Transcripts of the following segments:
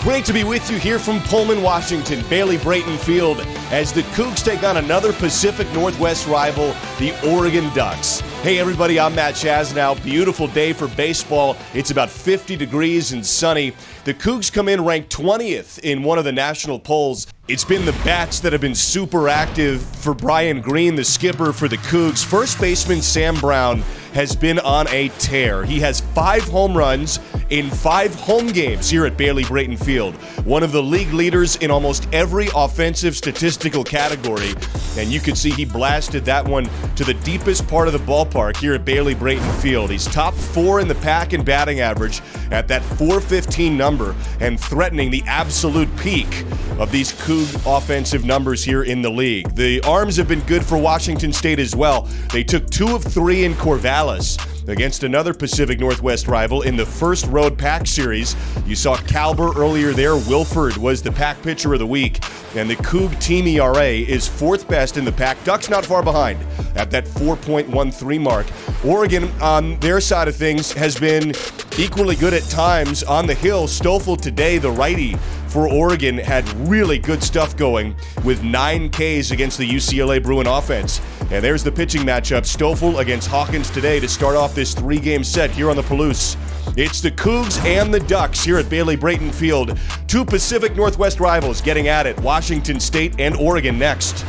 Great to be with you here from Pullman, Washington, Bailey Brayton Field, as the Cougs take on another Pacific Northwest rival, the Oregon Ducks. Hey everybody, I'm Matt Chasnow. Beautiful day for baseball. It's about 50 degrees and sunny. The Cougs come in ranked 20th in one of the national polls. It's been the bats that have been super active for Brian Green, the skipper for the Cougs. First baseman Sam Brown has been on a tear. He has 5 home runs in 5 home games here at Bailey Brayton Field. One of the league leaders in almost every offensive statistical category. And you can see he blasted that one to the deepest part of the ballpark here at Bailey Brayton Field. He's top 4 in the pack in batting average at that .415 number and threatening the absolute peak of these Coug offensive numbers here in the league. The arms have been good for Washington State as well. They took 2 of 3 in Corvallis against another Pacific Northwest rival in the first road pack series. You saw Calber earlier there. Wilford was the pack pitcher of the week. And the Coug team ERA is 4th best in the pack. Ducks not far behind at that 4.13 mark. Oregon, on their side of things, has been equally good at times on the hill. Stoffel today, the righty for Oregon, had really good stuff going with 9 Ks against the UCLA Bruin offense. And there's the pitching matchup. Stoffel against Hawkins today to start off this 3-game set here on the Palouse. It's the Cougs and the Ducks here at Bailey Brayton Field. 2 Pacific Northwest rivals getting at it. Washington State and Oregon next.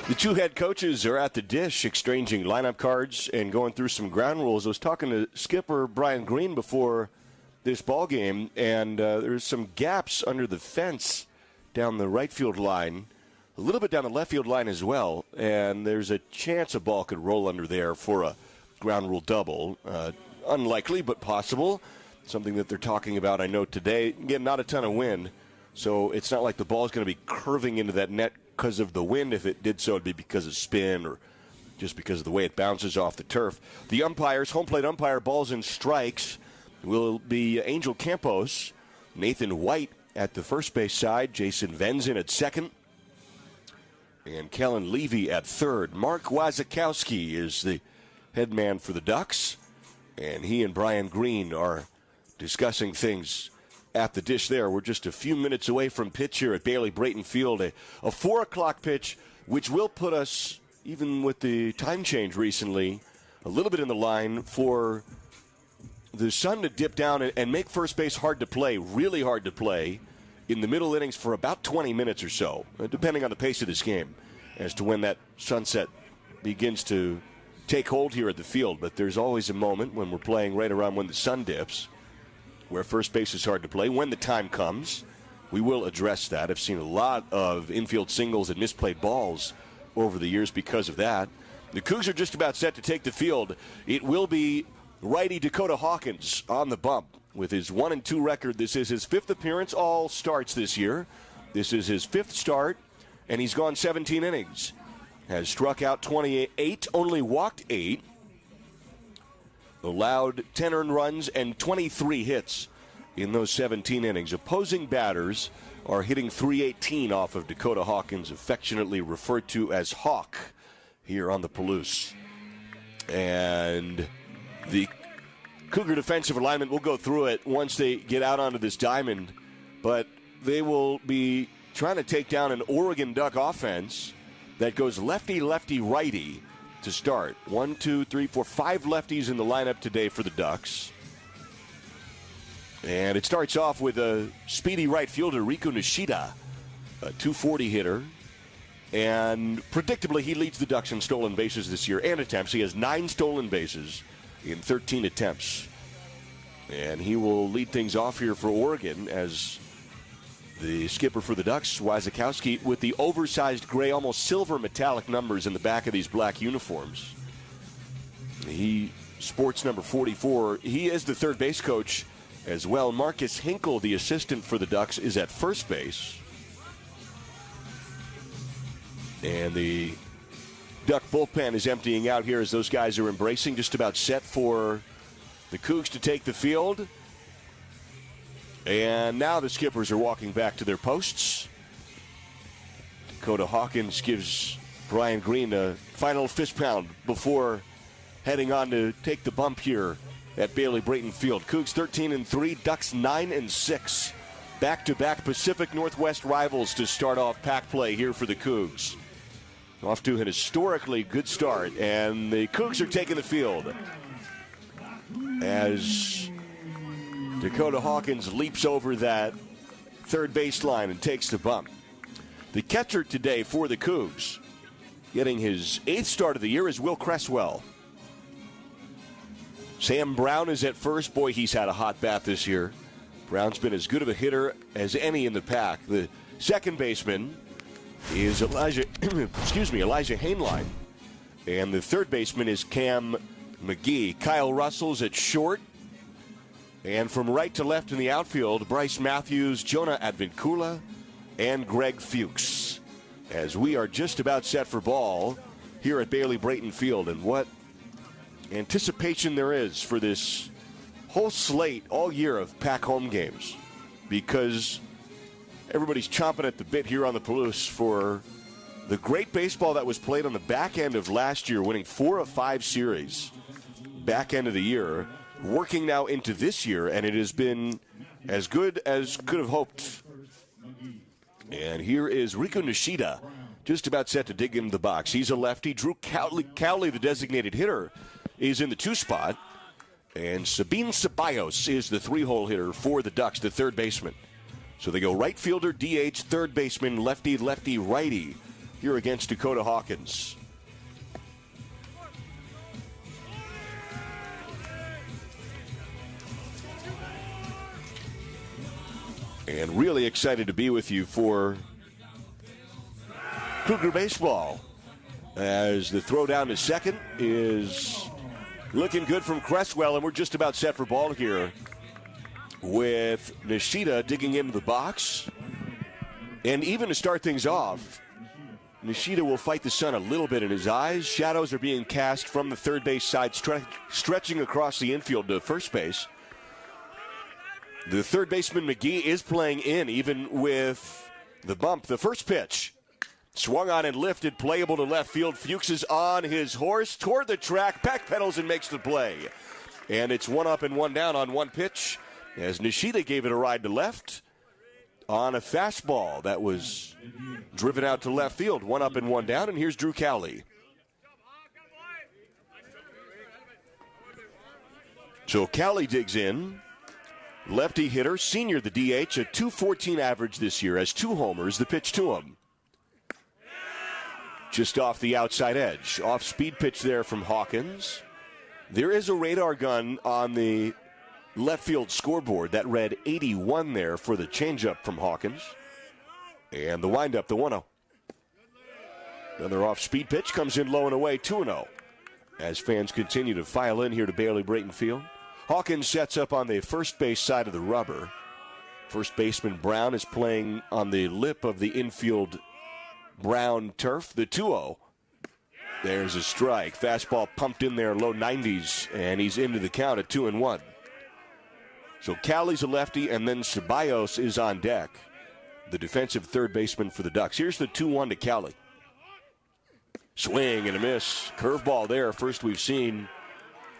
The 2 head coaches are at the dish exchanging lineup cards and going through some ground rules. I was talking to skipper Brian Green before this ball game, and there's some gaps under the fence down the right field line, a little bit down the left field line as well, and there's a chance a ball could roll under there for a ground rule double. Unlikely, but possible. Something that they're talking about, I know, today. Again, not a ton of wind, so it's not like the ball is going to be curving into that net because of the wind. If it did so, it'd be because of spin or just because of the way it bounces off the turf. The umpires, home plate umpire, balls and strikes, will be Angel Campos, Nathan White at the first base side, Jason Venzin at second, and Kellen Levy at third. Mark Wazakowski is the head man for the Ducks, and he and Brian Green are discussing things at the dish there. We're just a few minutes away from pitch here at Bailey Brayton Field. A 4 o'clock pitch, which will put us, even with the time change recently, a little bit in the line for the sun to dip down and make first base hard to play, really hard to play, in the middle innings for about 20 minutes or so, depending on the pace of this game, as to when that sunset begins to take hold here at the field. But there's always a moment when we're playing right around when the sun dips, where first base is hard to play. When the time comes, we will address that. I've seen a lot of infield singles and misplayed balls over the years because of that. The Cougs are just about set to take the field. It will be righty Dakota Hawkins on the bump with his 1-2 record. This is his 5th appearance, all starts this year. This is his 5th start, and he's gone 17 innings. Has struck out 28, only walked 8. Allowed 10 earned runs and 23 hits in those 17 innings. Opposing batters are hitting .318 off of Dakota Hawkins, affectionately referred to as Hawk here on the Palouse. And the Cougar defensive alignment, we'll go through it once they get out onto this diamond, but they will be trying to take down an Oregon Duck offense that goes lefty, lefty, righty to start. 1, 2, 3, 4, 5 lefties in the lineup today for the Ducks. And it starts off with a speedy right fielder, Riku Nishida, a .240 hitter. And predictably, he leads the Ducks in stolen bases this year and attempts. He has 9 stolen bases in 13 attempts. And he will lead things off here for Oregon as the skipper for the Ducks, Wazakowski, with the oversized gray, almost silver metallic numbers in the back of these black uniforms. He sports number 44. He is the third base coach as well. Marcus Hinkle, the assistant for the Ducks, is at first base. And the Duck bullpen is emptying out here as those guys are embracing, just about set for the Cougs to take the field. And now the Skippers are walking back to their posts. Dakota Hawkins gives Brian Green a final fist pound before heading on to take the bump here at Bailey Brayton Field. Cougs 13-3, Ducks 9-6. Back-to-back Pacific Northwest rivals to start off pack play here for the Cougs. Off to an historically good start, and the Cougs are taking the field as Dakota Hawkins leaps over that third baseline and takes the bump. The catcher today for the Cougs, getting his 8th start of the year, is Will Cresswell. Sam Brown is at first. Boy, he's had a hot bat this year. Brown's been as good of a hitter as any in the pack. The second baseman is Elijah Hainline. And the third baseman is Cam McGee. Kyle Russell's at short. And from right to left in the outfield, Bryce Matthews, Jonah Advincula, and Greg Fuchs. As we are just about set for ball here at Bailey Brayton Field. And what anticipation there is for this whole slate all year of pack home games, because everybody's chomping at the bit here on the Palouse for the great baseball that was played on the back end of last year, winning 4 of 5 series back end of the year, working now into this year, and it has been as good as could have hoped. And here is Riku Nishida, just about set to dig into the box. He's a lefty. Drew Cowley, the designated hitter, is in the 2 spot. And Sabine Ceballos is the 3-hole hitter for the Ducks, the third baseman. So they go right fielder, DH, third baseman, lefty, lefty, righty here against Dakota Hawkins. And really excited to be with you for Cougar baseball, as the throw down to second is looking good from Cresswell, and we're just about set for ball here with Nishida digging into the box. And even to start things off, Nishida will fight the sun a little bit in his eyes. Shadows are being cast from the third base side, stretching across the infield to first base. The third baseman, McGee, is playing in, even with the bump. The first pitch, swung on and lifted, playable to left field. Fuchs is on his horse toward the track, backpedals and makes the play. And it's 1 up and 1 down on one pitch, as Nishida gave it a ride to left on a fastball that was driven out to left field. 1 up and 1 down, and here's Drew Cowley. So Cowley digs in. Lefty hitter, senior the DH, a .214 average this year, has 2 homers. The pitch to him, just off the outside edge. Off-speed pitch there from Hawkins. There is a radar gun on the left field scoreboard that read 81 there for the changeup from Hawkins. And the windup, the 1-0. Another off-speed pitch comes in low and away, 2-0. As fans continue to file in here to Bailey Brayton Field. Hawkins sets up on the first base side of the rubber. First baseman Brown is playing on the lip of the infield brown turf. The 2-0. There's a strike. Fastball pumped in there, low 90s, and he's into the count at 2-1. So Cowley's a lefty, and then Ceballos is on deck, the defensive third baseman for the Ducks. Here's the 2-1 to Cowley. Swing and a miss. Curveball there, first we've seen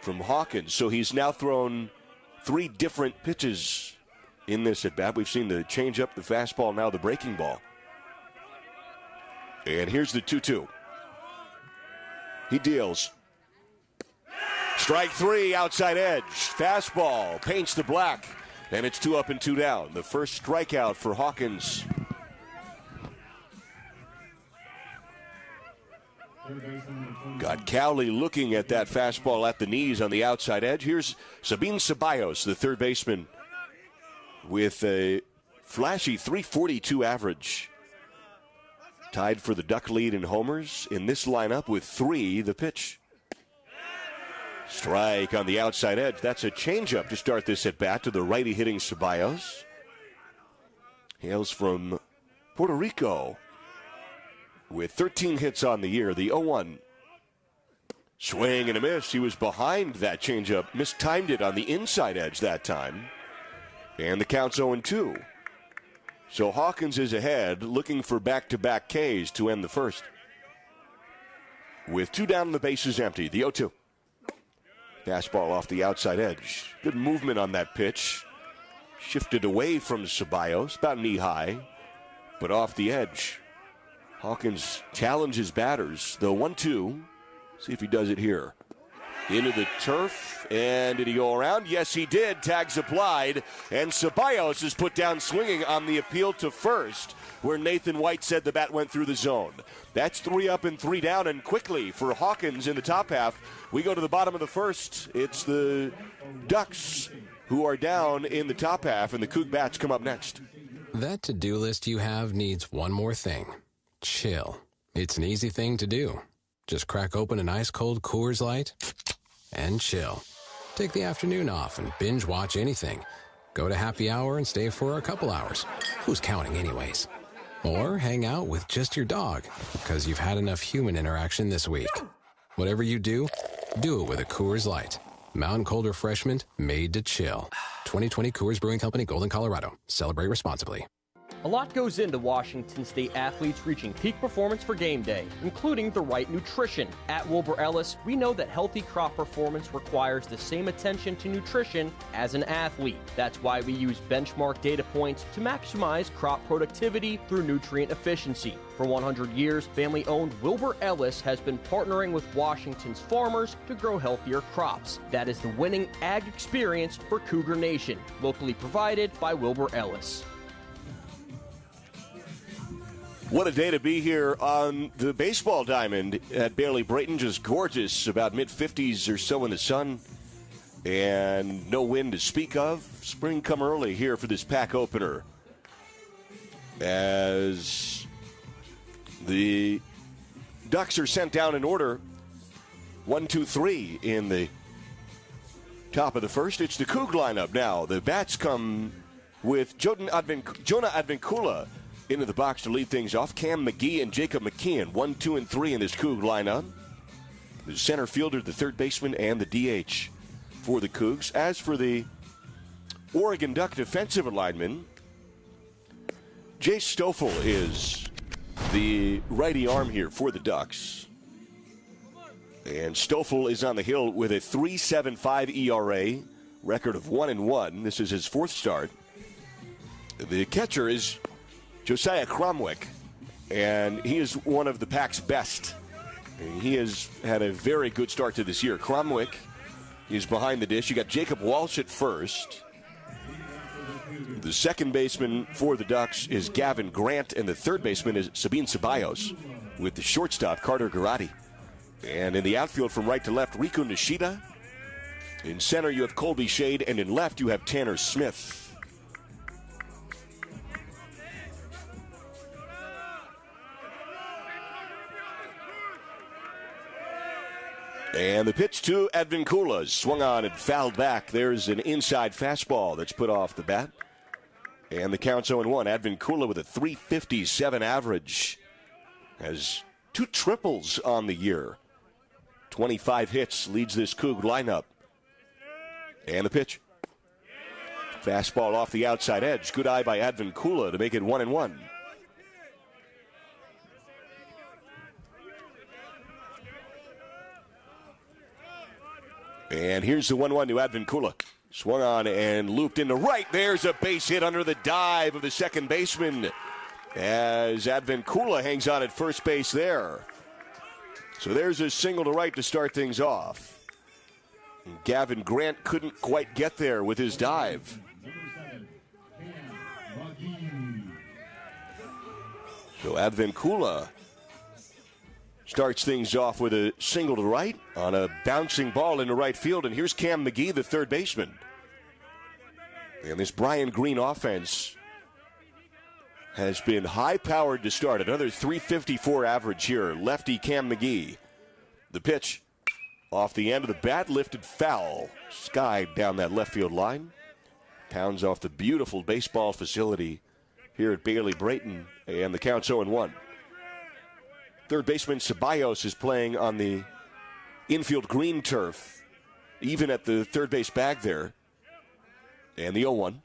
from Hawkins. So he's now thrown 3 different pitches in this at bat. We've seen the changeup, the fastball, now the breaking ball. And here's the 2-2. He deals. Strike 3, outside edge. Fastball paints the black, and it's 2 up and 2 down. The first strikeout for Hawkins. Got Cowley looking at that fastball at the knees on the outside edge. Here's Sabine Ceballos, the third baseman, with a flashy .342 average. Tied for the Duck lead in homers in this lineup with 3. The pitch. Strike on the outside edge. That's a changeup to start this at bat to the righty hitting Ceballos. Hails from Puerto Rico with 13 hits on the year. The 0-1. Swing and a miss. He was behind that changeup. Mistimed it on the inside edge that time. And the count's 0-2. So Hawkins is ahead, looking for back-to-back Ks to end the first. With 2 down and the bases empty, the 0-2. Fastball off the outside edge. Good movement on that pitch. Shifted away from Ceballos, about knee-high, but off the edge. Hawkins challenges batters, the 1-2. See if he does it here. Into the turf, and did he go around? Yes, he did. Tags applied, and Ceballos is put down swinging on the appeal to first, where Nathan White said the bat went through the zone. That's 3 up and 3 down, and quickly for Hawkins in the top half. We go to the bottom of the first. It's the Ducks who are down in the top half, and the Coug Bats come up next. That to-do list you have needs one more thing. Chill. It's an easy thing to do. Just crack open an ice-cold Coors Light and chill. Take the afternoon off and binge watch anything. Go to happy hour and stay for a couple hours. Who's counting anyways? Or hang out with just your dog, because you've had enough human interaction this week. Whatever you do it with a Coors Light. Mountain Cold Refreshment made to chill. 2020 Coors Brewing Company, Golden, Colorado. Celebrate responsibly. A lot goes into Washington State athletes reaching peak performance for game day, including the right nutrition. At Wilbur Ellis, we know that healthy crop performance requires the same attention to nutrition as an athlete. That's why we use benchmark data points to maximize crop productivity through nutrient efficiency. For 100 years, family-owned Wilbur Ellis has been partnering with Washington's farmers to grow healthier crops. That is the winning ag experience for Cougar Nation, locally provided by Wilbur Ellis. What a day to be here on the baseball diamond at Bailey Brayton. Just gorgeous, about mid-50s or so in the sun, and no wind to speak of. Spring come early here for this pack opener, as the Ducks are sent down in order. 1, 2, 3 in the top of the first. It's the Coug lineup now. The bats come with Jonah Advincula into the box to lead things off. Cam McGee and Jacob McKeon, 1, 2, and 3 in this Coug lineup. The center fielder, the third baseman, and the DH for the Cougs. As for the Oregon Duck defensive lineman, Jace Stoffel is the righty arm here for the Ducks. And Stoffel is on the hill with a 3.75 ERA, record of 1-1. This is his fourth start. The catcher is Josiah Cromwick, and he is one of the Pack's best. He has had a very good start to this year. Cromwick is behind the dish. You got Jacob Walsh at first. The second baseman for the Ducks is Gavin Grant, and the third baseman is Sabine Ceballos, with the shortstop Carter Garati. And in the outfield from right to left, Riku Nishida. In center you have Colby Shade, and in left you have Tanner Smith. And the pitch to Advincula, swung on and fouled back. There's an inside fastball that's put off the bat. And the count's 0-1. Advincula with a 3.57 average. Has 2 triples on the year. 25 hits, leads this Coug lineup. And the pitch. Fastball off the outside edge. Good eye by Advincula to make it 1-1. And here's the 1-1 to Advincula. Swung on and looped into right. There's a base hit under the dive of the second baseman, as Advincula hangs on at first base there. So there's a single to right to start things off. And Gavin Grant couldn't quite get there with his dive. So Advincula starts things off with a single to right on a bouncing ball into right field. And here's Cam McGee, the third baseman. And this Brian Green offense has been high-powered to start. Another 3.54 average here. Lefty Cam McGee. The pitch off the end of the bat, lifted foul. Skied down that left field line. Pounds off the beautiful baseball facility here at Bailey Brayton. And the count's 0-1. Third baseman Ceballos is playing on the infield green turf, even at the third base bag there. And the 0-1.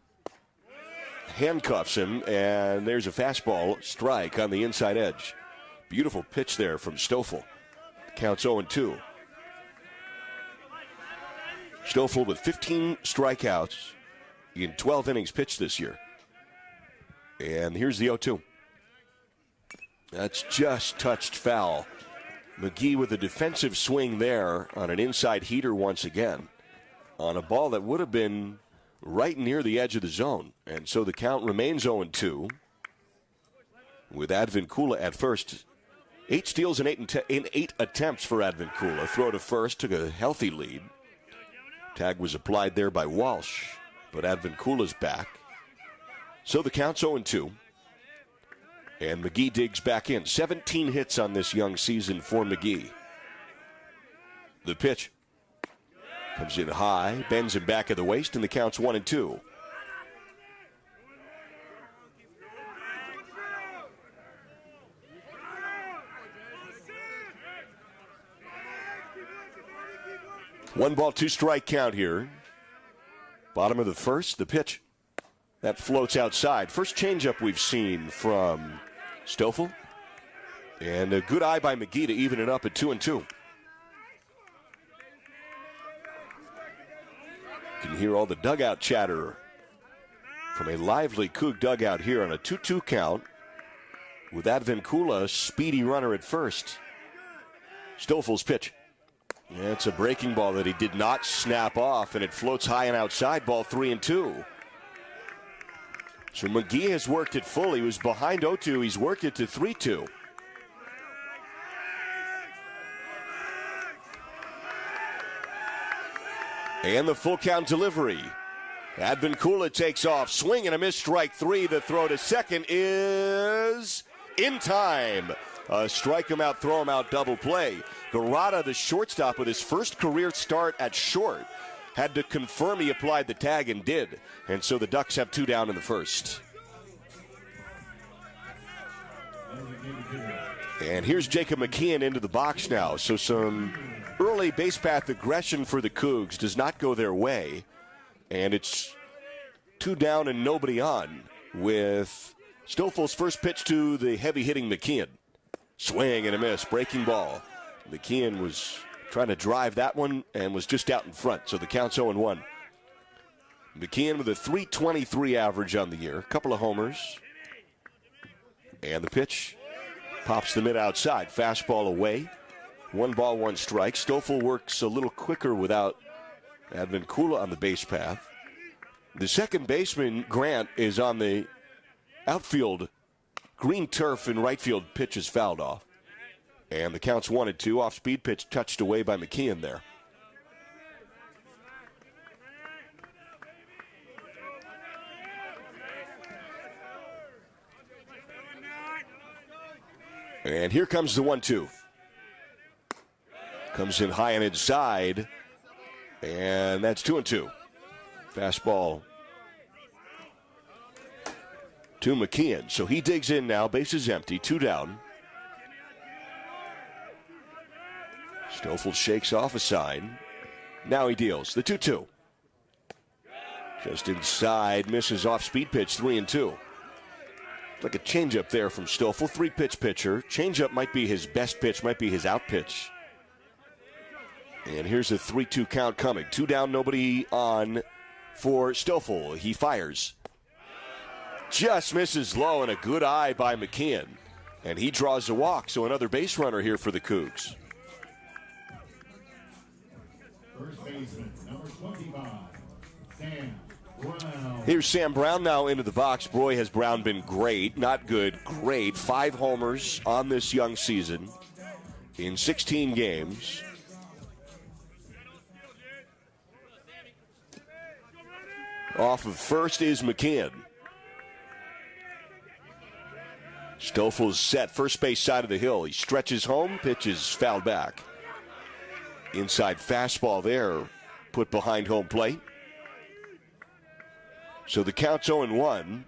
handcuffs him, and there's a fastball strike on the inside edge. Beautiful pitch there from Stoffel. Counts 0-2. Stoffel with 15 strikeouts in 12 innings pitched this year. And here's the 0-2. That's just touched foul. McGee with a defensive swing there on an inside heater once again on a ball that would have been right near the edge of the zone. And so the count remains 0-2 with Advincula at first. 8 steals in 8 attempts for Advincula. Throw to first, took a healthy lead. Tag was applied there by Walsh, but Advincula's back. So the count's 0-2. And McGee digs back in. 17 hits on this young season for McGee. The pitch comes in high, bends him back at the waist, and the count's 1-2. One ball, 2 strike count here. Bottom of the first, the pitch. That floats outside. First changeup we've seen from Stoffel. And a good eye by McGee to even it up at 2-2. You can hear all the dugout chatter from a lively Coug dugout here on a 2-2 count with Advincula, a speedy runner at first. Stoffel's pitch. Yeah, it's a breaking ball that he did not snap off, and it floats high and outside, ball 3-2. So McGee has worked it full. He was behind 0-2. He's worked it to 3-2. And the full count delivery. Advincula takes off. Swing and a miss, strike 3. The throw to second is in time. Strike him out, throw him out, double play. Garada, the shortstop, with his first career start at short, had to confirm he applied the tag and did. And so the Ducks have 2 down in the first. And here's Jacob McKeon into the box now. So some early base path aggression for the Cougs does not go their way. And it's 2 down and nobody on with Stoffel's first pitch to the heavy-hitting McKeon. Swing and a miss, breaking ball. McKeon was trying to drive that one and was just out in front, so the count's 0-1. McKeon with a .323 average on the year, a couple of homers. And the pitch pops the mid-outside, fastball away. 1 ball, 1 strike. Stoffel works a little quicker without Advincula on the base path. The second baseman, Grant, is on the outfield green turf in right field. Pitch is fouled off. And the count's 1-2. Off-speed pitch touched away by McKeon there. And here comes the 1-2. Comes in high and inside. And that's 2-2. Fastball to McKeon. So he digs in now. Bases empty. 2 down. Stoffel shakes off a sign. Now he deals. The 2-2. Just inside. Misses off-speed pitch. 3-2. Like a changeup there from Stoffel. 3-pitch pitcher. Changeup might be his best pitch. Might be his out pitch. And here's a 3-2 count coming. 2 down. Nobody on for Stoffel. He fires. Just misses low, and a good eye by McKeon. And he draws a walk, so another base runner here for the Cougs. First baseman, number 25, Sam Brown. Here's Sam Brown now into the box. Boy, has Brown been great. Not good, great. 5 homers on this young season in 16 games. Off of first is McKeon. Stoffel's set, first base side of the hill. He stretches home, pitches fouled back. Inside fastball there, put behind home plate. So the count's 0-1.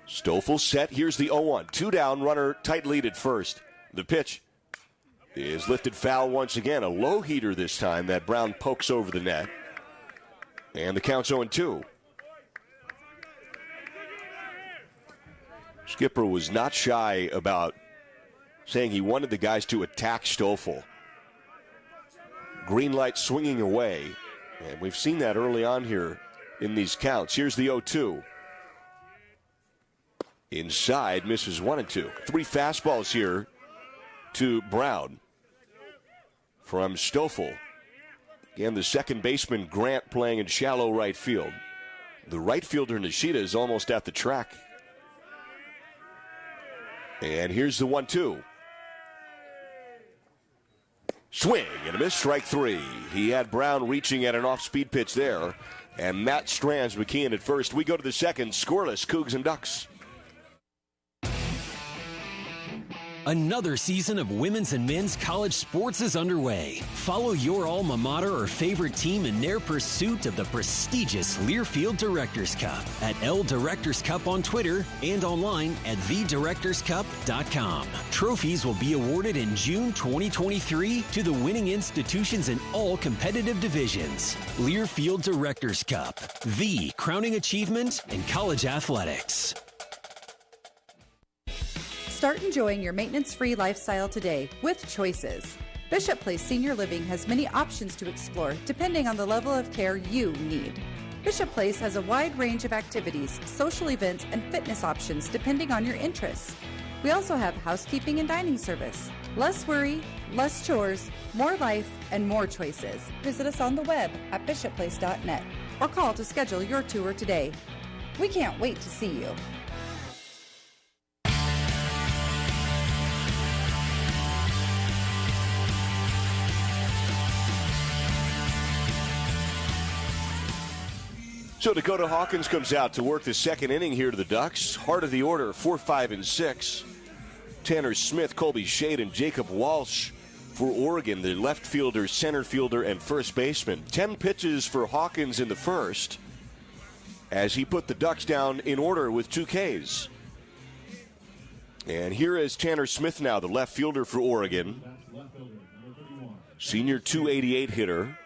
Stoffel set, here's the 0-1. 2 down, runner tight lead at first. The pitch is lifted foul once again. A low heater this time that Brown pokes over the net. And the count's 0-2. Skipper was not shy about saying he wanted the guys to attack Stoffel. Green light swinging away. And we've seen that early on here in these counts. Here's the 0-2. Inside, misses 1-2. 3 fastballs here to Brown from Stoffel. Again, the second baseman, Grant, playing in shallow right field. The right fielder, Nishida, is almost at the track. And here's the 1-2. Swing and a miss, strike 3. He had Brown reaching at an off-speed pitch there. And Matt Strands McKeon at first. We go to the second, scoreless, Cougs and Ducks. Another season of women's and men's college sports is underway. Follow your alma mater or favorite team in their pursuit of the prestigious Learfield Directors Cup at L Directors Cup on Twitter and online at thedirectorscup.com. Trophies will be awarded in June 2023 to the winning institutions in all competitive divisions. Learfield Directors Cup, the crowning achievement in college athletics. Start enjoying your maintenance-free lifestyle today with Choices. Bishop Place Senior Living has many options to explore depending on the level of care you need. Bishop Place has a wide range of activities, social events, and fitness options depending on your interests. We also have housekeeping and dining service. Less worry, less chores, more life, and more choices. Visit us on the web at bishopplace.net or call to schedule your tour today. We can't wait to see you. So Dakota Hawkins comes out to work the second inning here to the Ducks. Heart of the order, 4, 5, and 6. Tanner Smith, Colby Shade, and Jacob Walsh for Oregon, the left fielder, center fielder, and first baseman. 10 pitches for Hawkins in the first as he put the Ducks down in order with 2 Ks. And here is Tanner Smith now, the left fielder for Oregon. Senior 288 hitter.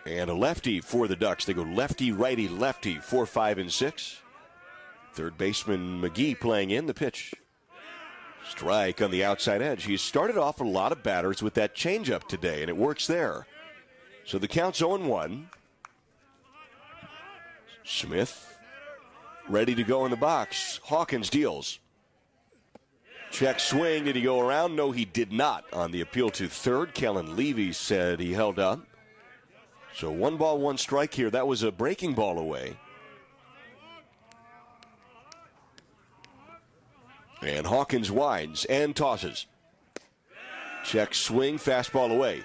And a lefty for the Ducks. They go lefty, righty, lefty, 4, 5, and 6. Third baseman McGee playing in the pitch. Strike on the outside edge. He started off a lot of batters with that changeup today, and it works there. So the count's 0-1. Smith ready to go in the box. Hawkins deals. Check swing. Did he go around? No, he did not. On the appeal to third, Kellen Levy said he held up. So 1 ball, 1 strike here. That was a breaking ball away. And Hawkins winds and tosses. Check swing, fastball away.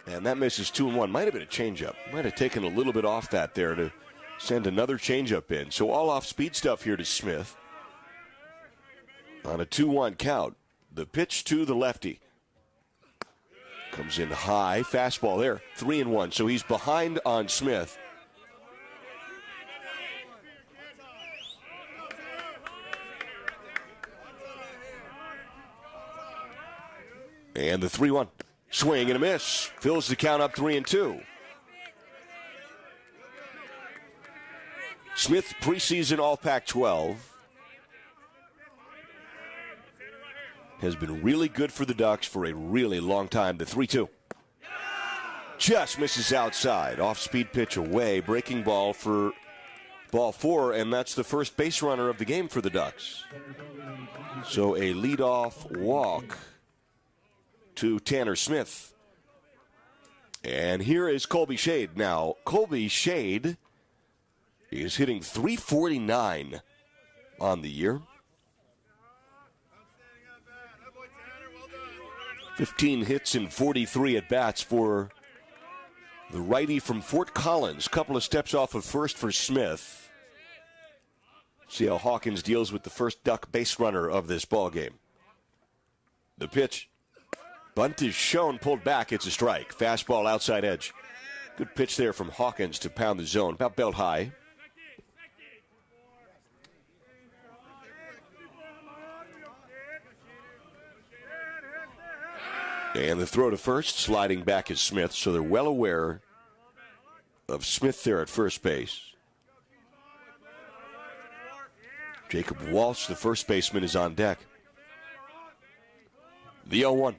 And that misses 2-1. Might have been a changeup. Might have taken a little bit off that there to send another changeup in. So all off speed stuff here to Smith. On a 2-1 count. The pitch to the lefty. Comes in high, fastball there, 3-1. So he's behind on Smith. And the 3-1. Swing and a miss. Fills the count up 3-2. Smith, preseason All Pac-12. Has been really good for the Ducks for a really long time. The 3-2. Just misses outside. Off-speed pitch away. Breaking ball for ball 4, and that's the first base runner of the game for the Ducks. So a leadoff walk to Tanner Smith. And here is Colby Shade. Now, Colby Shade is hitting .349 on the year. 15 hits and 43 at-bats for the righty from Fort Collins. Couple of steps off of first for Smith. See how Hawkins deals with the first Duck base runner of this ball game. The pitch. Bunt is shown, pulled back. It's a strike. Fastball outside edge. Good pitch there from Hawkins to pound the zone. About belt high. And the throw to first, sliding back is Smith, so they're well aware of Smith there at first base. Jacob Walsh, the first baseman, is on deck. The 0-1.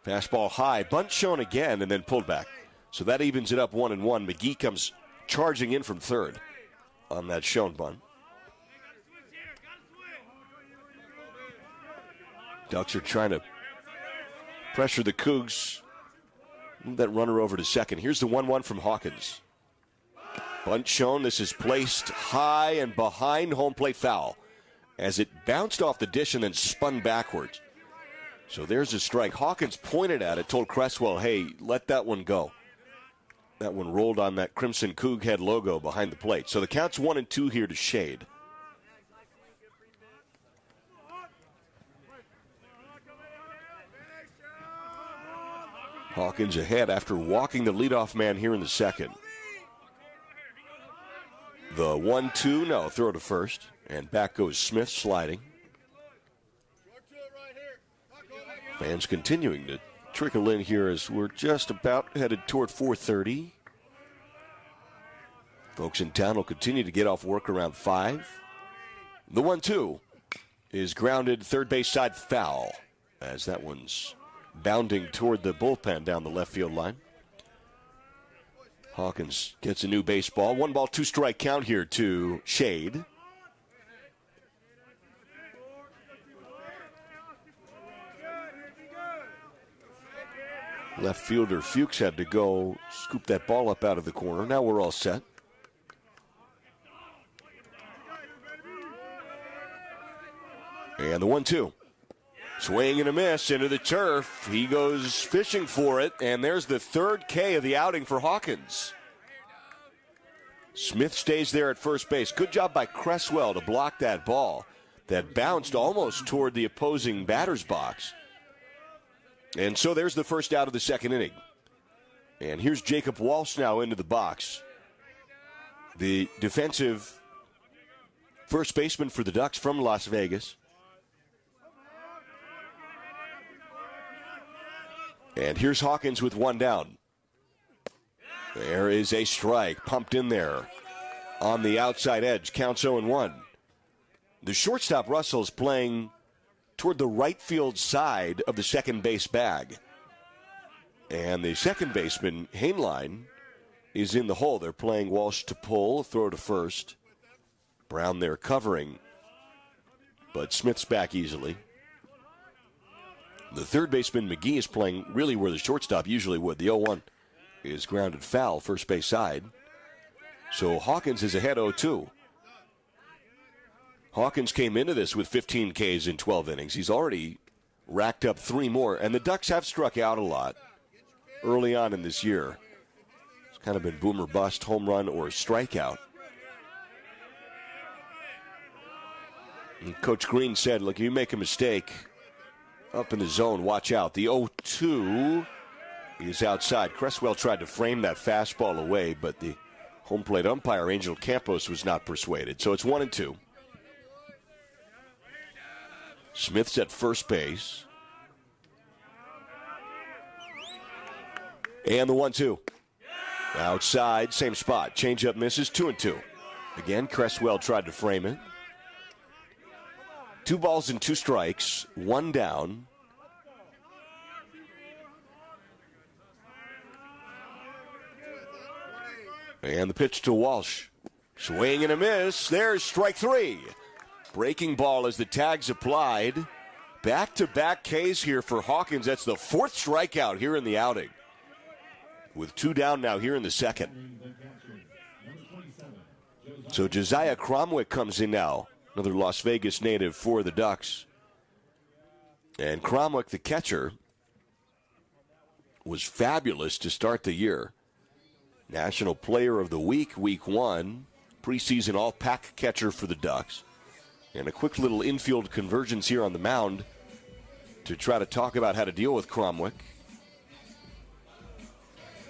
Fastball high, bunt shown again, and then pulled back. So that evens it up 1-1. McGee comes charging in from third on that shown bunt. Ducks are trying to pressure the Cougs. Move that runner over to second. Here's the 1-1 from Hawkins. Bunt shown. This is placed high and behind home plate, foul, as it bounced off the dish and then spun backwards. So there's a strike. Hawkins pointed at it, told Cresswell, hey, let that one go. That one rolled on that Crimson Coug head logo behind the plate. So the count's 1-2 here to Shade. Hawkins ahead after walking the leadoff man here in the second. The 1-2, no, throw to first. And back goes Smith sliding. Fans continuing to trickle in here as we're just about headed toward 4:30. Folks in town will continue to get off work around 5. The 1-2 is grounded third base side foul, as that one's bounding toward the bullpen down the left field line. Hawkins gets a new baseball. 1 ball, 2 strike count here to Shade. Left fielder Fuchs had to go scoop that ball up out of the corner. Now we're all set. And the 1-2. Swing and a miss into the turf. He goes fishing for it, and there's the third K of the outing for Hawkins. Smith stays there at first base. Good job by Cresswell to block that ball that bounced almost toward the opposing batter's box. And so there's the first out of the second inning. And here's Jacob Walsh now into the box. The defensive first baseman for the Ducks from Las Vegas. And here's Hawkins with one down. There is a strike pumped in there on the outside edge. Counts 0-1. The shortstop Russell's playing toward the right field side of the second base bag. And the second baseman, Hainline, is in the hole. They're playing Walsh to pull, throw to first. Brown there covering, but Smith's back easily. The third baseman, McGee, is playing really where the shortstop usually would. The 0-1 is grounded foul, first base side. So Hawkins is ahead 0-2. Hawkins came into this with 15 Ks in 12 innings. He's already racked up 3 more, and the Ducks have struck out a lot early on in this year. It's kind of been boom or bust, home run or strikeout. And Coach Green said, look, you make a mistake up in the zone, watch out. The 0-2 is outside. Cresswell tried to frame that fastball away, but the home plate umpire, Angel Campos, was not persuaded. So it's 1-2. Smith's at first base. And the 1-2. Outside, same spot. Changeup misses, 2-2. Again, Cresswell tried to frame it. 2 balls and 2 strikes, 1 down. And the pitch to Walsh. Swing and a miss. There's strike 3. Breaking ball as the tag's applied. Back-to-back Ks here for Hawkins. That's the 4th strikeout here in the outing. With 2 down now here in the second. So Josiah Cromwick comes in now. Another Las Vegas native for the Ducks. And Cromwick, the catcher, was fabulous to start the year. National Player of the Week, Week 1. Preseason all-pack catcher for the Ducks. And a quick little infield convergence here on the mound to try to talk about how to deal with Cromwick.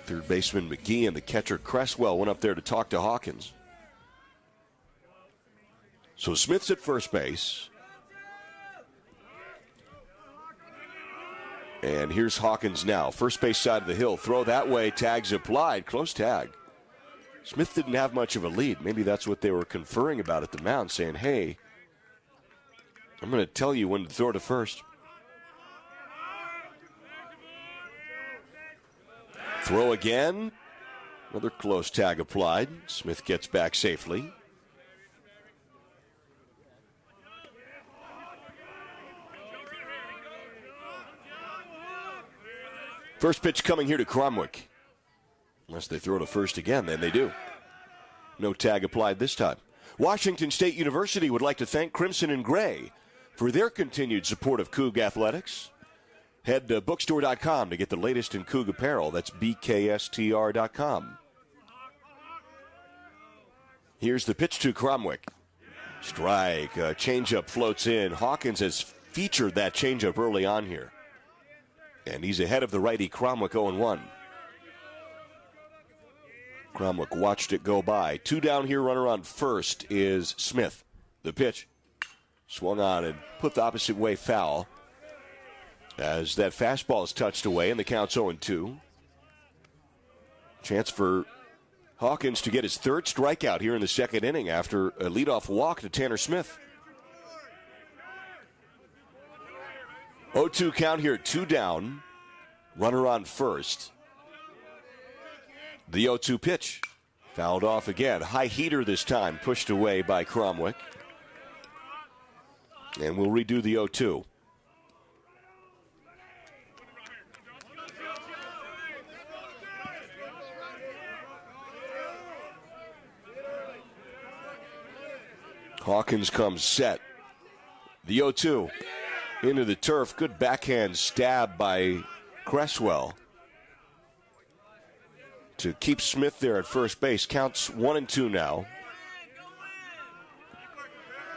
Third baseman McGee and the catcher Cresswell went up there to talk to Hawkins. So Smith's at first base. And here's Hawkins now. First base side of the hill. Throw that way. Tags applied. Close tag. Smith didn't have much of a lead. Maybe that's what they were conferring about at the mound, saying, hey, I'm going to tell you when to throw to first. Throw again. Another close tag applied. Smith gets back safely. First pitch coming here to Cromwick. Unless they throw to first again, then they do. No tag applied this time. Washington State University would like to thank Crimson and Gray for their continued support of Coug Athletics. Head to bookstore.com to get the latest in Coug apparel. That's BKSTR.com. Here's the pitch to Cromwick. Strike. Changeup floats in. Hawkins has featured that changeup early on here. And he's ahead of the righty Cromwick 0-1. Cromwick watched it go by. 2 down here, runner on first is Smith. The pitch. Swung on and put the opposite way foul. As that fastball is touched away and the count's 0-2. Chance for Hawkins to get his third strikeout here in the second inning after a leadoff walk to Tanner Smith. 0-2 count here, 2 down. Runner on first. The 0-2 pitch. Fouled off again. High heater this time, pushed away by Cromwick. And we'll redo the 0-2. Hawkins comes set. The 0-2 into the turf. Good backhand stab by Cresswell to keep Smith there at first base. Counts 1-2 now.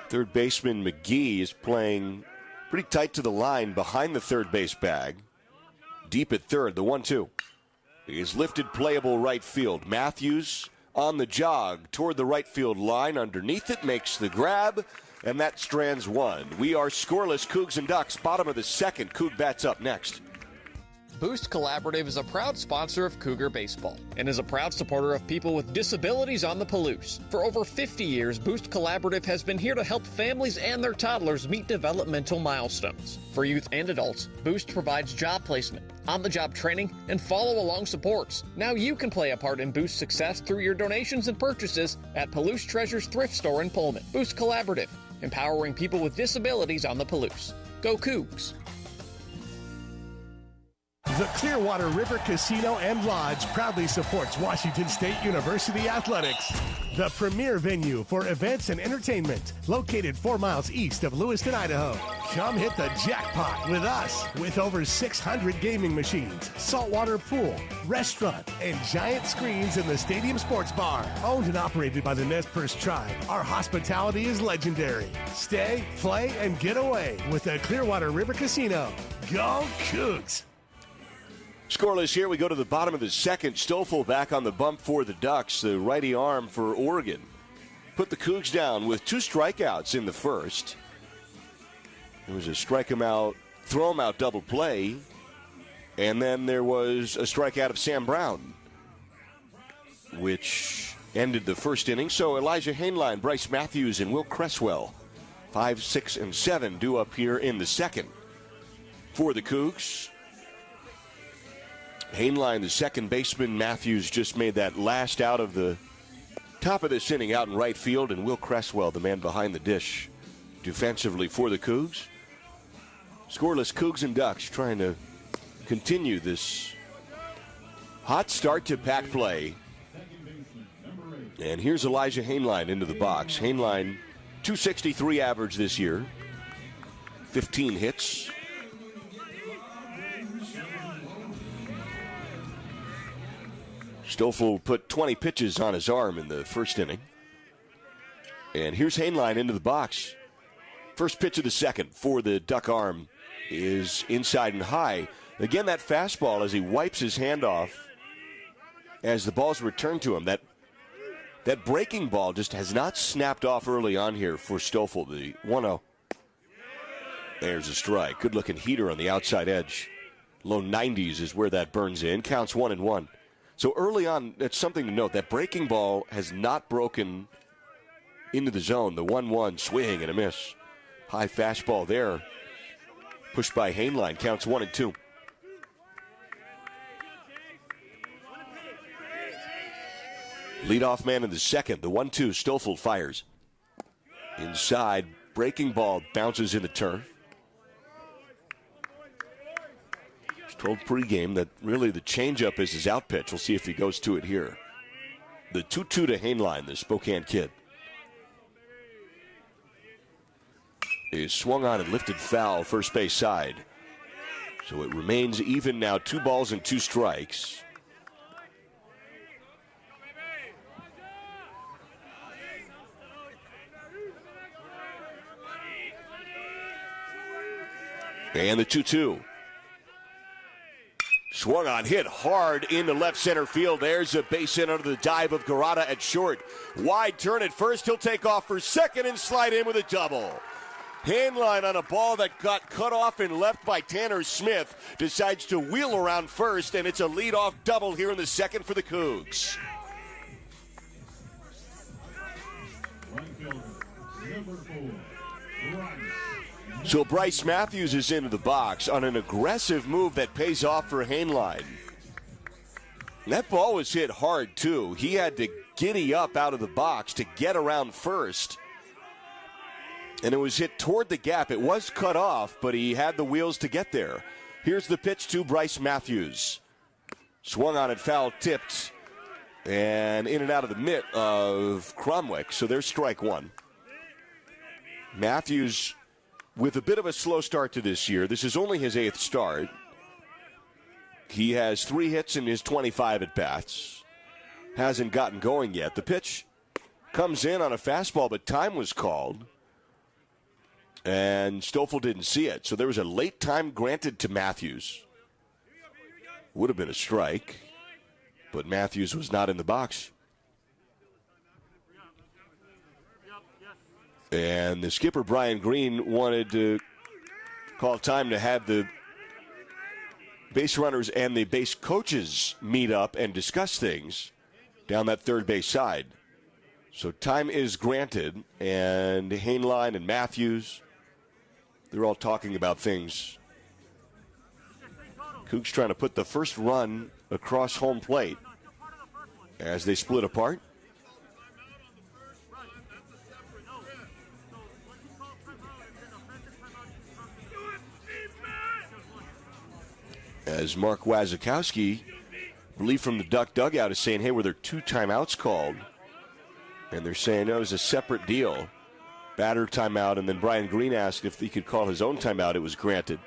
Third baseman McGee is playing pretty tight to the line behind the third base bag. Deep at third, the 1-2. He is lifted, playable right field. Matthews on the jog toward the right field line. Underneath it, makes the grab, and that strands one. We are scoreless. Cougs and Ducks, bottom of the second. Coug bats up next. Boost Collaborative is a proud sponsor of Cougar Baseball and is a proud supporter of people with disabilities on the Palouse. For over 50 years, Boost Collaborative has been here to help families and their toddlers meet developmental milestones. For youth and adults, Boost provides job placement, on-the-job training, and follow-along supports. Now you can play a part in Boost's success through your donations and purchases at Palouse Treasures Thrift Store in Pullman. Boost Collaborative, empowering people with disabilities on the Palouse. Go Cougs! The Clearwater River Casino and Lodge proudly supports Washington State University Athletics, the premier venue for events and entertainment, located 4 miles east of Lewiston, Idaho. Come hit the jackpot with us, with over 600 gaming machines, saltwater pool, restaurant, and giant screens in the stadium sports bar. Owned and operated by the Nez Perce tribe, our hospitality is legendary. Stay, play, and get away with the Clearwater River Casino. Go Cougs! Scoreless here. We go to the bottom of the second. Stoffel back on the bump for the Ducks. The righty arm for Oregon put the Cougs down with 2 strikeouts in the first. There was a strike him out, throw him out double play, and then there was a strikeout of Sam Brown, which ended the first inning. So Elijah Hainline, Bryce Matthews, and Will Cresswell, 5, 6, and 7 due up here in the second for the Cougs. Hainline, the second baseman. Matthews just made that last out of the top of this inning out in right field. And Will Cresswell, the man behind the dish, defensively for the Cougs. Scoreless. Cougs and Ducks trying to continue this hot start to pack play. And here's Elijah Hainline into the box. Hainline, .263 average this year, 15 hits. Stoffel put 20 pitches on his arm in the first inning. And here's Hainline into the box. First pitch of the second for the Duck arm is inside and high. Again, that fastball as he wipes his hand off as the ball's returned to him. That breaking ball just has not snapped off early on here for Stoffel. The 1-0. There's a strike. Good-looking heater on the outside edge. Low 90s is where that burns in. Counts 1-1. So early on, it's something to note. That breaking ball has not broken into the zone. The 1-1 swing and a miss. High fastball there. Pushed by Hainline. Counts 1-2. Leadoff man in the second. The 1-2. Stoffel fires. Inside. Breaking ball bounces in the turf. Told pregame that really the changeup is his out pitch. We'll see if he goes to it here. The 2-2 to Hainline, the Spokane kid. Is swung on and lifted foul, first base side. So it remains even now, 2 balls and 2 strikes. And the 2-2. Swung on, hit hard into left center field. There's a base hit under the dive of Garada at short. Wide turn at first. He'll take off for second and slide in with a double. Hainline on a ball that got cut off and left by Tanner Smith decides to wheel around first, and it's a leadoff double here in the second for the Cougs. Right fielder, number 4, Bryce. So Bryce Matthews is into the box on an aggressive move that pays off for Hainline. That ball was hit hard, too. He had to giddy up out of the box to get around first. And it was hit toward the gap. It was cut off, but he had the wheels to get there. Here's the pitch to Bryce Matthews. Swung on and foul tipped. And in and out of the mitt of Cromwick. So there's strike one. Matthews with a bit of a slow start to this year. This is only his 8th start. He has 3 hits in his 25 at-bats. Hasn't gotten going yet. The pitch comes in on a fastball, but time was called. And Stoffel didn't see it. So there was a late time granted to Matthews. Would have been a strike, but Matthews was not in the box. And the skipper, Brian Green, wanted to call time to have the base runners and the base coaches meet up and discuss things down that third base side. So time is granted, and Hainline and Matthews, they're all talking about things. Cougs trying to put the first run across home plate as they split apart. As Mark Wazakowski, relief from the Duck dugout, is saying, hey, were there 2 timeouts called? And they're saying, no, it was a separate deal. Batter timeout, and then Brian Green asked if he could call his own timeout. It was granted.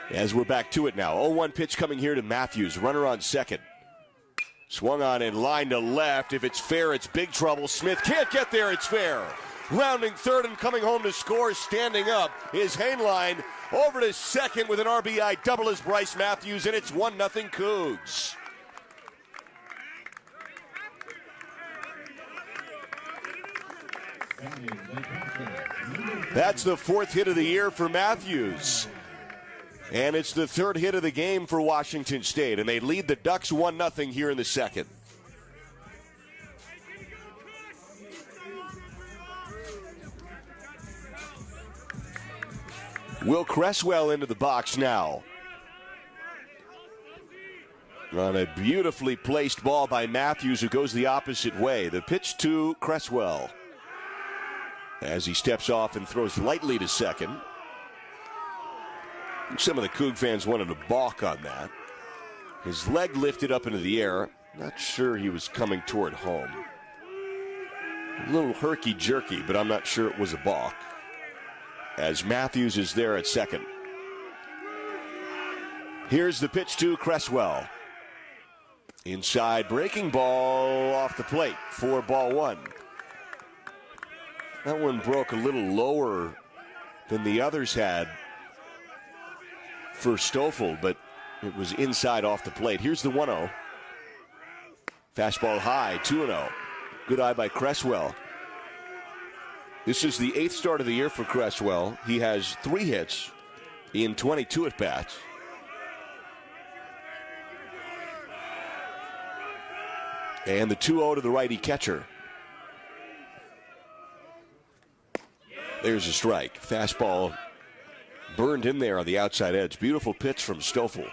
As we're back to it now. 0-1 pitch coming here to Matthews. Runner on second. Swung on and line to left. If it's fair, it's big trouble. Smith can't get there. It's fair. Rounding third and coming home to score, standing up, is Hainline. Over to second with an RBI double is Bryce Matthews, and it's 1-0 Cougs. That's the 4th hit of the year for Matthews. And it's the 3rd hit of the game for Washington State, and they lead the Ducks 1-0 here in the second. Will Cresswell into the box now. On a beautifully placed ball by Matthews, who goes the opposite way. The pitch to Cresswell as he steps off and throws lightly to second. Some of the Coug fans wanted to balk on that. His leg lifted up into the air. Not sure he was coming toward home. A little herky-jerky, but I'm not sure it was a balk. As Matthews is there at second. Here's the pitch to Cresswell. Inside, breaking ball off the plate for ball 1. That one broke a little lower than the others had for Stoffel, but it was inside off the plate. Here's the 1-0. Fastball high, 2-0. Good eye by Cresswell. This is the 8th start of the year for Cresswell. He has 3 hits in 22 at-bats. And the 2-0 to the righty catcher. There's a strike. Fastball burned in there on the outside edge. Beautiful pitch from Stoffel.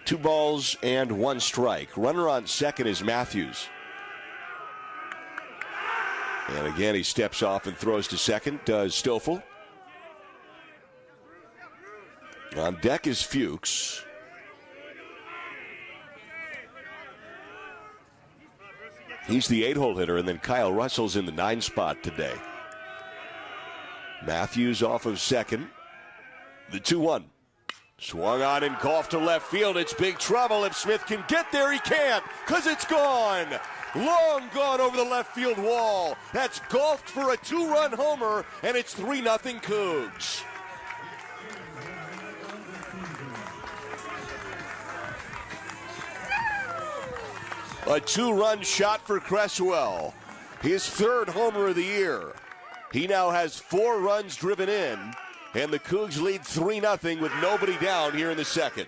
Two balls and one strike. Runner on second is Matthews. And again, he steps off and throws to second, does Stoffel. On deck is Fuchs. He's the 8-hole hitter, and then Kyle Russell's in the 9 spot today. Matthews off of second. The 2-1. Swung on and golf to left field. It's big trouble. If Smith can get there, he can't, because it's gone. Long gone over the left field wall. That's golfed for a 2-run homer, and it's 3-0 Cougs. A 2-run shot for Cresswell. His 3rd homer of the year. He now has 4 runs driven in, and the Cougs lead 3-0 with nobody down here in the second.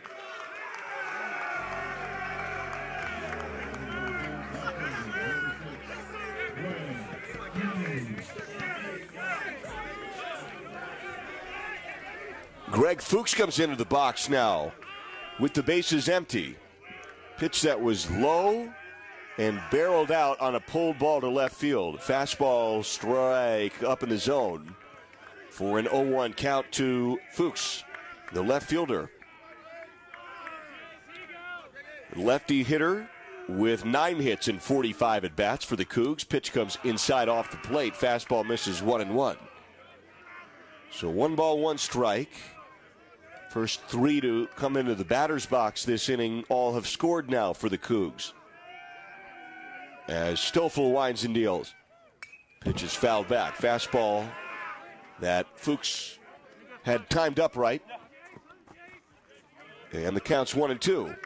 Greg Fuchs comes into the box now with the bases empty. Pitch that was low and barreled out on a pulled ball to left field. Fastball strike up in the zone for an 0-1 count to Fuchs, the left fielder. Lefty hitter with 9 hits and 45 at-bats for the Cougs. Pitch comes inside off the plate. Fastball misses 1-1. So 1 ball, 1 strike. First 3 to come into the batter's box this inning all have scored now for the Cougs. As Stoffel winds and deals. Pitch is fouled back. Fastball that Fuchs had timed up right. And the count's 1-2.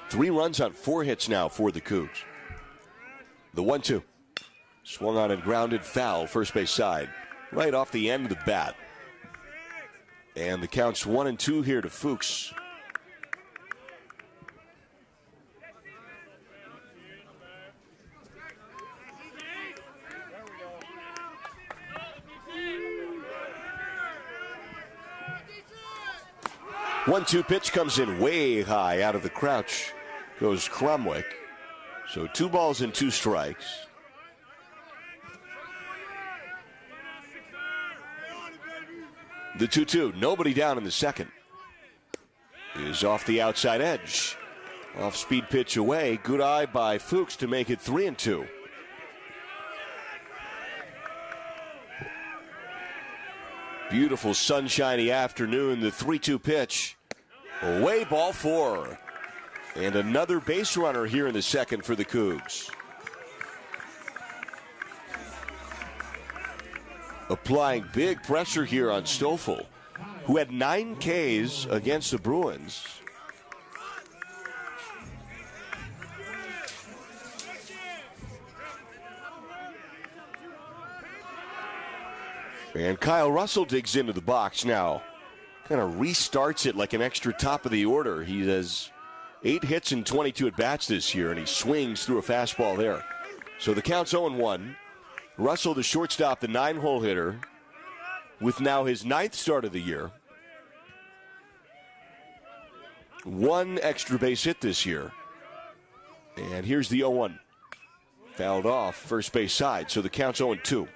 3 runs on 4 hits now for the Cougs. The 1-2. Swung on and grounded foul, first base side. Right off the end of the bat. And the count's 1-2 here to Fuchs. One-two pitch comes in way high out of the crouch. Goes Cromwick. So 2 balls and 2 strikes. The 2-2, nobody down in the second. Is off the outside edge. Off-speed pitch away. Good eye by Fuchs to make it 3-2. Beautiful sunshiny afternoon. The 3-2 pitch. Away, ball 4. And another base runner here in the second for the Cougs. Applying big pressure here on Stoffel, who had 9 Ks against the Bruins. And Kyle Russell digs into the box now. Kind of restarts it like an extra top of the order. He has 8 hits and 22 at-bats this year, and he swings through a fastball there. So the count's 0-1. Russell, the shortstop, the 9-hole hitter, with now his 9th start of the year. 1 extra base hit this year. And here's the 0-1. Fouled off, first base side, so the count's 0-2.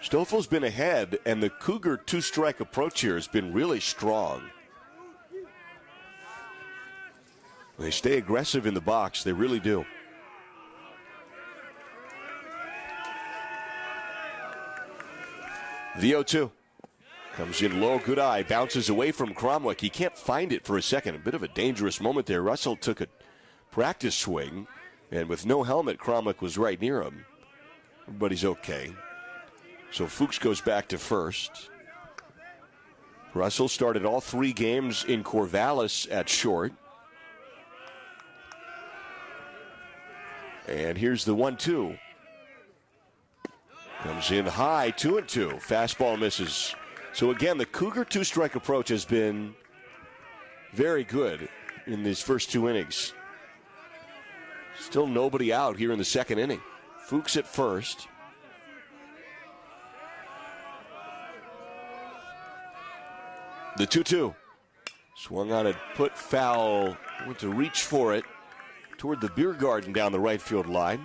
Stoffel's been ahead, and the Cougar 2-strike approach here has been really strong. They stay aggressive in the box, they really do. The 0-2 comes in low, good eye, bounces away from Cromwick. He can't find it for a second. A bit of a dangerous moment there. Russell took a practice swing, and with no helmet, Cromwick was right near him. But he's okay. So Fuchs goes back to first. Russell started all 3 games in Corvallis at short. And here's the 1-2. Comes in high, 2-2. Fastball misses. So again, the Cougar two-strike approach has been very good in these first 2 innings. Still nobody out here in the second inning. Fuchs at first. The 2-2. Swung on it, put foul. Went to reach for it toward the beer garden down the right field line.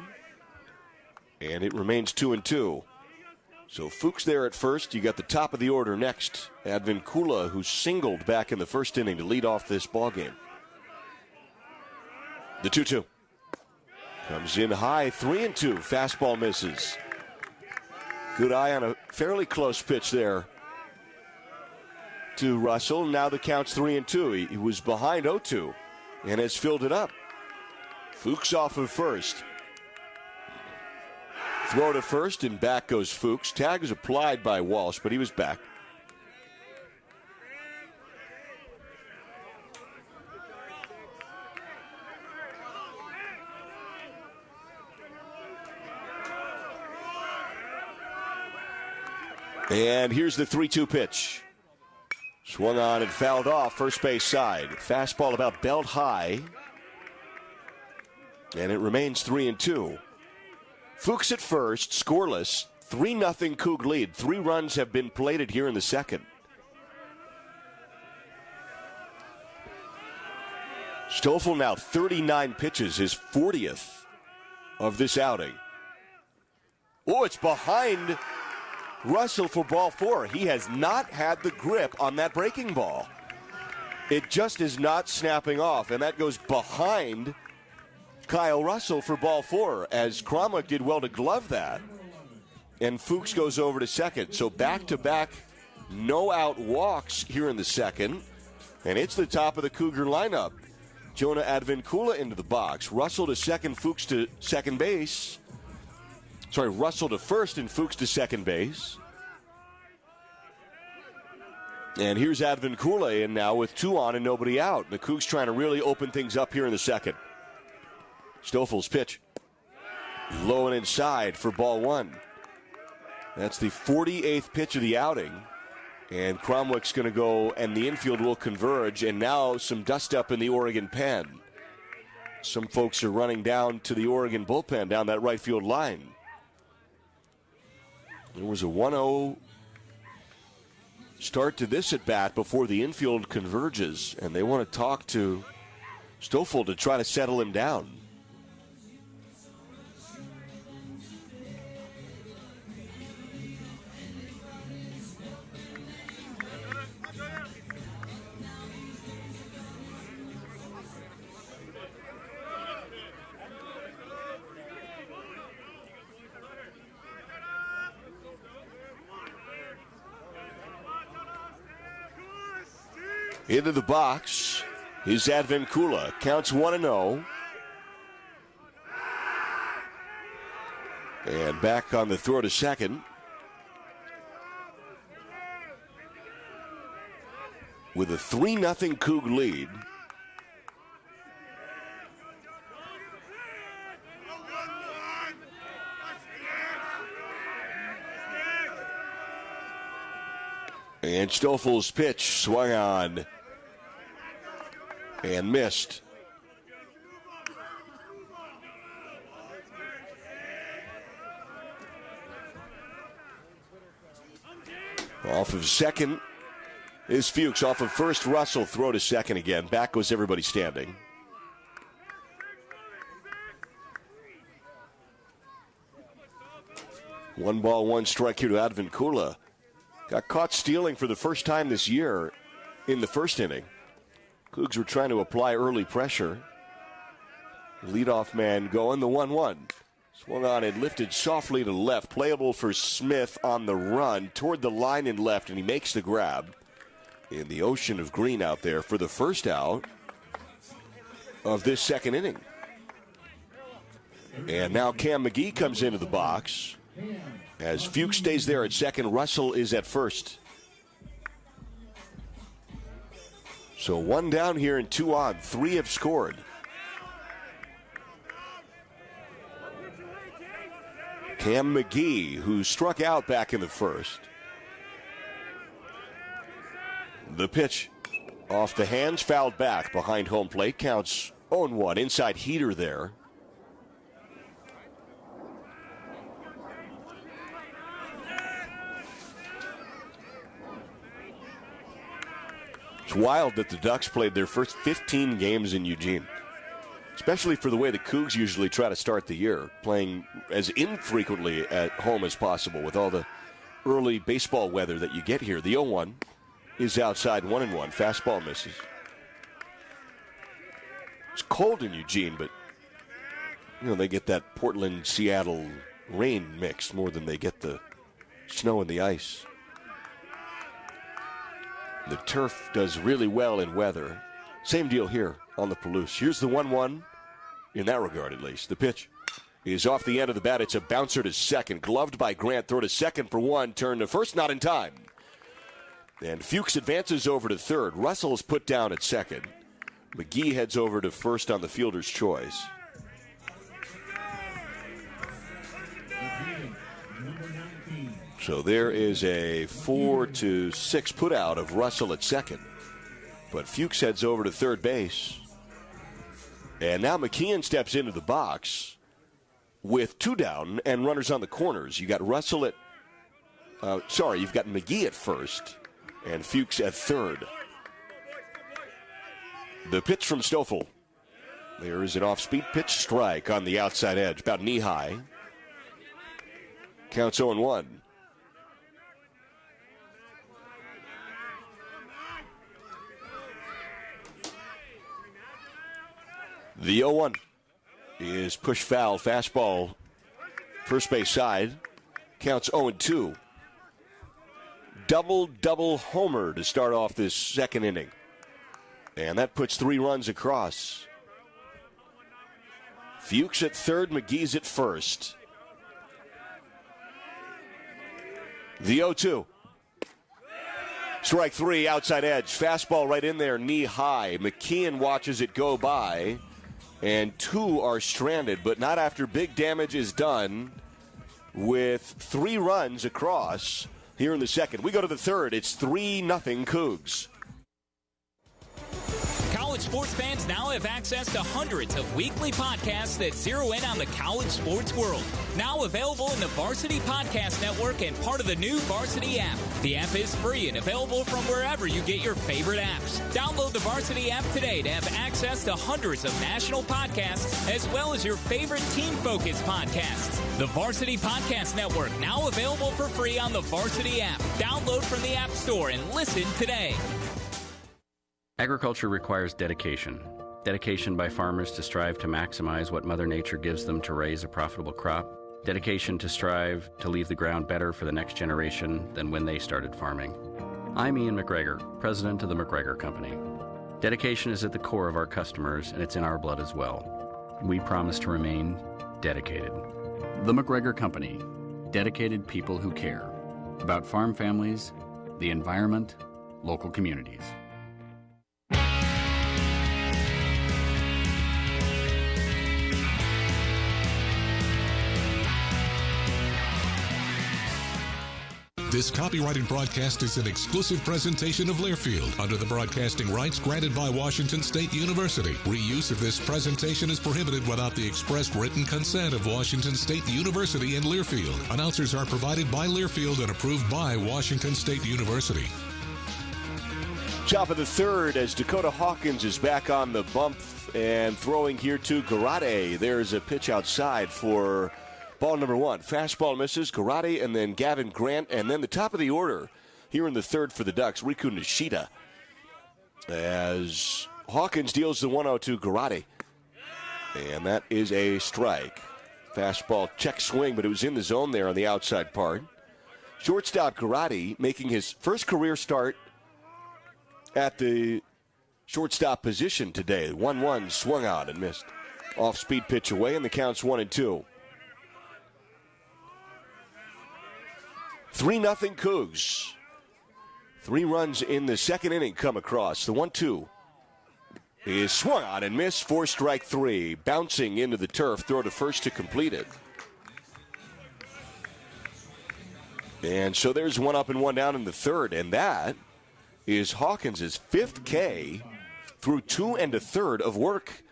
And it remains 2-2. So Fuchs there at first. You got the top of the order next. Advincula, who singled back in the first inning to lead off this ball game. The 2-2. Comes in high, 3-2. Fastball misses. Good eye on a fairly close pitch there to Russell. Now the count's 3-2. He was behind 0-2 and has filled it up. Fuchs off of first. Throw to first, and back goes Fuchs. Tag is applied by Walsh, but he was back. And here's the 3-2 pitch. Swung on and fouled off first base side. Fastball about belt high. And it remains 3-2. Fuchs at first, scoreless. 3-0 Coug lead. 3 runs have been plated here in the second. Stoffel now 39 pitches, his 40th of this outing. Oh, it's behind Russell for ball 4. He has not had the grip on that breaking ball. It just is not snapping off, and that goes behind Kyle Russell for ball 4, as Cromwell did well to glove that. And Fuchs goes over to second. So back-to-back no-out walks here in the second. And it's the top of the Cougar lineup. Jonah Advincula into the box. Russell to second, Fuchs to second base. Sorry, Russell to first and Fuchs to second base. And here's Advincula in now with 2 on and nobody out. The Cougs trying to really open things up here in the second. Stoffel's pitch. Low and inside for ball 1. That's the 48th pitch of the outing. And Cromwick's going to go, and the infield will converge. And now some dust up in the Oregon pen. Some folks are running down to the Oregon bullpen down that right field line. There was a 1-0 start to this at bat before the infield converges. And they want to talk to Stoffel to try to settle him down. Into the box is Advincula. Counts 1-0. And back on the throw to second. With a 3-0 Coug lead. And Stoffel's pitch swung on and missed. Off of second is Fuchs. Off of first, Russell. Throw to second again. Back goes everybody standing. One ball, one strike here to Advincula. Got caught stealing for the first time this year in the first inning. Cougs were trying to apply early pressure. Leadoff man going, the 1-1. Swung on and lifted softly to left. Playable for Smith on the run toward the line and left, and he makes the grab in the ocean of green out there for the first out of this second inning. And now Cam McGee comes into the box. As Fuchs stays there at second, Russell is at first. So 1 down here and 2 on. 3 have scored. Cam McGee, who struck out back in the first. The pitch off the hands, fouled back behind home plate. Counts 0-1. Inside heater there. It's wild that the Ducks played their first 15 games in Eugene, especially for the way the Cougs usually try to start the year, playing as infrequently at home as possible with all the early baseball weather that you get here. The 0-1 is outside, 1-1. Fastball misses. It's cold in Eugene, but they get that Portland-Seattle rain mix more than they get the snow and the ice. The turf does really well in weather. Same deal here on the Palouse. Here's the 1-1, in that regard at least. The pitch is off the end of the bat. It's a bouncer to second. Gloved by Grant. Throw to second for one. Turn to first, not in time. And Fuchs advances over to third. Russell is put down at second. McGee heads over to first on the fielder's choice. So there is a 4-6 putout of Russell at second. But Fuchs heads over to third base. And now McKeon steps into the box with two down and runners on the corners. You got Russell at, you've got McGee at first and Fuchs at third. The pitch from Stoffel. There is an off-speed pitch, strike on the outside edge, about knee-high. Counts 0-1. The 0-1 is push foul, fastball, first base side. Counts 0-2. Double homer to start off this second inning. And that puts 3 runs across. Fuchs at third, McGee's at first. The 0-2. Strike 3, outside edge. Fastball right in there, knee high. McKeon watches it go by. And 2 are stranded, but not after big damage is done, with 3 runs across here in the second. We go to the third. It's 3-0 Cougs. College sports fans now have access to hundreds of weekly podcasts that zero in on the college sports world. Now available in the Varsity Podcast Network and part of the new Varsity app. The app is free and available from wherever you get your favorite apps. Download the Varsity app today to have access to hundreds of national podcasts as well as your favorite team-focused podcasts. The Varsity Podcast Network, now available for free on the Varsity app. Download from the App Store and listen today. Agriculture requires dedication. Dedication by farmers to strive to maximize what Mother Nature gives them to raise a profitable crop. Dedication to strive to leave the ground better for the next generation than when they started farming. I'm Ian McGregor, president of the McGregor Company. Dedication is at the core of our customers, and it's in our blood as well. We promise to remain dedicated. The McGregor Company. Dedicated people who care about farm families, the environment, local communities. This copyrighted broadcast is an exclusive presentation of Learfield under the broadcasting rights granted by Washington State University. Reuse of this presentation is prohibited without the expressed written consent of Washington State University and Learfield. Announcers are provided by Learfield and approved by Washington State University. Top of the third as Dakota Hawkins is back on the bump and throwing here to Garate. There's a pitch outside for ball number 1. Fastball misses. Garate and then Gavin Grant. And then the top of the order here in the third for the Ducks, Riku Nishida. As Hawkins deals the 1-0 to Garate. And that is a strike. Fastball check swing, but it was in the zone there on the outside part. Shortstop Garate making his first career start at the shortstop position today. 1-1 swung on and missed. Off-speed pitch away, and the count's 1-2. 3-0 Cougs. 3 runs in the second inning come across. The 1-2 is swung on and missed for strike 3. Bouncing into the turf, throw to first to complete it. And so there's one up and one down in the third, and that is Hawkins' fifth K through 2 1/3 of work.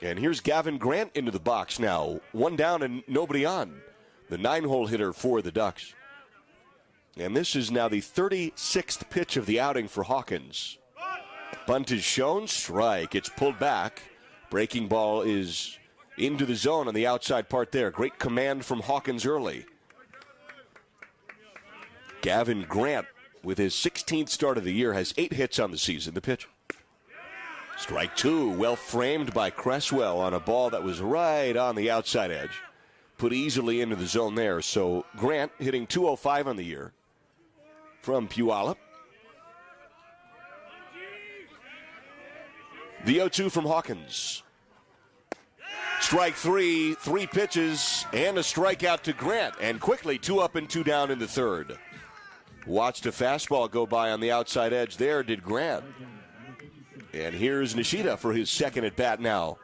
And here's Gavin Grant into the box now. One down and nobody on. The 9-hole hitter for the Ducks. And this is now the 36th pitch of the outing for Hawkins. Bunt is shown, strike. It's pulled back. Breaking ball is into the zone on the outside part there. Great command from Hawkins early. Gavin Grant, with his 16th start of the year, has 8 hits on the season. The pitch. Strike 2, well framed by Cresswell on a ball that was right on the outside edge. Put easily into the zone there. So Grant hitting .205 on the year from Puyallup. The 0-2 from Hawkins. Strike 3, 3 pitches, and a strikeout to Grant. And quickly 2 up and 2 down in the third. Watched a fastball go by on the outside edge there, did Grant. And here's Nishida for his second at bat now.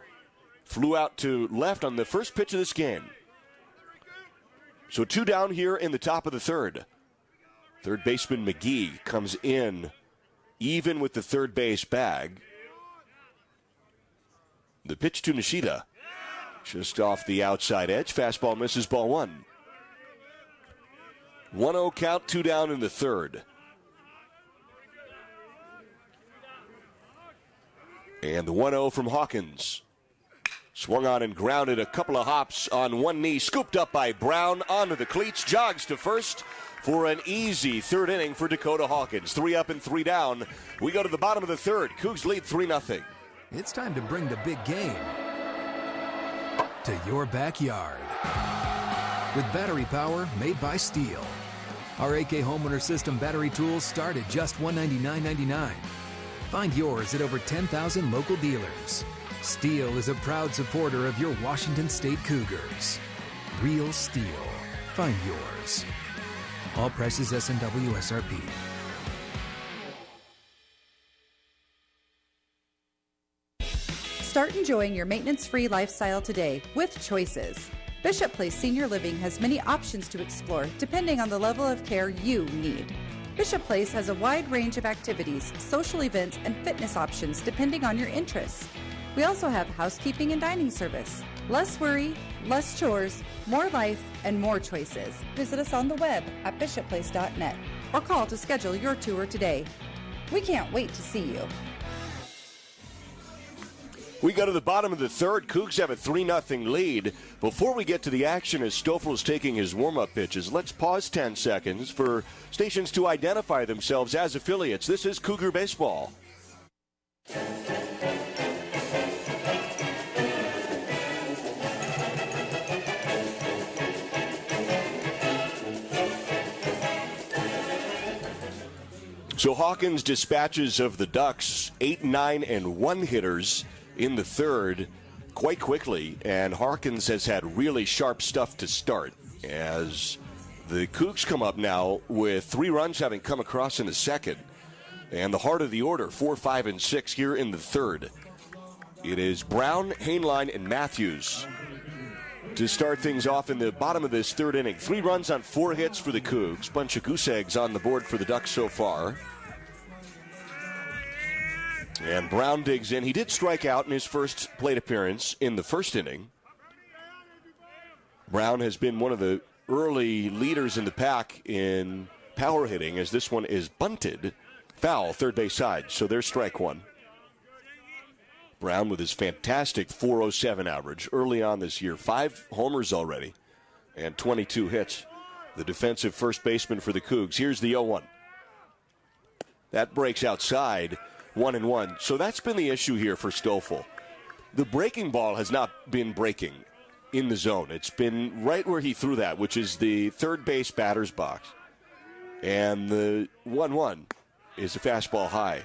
Flew out to left on the first pitch of this game. So 2 down here in the top of the third. Third baseman McGee comes in even with the third base bag. The pitch to Nishida. Just off the outside edge. Fastball misses, ball 1. 1-0 count, 2 down in the third. And the 1-0 from Hawkins. Swung on and grounded a couple of hops on one knee. Scooped up by Brown onto the cleats. Jogs to first for an easy third inning for Dakota Hawkins. 3 up and 3 down. We go to the bottom of the third. Cougs lead 3-0. It's time to bring the big game to your backyard. With battery power made by Steel. Our AK Homeowner System battery tools start at just $199.99. Find yours at over 10,000 local dealers. Steel is a proud supporter of your Washington State Cougars. Real Steel. Find yours. All prices S&W SRP. Start enjoying your maintenance-free lifestyle today with Choices. Bishop Place Senior Living has many options to explore depending on the level of care you need. Bishop Place has a wide range of activities, social events, and fitness options depending on your interests. We also have housekeeping and dining service. Less worry, less chores, more life, and more choices. Visit us on the web at bishopplace.net or call to schedule your tour today. We can't wait to see you. We go to the bottom of the third. Cougs have a 3-0 lead. Before we get to the action as Stoffel's taking his warm-up pitches, let's pause 10 seconds for stations to identify themselves as affiliates. This is Cougar Baseball. So Hawkins dispatches of the Ducks 8, 9, and 1 hitters in the third quite quickly, and Hawkins has had really sharp stuff to start as the Cougs come up now with 3 runs having come across in the second, and the heart of the order 4, 5, and 6 here in the third. It is Brown, Hainline, and Matthews to start things off in the bottom of this third inning. 3 runs on 4 hits for the Cougs. Bunch of goose eggs on the board for the Ducks so far. And Brown digs in. He did strike out in his first plate appearance in the first inning. Brown has been one of the early leaders in the pack in power hitting, as this one is bunted. Foul, third base side. So there's strike 1. Brown with his fantastic .407 average early on this year. 5 homers already and 22 hits. The defensive first baseman for the Cougs. Here's the 0-1. That breaks outside. 1-1. So that's been the issue here for Stoffel. The breaking ball has not been breaking in the zone. It's been right where he threw that, which is the third base batter's box. And the 1-1 is a fastball high.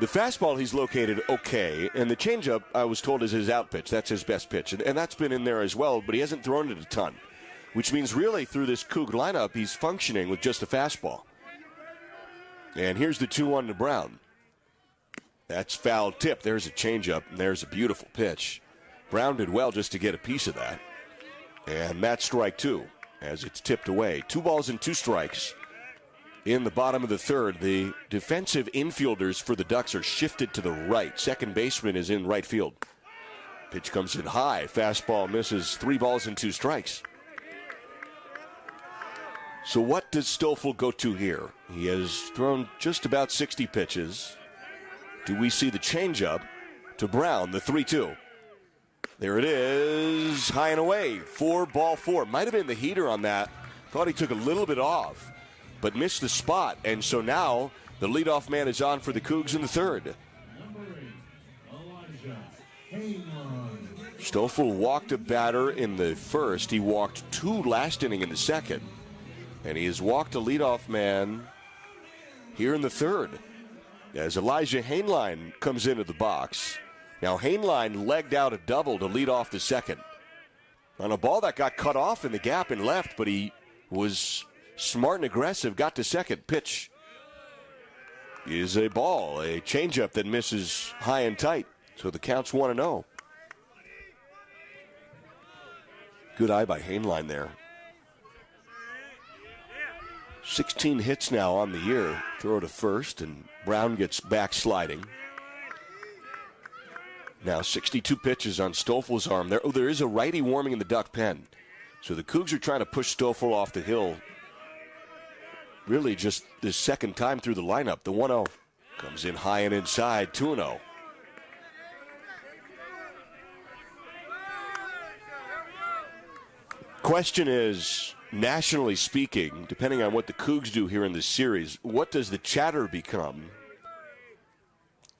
The fastball he's located okay, and the changeup, I was told, is his out pitch. That's his best pitch, and that's been in there as well, but he hasn't thrown it a ton, which means really through this Coug lineup, he's functioning with just a fastball. And here's the 2-1 to Brown. That's foul tip. There's a changeup, and there's a beautiful pitch. Brown did well just to get a piece of that. And that's strike 2. as it's tipped away. 2 balls and 2 strikes in the bottom of the third. The defensive infielders for the Ducks are shifted to the right. Second baseman is in right field. Pitch comes in high. Fastball misses. 3 balls and 2 strikes. So what does Stoffel go to here? He has thrown just about 60 pitches. Do we see the changeup to Brown, the 3-2? There it is, high and away. 4-4. Might have been the heater on that. Thought he took a little bit off, but missed the spot. And so now the leadoff man is on for the Cougs in the third. Stoffel walked a batter in the first. He walked 2 last inning in the second. And he has walked a leadoff man here in the third as Elijah Hainline comes into the box. Now Hainline legged out a double to lead off the second on a ball that got cut off in the gap and left, but he was smart and aggressive, got to second. Pitch is a ball, a changeup that misses high and tight. So the count's 1-0. Good eye by Hainline there. 16 hits now on the year. Throw to first, and Brown gets back sliding. Now 62 pitches on Stoffel's arm. There is a righty warming in the Duck pen. So the Cougs are trying to push Stoffel off the hill. Really just the second time through the lineup. The 1-0 comes in high and inside, 2-0. Question is, nationally speaking, depending on what the Cougs do here in this series, what does the chatter become?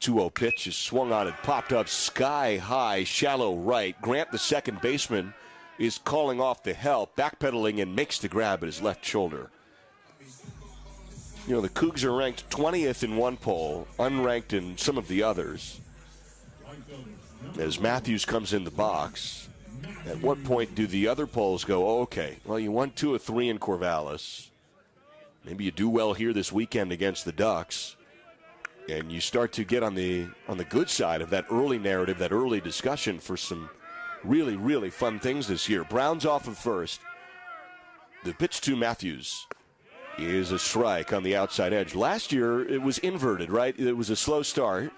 2-0 pitch is swung on and popped up sky high, shallow right. Grant, the second baseman, is calling off the help, backpedaling and makes the grab at his left shoulder. You know, the Cougs are ranked 20th in one poll, unranked in some of the others. As Matthews comes in the box, at what point do the other polls go, oh, okay, well, you won 2 of 3 in Corvallis. Maybe you do well here this weekend against the Ducks. And you start to get on the good side of that early narrative, that early discussion for some really, really fun things this year. Brown's off of first. The pitch to Matthews is a strike on the outside edge. Last year, it was inverted, right? It was a slow start.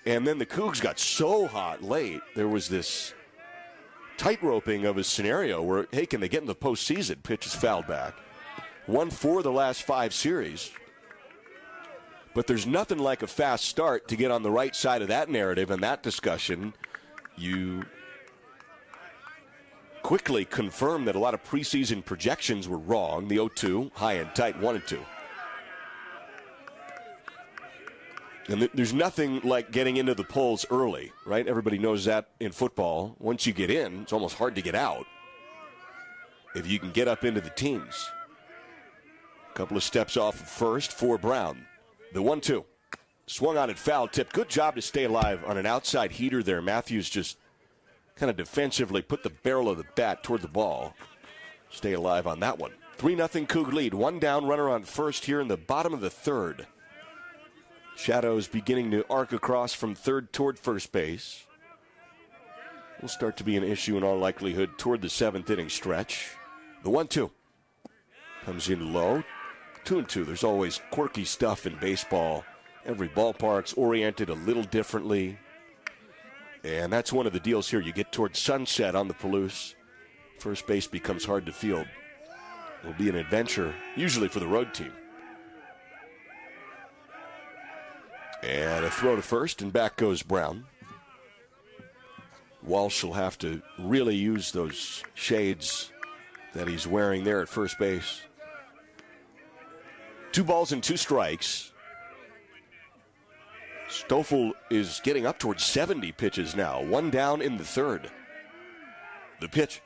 And then the Cougs got so hot late, there was this tightroping of a scenario where, hey, can they get in the postseason? Pitch is fouled back. 1-4 the last 5 series. But there's nothing like a fast start to get on the right side of that narrative and that discussion. You quickly confirm that a lot of preseason projections were wrong. The 0-2, high and tight, 1-2. And there's nothing like getting into the polls early, right? Everybody knows that in football. Once you get in, it's almost hard to get out if you can get up into the teams. A couple of steps off of first for Brown. The 1-2. Swung on it, foul tip. Good job to stay alive on an outside heater there. Matthews just kind of defensively put the barrel of the bat toward the ball. Stay alive on that one. 3-0 Coug lead. 1 down, runner on first here in the bottom of the third. Shadows beginning to arc across from third toward first base. Will start to be an issue in all likelihood toward the 7th inning stretch. The 1-2 comes in low. 2-2. There's always quirky stuff in baseball. Every ballpark's oriented a little differently. And that's one of the deals here. You get towards sunset on the Palouse. First base becomes hard to field. It'll be an adventure, usually for the road team. And a throw to first, and back goes Brown. Walsh will have to really use those shades that he's wearing there at first base. 2 balls and 2 strikes. Stoffel is getting up towards 70 pitches now. 1 down in the third. The pitch.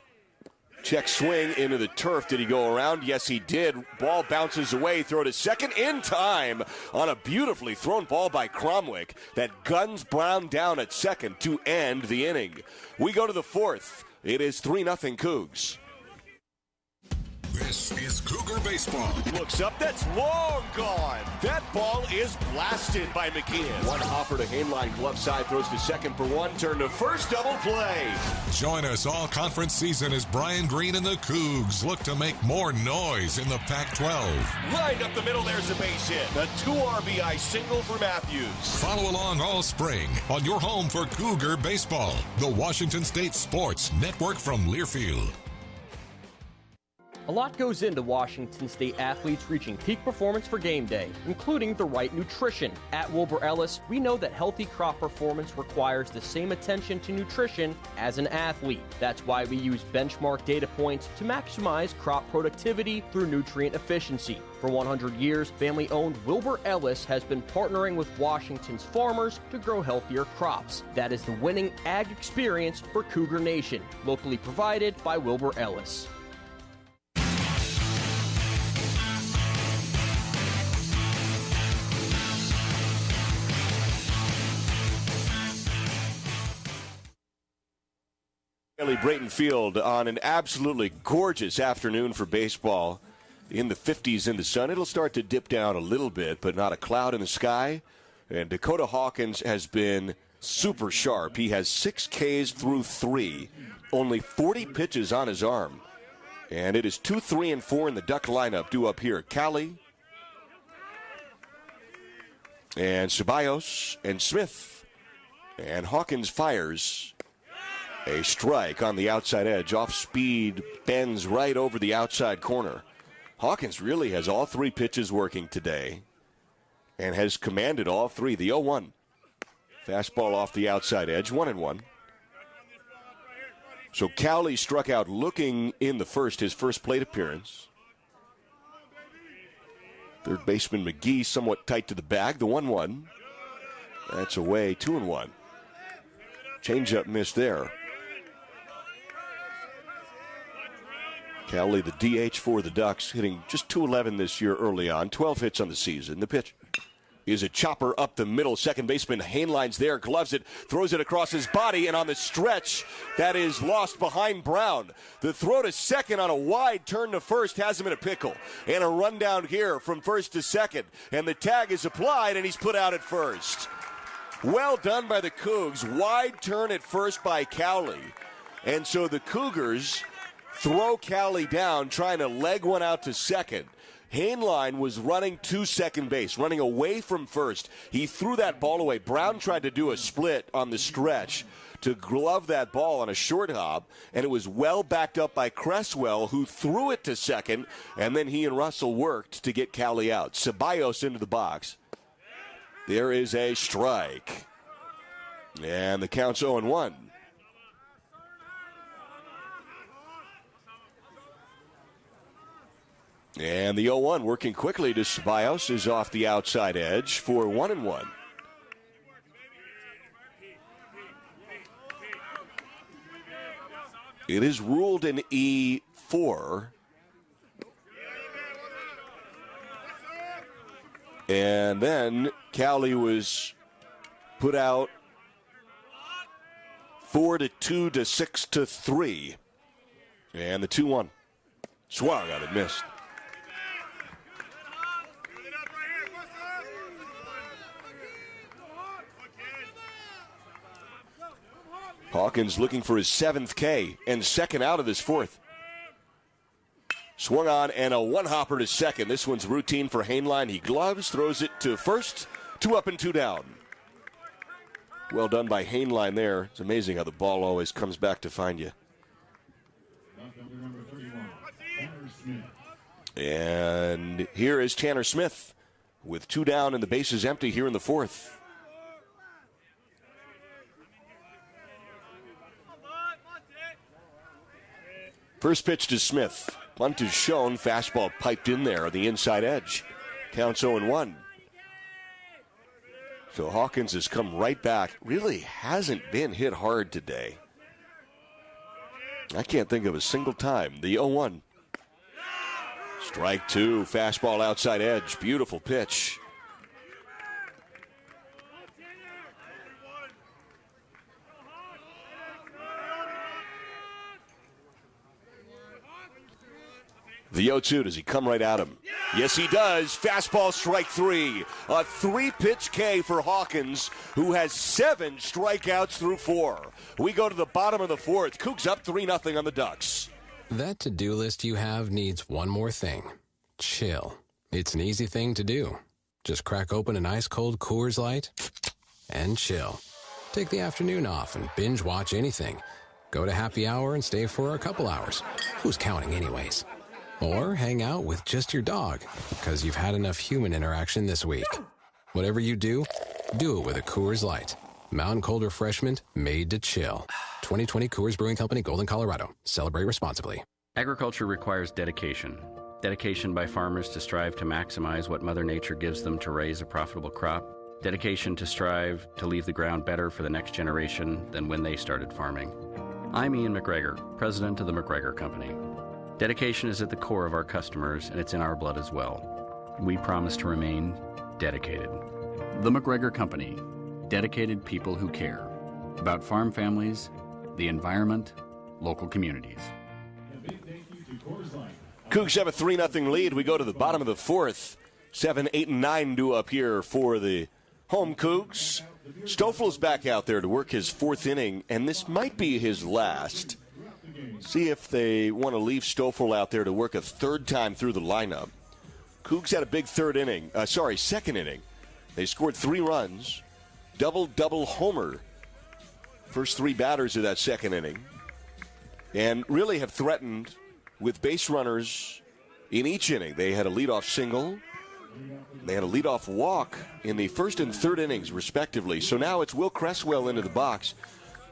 Check swing into the turf. Did he go around? Yes, he did. Ball bounces away. Throw to second in time on a beautifully thrown ball by Cromwick that guns Brown down at second to end the inning. We go to the 4th. It is 3-0 Cougs. This is Cougar Baseball. Looks up, that's long gone. That ball is blasted by McKeon. One hopper to Hainline, glove side, throws to second for one, turn to first, double play. Join us all conference season as Brian Green and the Cougs look to make more noise in the Pac-12. Lined up the middle, there's a base hit. A 2 RBI single for Matthews. Follow along all spring on your home for Cougar Baseball, the Washington State Sports Network from Learfield. A lot goes into Washington State athletes reaching peak performance for game day, including the right nutrition. At Wilbur Ellis, we know that healthy crop performance requires the same attention to nutrition as an athlete. That's why we use benchmark data points to maximize crop productivity through nutrient efficiency. For 100 years, family-owned Wilbur Ellis has been partnering with Washington's farmers to grow healthier crops. That is the winning ag experience for Cougar Nation, locally provided by Wilbur Ellis. Brayton Field on an absolutely gorgeous afternoon for baseball. In the 50s in the sun. It'll start to dip down a little bit, but not a cloud in the sky. And Dakota Hawkins has been super sharp. He has 6 Ks through 3, only 40 pitches on his arm. And it is 2, 3, and 4 in the Duck lineup due up here. Cali and Ceballos and Smith. And Hawkins fires a strike on the outside edge. Off speed, bends right over the outside corner. Hawkins really has all 3 pitches working today and has commanded all 3. The 0-1. Fastball off the outside edge, 1-1. So Cowley struck out looking in the first, his first plate appearance. Third baseman McGee somewhat tight to the bag, the 1-1. That's away, 2-1. Changeup missed there. Cowley, the DH for the Ducks, hitting just .211 this year early on. 12 hits on the season. The pitch is a chopper up the middle. Second baseman Hainline's there, gloves it, throws it across his body, and on the stretch, that is lost behind Brown. The throw to second on a wide turn to first has him in a pickle. And a run down here from first to second. And the tag is applied, and he's put out at first. Well done by the Cougs. Wide turn at first by Cowley. And so the Cougars throw Cowley down, trying to leg one out to second. Hainline was running to second base, running away from first. He threw that ball away. Brown tried to do a split on the stretch to glove that ball on a short hop, and it was well backed up by Cresswell, who threw it to second, and then he and Russell worked to get Cowley out. Ceballos into the box. There is a strike. And the count's 0-1. And the 0-1 working quickly to Ceballos is off the outside edge for 1-1. It is ruled an E4. And then Cowley was put out 4-2 to 6-3. And the 2-1. Swung on it, missed. Hawkins looking for his 7th K and second out of his 4th. Swung on and a one-hopper to second. This one's routine for Hainline. He gloves, throws it to first. 2 up and 2 down. Well done by Hainline there. It's amazing how the ball always comes back to find you. And here is Tanner Smith with 2 down and the bases empty here in the 4th. First pitch to Smith. Bunt is shown. Fastball piped in there on the inside edge. Counts 0-1. So Hawkins has come right back. Really hasn't been hit hard today. I can't think of a single time. The 0-1. Strike 2. Fastball outside edge. Beautiful pitch. The 0-2, does he come right at him? Yes, he does. Fastball, strike three. A three-pitch K for Hawkins, who has 7 strikeouts through 4. We go to the bottom of the 4th. Cougs up 3-0 on the Ducks. That to-do list you have needs one more thing. Chill. It's an easy thing to do. Just crack open an ice-cold Coors Light and chill. Take the afternoon off and binge watch anything. Go to happy hour and stay for a couple hours. Who's counting anyways? Or hang out with just your dog, because you've had enough human interaction this week. Whatever you do it with a Coors Light. Mountain cold refreshment made to chill. 2020 Coors Brewing Company, Golden, Colorado. Celebrate responsibly. Agriculture requires dedication. Dedication by farmers to strive to maximize what Mother Nature gives them to raise a profitable crop. Dedication to strive to leave the ground better for the next generation than when they started farming. I'm Ian McGregor, president of the McGregor Company. Dedication is at the core of our customers, and it's in our blood as well. We promise to remain dedicated. The McGregor Company. Dedicated people who care about farm families, the environment, local communities. Cougs have a 3-0 lead. We go to the bottom of the 4th. 7, 8, and 9 due up here for the home Cougs. Stoffel's back out there to work his 4th inning, and this might be his last. See if they want to leave Stoffel out there to work a 3rd time through the lineup. Cougs had a big second inning. They scored 3 runs. Double homer. First 3 batters of that second inning. And really have threatened with base runners in each inning. They had a leadoff single. They had a leadoff walk in the 1st and 3rd innings, respectively. So now it's Will Cresswell into the box.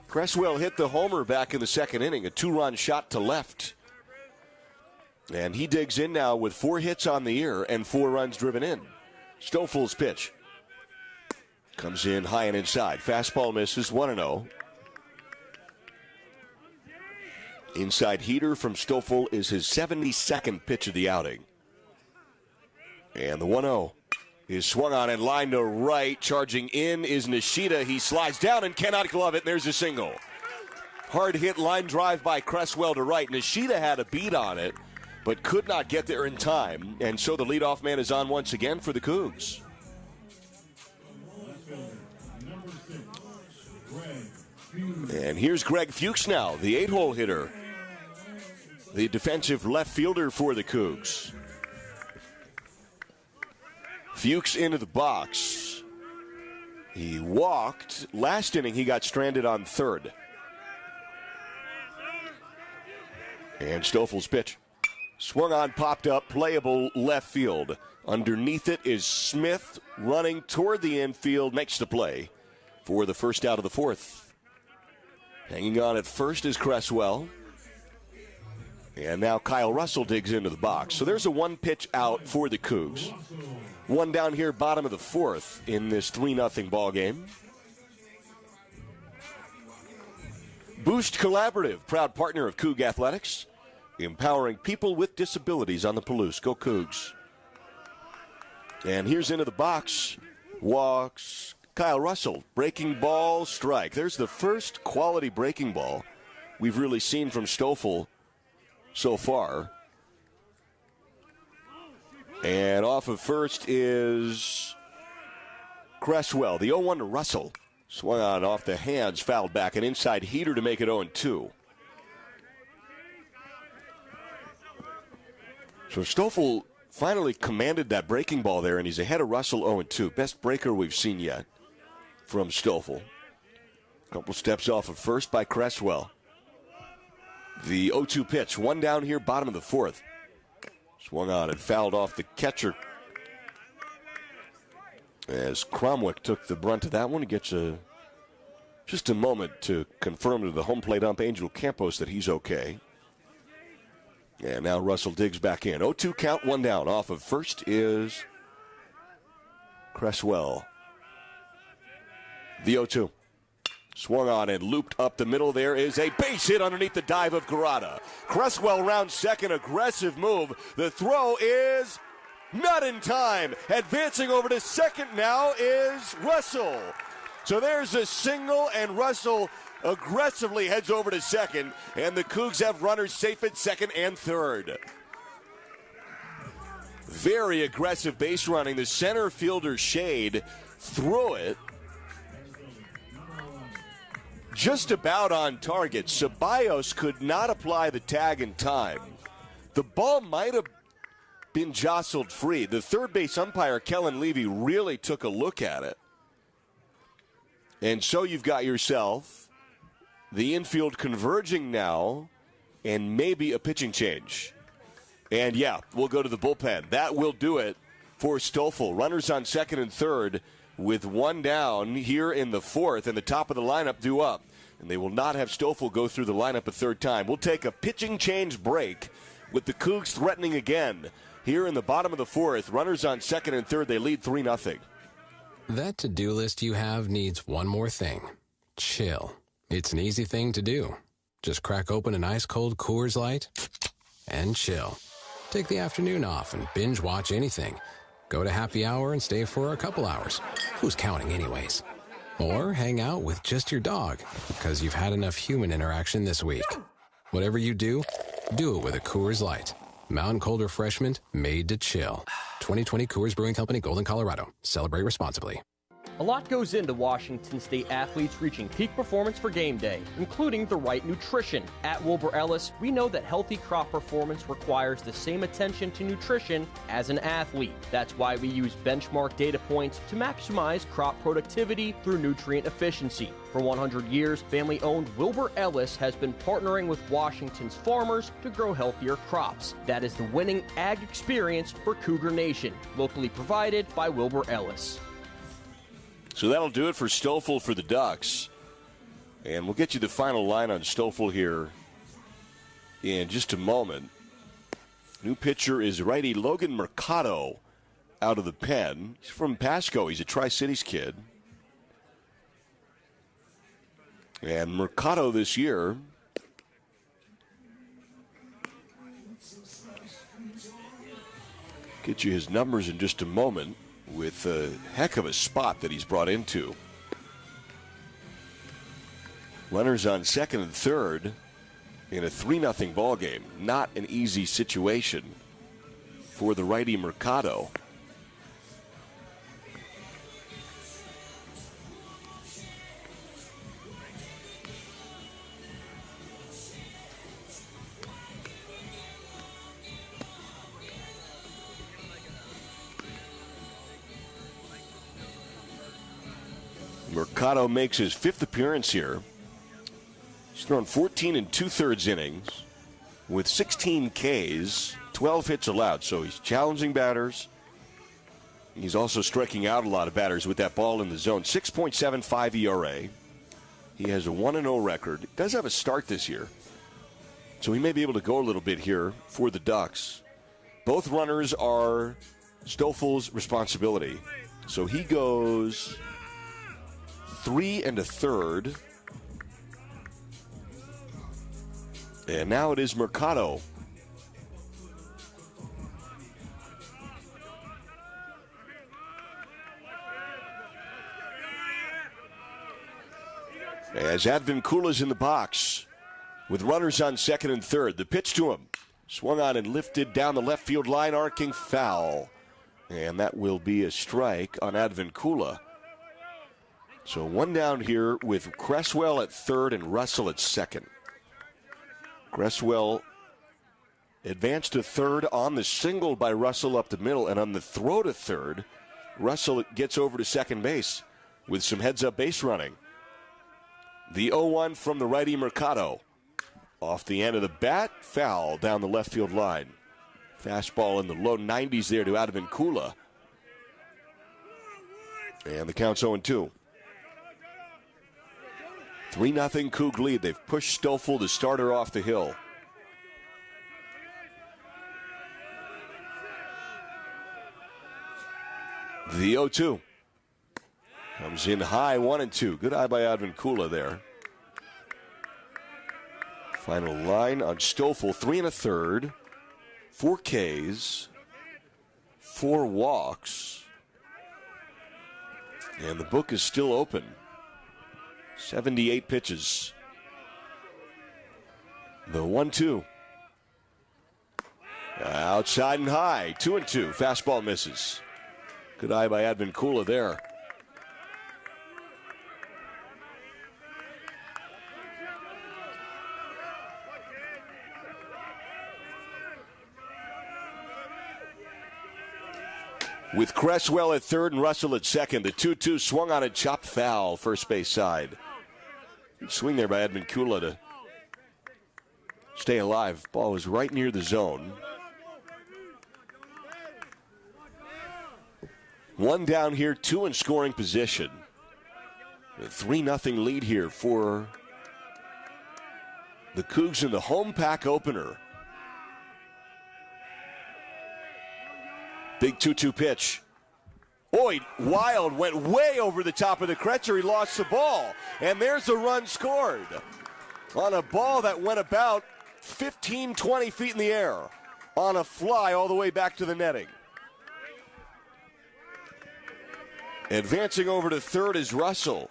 Cresswell hit the homer back in the 2nd inning, a 2-run shot to left. And he digs in now with 4 hits on the year and 4 runs driven in. Stoffel's pitch. Comes in high and inside. Fastball misses, 1-0. Inside heater from Stoffel is his 72nd pitch of the outing. And the 1-0 is swung on and line to right. Charging in is Nishida. He slides down and cannot glove it. And there's a single. Hard hit line drive by Cresswell to right. Nishida had a beat on it, but could not get there in time. And so the leadoff man is on once again for the Cougs. And here's Greg Fuchs now, the 8-hole hitter. The defensive left fielder for the Cougs. Fuchs into the box. He walked. Last inning, he got stranded on 3rd. And Stoffel's pitch. Swung on, popped up, playable left field. Underneath it is Smith running toward the infield, makes the play for the first out of the 4th. Hanging on at first is Cresswell. And now Kyle Russell digs into the box. So there's a 1-pitch out for the Cougs. 1 down here, bottom of the 4th in this 3-0 ball game. Boost Collaborative, proud partner of Coug Athletics, empowering people with disabilities on the Palouse. Go Cougs. And here's into the box. Walks Kyle Russell. Breaking ball, strike. There's the first quality breaking ball we've really seen from Stoffel so far. And off of first is Cresswell. The 0-1 to Russell. Swung on off the hands, fouled back. An inside heater to make it 0-2. So Stoffel finally commanded that breaking ball there, and he's ahead of Russell 0-2. Best breaker we've seen yet from Stoffel. A couple steps off of first by Cresswell. The 0-2 pitch. 1 down here, bottom of the 4th. Swung on and fouled off the catcher. As Cromwick took the brunt of that one, he gets just a moment to confirm to the home plate ump, Angel Campos, that he's okay. And now Russell digs back in. 0-2 count, 1 down. Off of first is Cresswell. The 0-2. Swung on and looped up the middle. There is a base hit underneath the dive of Garada. Cresswell rounds second, aggressive move. The throw is not in time. Advancing over to second now is Russell. So there's a single, and Russell aggressively heads over to second, and the Cougs have runners safe at second and third. Very aggressive base running. The center fielder Shade threw it just about on target. Ceballos could not apply the tag in time. The ball might have been jostled free. The third base umpire, Kellen Levy, really took a look at it. And so you've got yourself the infield converging now and maybe a pitching change. And, yeah, we'll go to the bullpen. That will do it for Stoffel. Runners on second and third with one down here in the fourth, and the top of the lineup due up. And they will not have Stoffel go through the lineup a third time. We'll take a pitching change break with the Cougs threatening again. Here in the bottom of the fourth, runners on second and third, they lead 3-0. That to-do list you have needs one more thing. Chill. It's an easy thing to do. Just crack open an ice-cold Coors Light and chill. Take the afternoon off and binge watch anything. Go to happy hour and stay for a couple hours. Who's counting anyways? Or hang out with just your dog because you've had enough human interaction this week. Whatever you do it with a Coors Light. Mountain Cold Refreshment made to chill. 2020 Coors Brewing Company, Golden, Colorado. Celebrate responsibly. A lot goes into Washington State athletes reaching peak performance for game day, including the right nutrition. At Wilbur Ellis, we know that healthy crop performance requires the same attention to nutrition as an athlete. That's why we use benchmark data points to maximize crop productivity through nutrient efficiency. For 100 years, family-owned Wilbur Ellis has been partnering with Washington's farmers to grow healthier crops. That is the winning ag experience for Cougar Nation, locally provided by Wilbur Ellis. So that'll do it for Stoffel for the Ducks. And we'll get you the final line on Stoffel here in just a moment. New pitcher is righty Logan Mercado out of the pen. He's from Pasco. He's a Tri-Cities kid. And Mercado this year get you his numbers in just a moment. With a heck of a spot that he's brought into. Runners on second and third in a 3-0 ball game. Not an easy situation for the righty Mercado. Mercado makes his fifth appearance here. He's thrown 14 2/3 innings with 16 Ks, 12 hits allowed. So he's challenging batters. He's also striking out a lot of batters with that ball in the zone. 6.75 ERA. He has a 1-0 record. Does have a start this year. So he may be able to go a little bit here for the Ducks. Both runners are Stoffel's responsibility. So he goes 3 1/3. And now it is Mercado. As Advincula's in the box with runners on second and third. The pitch to him. Swung on and lifted down the left field line, arcing foul. And that will be a strike on Advincula. So one down here with Cresswell at third and Russell at second. Cresswell advanced to third on the single by Russell up the middle, and on the throw to third, Russell gets over to second base with some heads-up base running. The 0-1 from the righty Mercado. Off the end of the bat, foul down the left field line. Fastball in the low 90s there to Advincula. And the count's 0-2. 3-0 Coug lead. They've pushed Stoffel, the starter, off the hill. The 0-2 comes in high, 1-2. Good eye by Advincula there. Final line on Stoffel, 3 1/3, 4 Ks, 4 walks, and the book is still open. 78 pitches. The 1-2. Outside and high, 2-2. Fastball misses. Good eye by Advincula there. With Cresswell at third and Russell at second, the 2-2 swung on a chopped foul, first base side. Good swing there by Advincula to stay alive. Ball was right near the zone. One down here, two in scoring position. A 3-0 lead here for the Cougs in the home pack opener. Big 2-2 pitch. Boy, Wild went way over the top of the catcher. He lost the ball. And there's a run scored on a ball that went about 15, 20 feet in the air on a fly all the way back to the netting. Advancing over to third is Russell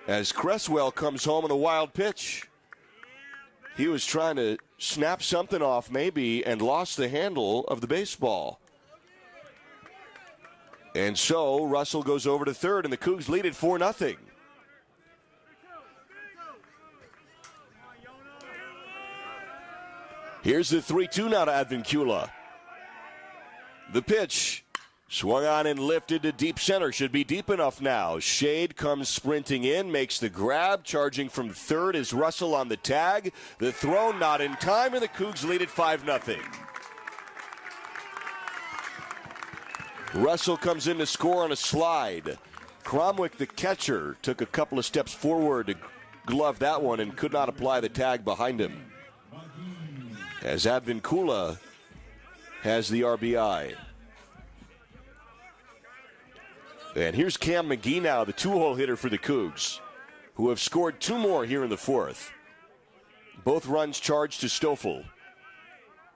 as Cresswell comes home on a wild pitch. He was trying to snap something off maybe and lost the handle of the baseball. And so Russell goes over to third, and the Cougs lead at 4-0. Here's the 3-2 now to Advincula. The pitch swung on and lifted to deep center. Should be deep enough now. Shade comes sprinting in, makes the grab. Charging from third is Russell on the tag. The throw not in time, and the Cougs lead at 5-0. Russell comes in to score on a slide. Cromwick, the catcher, took a couple of steps forward to glove that one and could not apply the tag behind him. As Advincula has the RBI. And here's Cam McGee now, the two-hole hitter for the Cougs, who have scored two more here in the fourth. Both runs charged to Stoffel.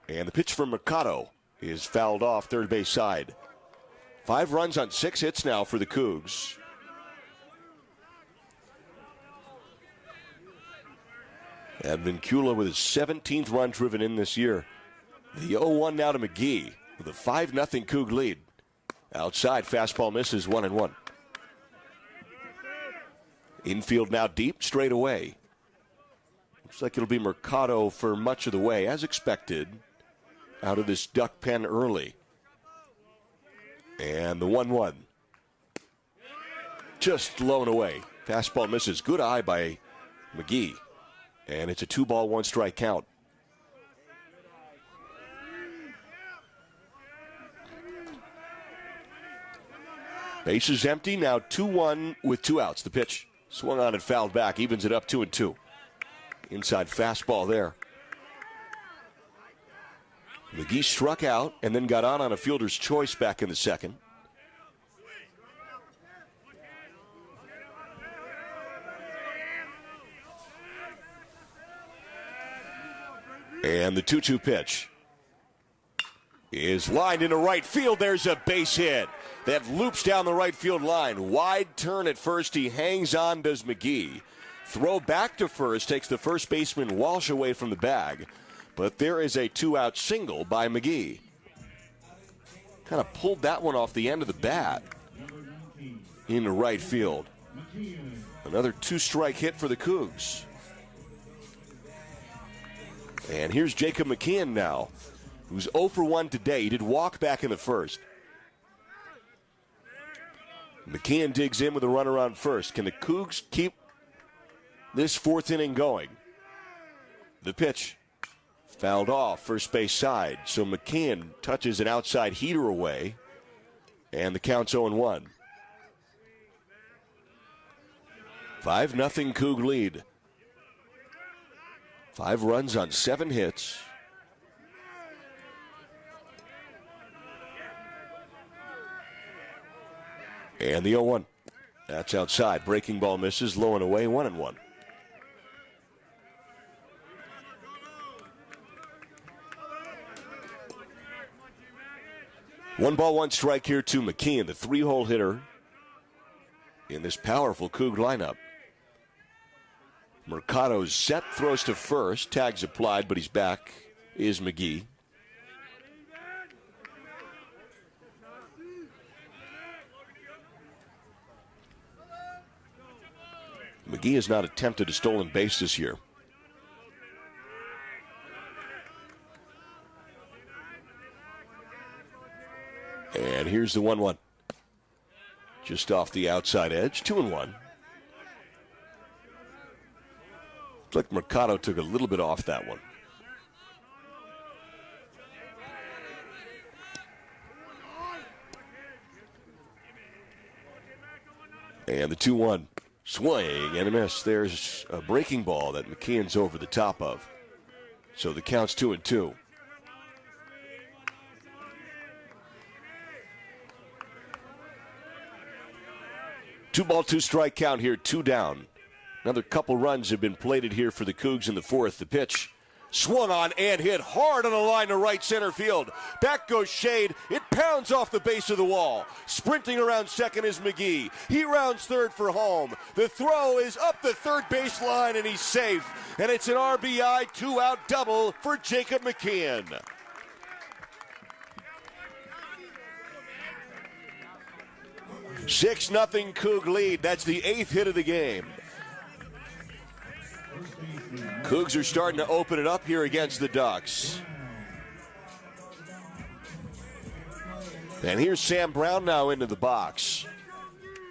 And the pitch from Mercado is fouled off third base side. 5 runs on 6 hits now for the Cougs. Advincula with his 17th run driven in this year. The 0-1 now to McGee with a 5-0 Coug lead. Outside, fastball misses, 1-1. Infield now deep, straight away. Looks like it'll be Mercado for much of the way, as expected, out of this duck pen early. And the 1-1. Just low and away. Fastball misses. Good eye by McGee. And it's a 2-ball, 1-strike count. Base is empty. Now 2-1 with 2 outs. The pitch swung on and fouled back. Evens it up 2-2. Inside fastball there. McGee struck out and then got on a fielder's choice back in the second. And the 2-2 pitch is lined into right field. There's a base hit that loops down the right field line. Wide turn at first. He hangs on, does McGee. Throw back to first, takes the first baseman Walsh away from the bag. But there is a 2-out single by McGee. Kind of pulled that one off the end of the bat into right field. Another 2-strike hit for the Cougs. And here's Jacob McKeon now, who's 0 for 1 today. He did walk back in the first. McKeon digs in with a runner on first. Can the Cougs keep this fourth inning going? The pitch fouled off first base side. So McKeon touches an outside heater away. And the count's 0-1. 5-0 Coug lead. 5 runs on 7 hits. And the 0-1. That's outside. Breaking ball misses. Low and away. 1-1. One ball, 1 strike here to McKeon, the 3-hole hitter in this powerful Coug lineup. Mercado's set, throws to first. Tags applied, but he's back, is McGee. McGee has not attempted a stolen base this year. And here's the 1-1. Just off the outside edge, 2-1. Looks like Mercado took a little bit off that one. And the 2-1. Swing and a miss. There's a breaking ball that McKeon's over the top of. So the count's 2-2. Two ball, two strike count here, 2 down. Another couple runs have been plated here for the Cougs in the fourth. The pitch swung on and hit hard on the line to right center field. Back goes Shade. It pounds off the base of the wall. Sprinting around second is McGee. He rounds third for home. The throw is up the third baseline and he's safe. And it's an RBI 2-out double for Jacob McKeon. 6-0 Coug lead. That's the 8th hit of the game. Cougs are starting to open it up here against the Ducks. And here's Sam Brown now into the box.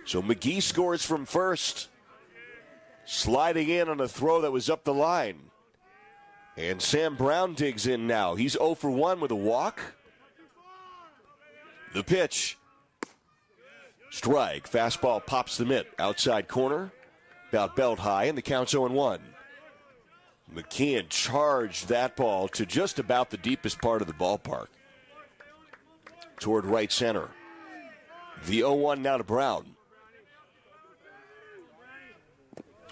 So McGee scores from first. Sliding in on a throw that was up the line. And Sam Brown digs in now. He's 0 for 1 with a walk. The pitch. Strike. Fastball pops the mitt. Outside corner. About belt high, and the count's 0-1. McKeon charged that ball to just about the deepest part of the ballpark. Toward right center. The 0-1 now to Brown.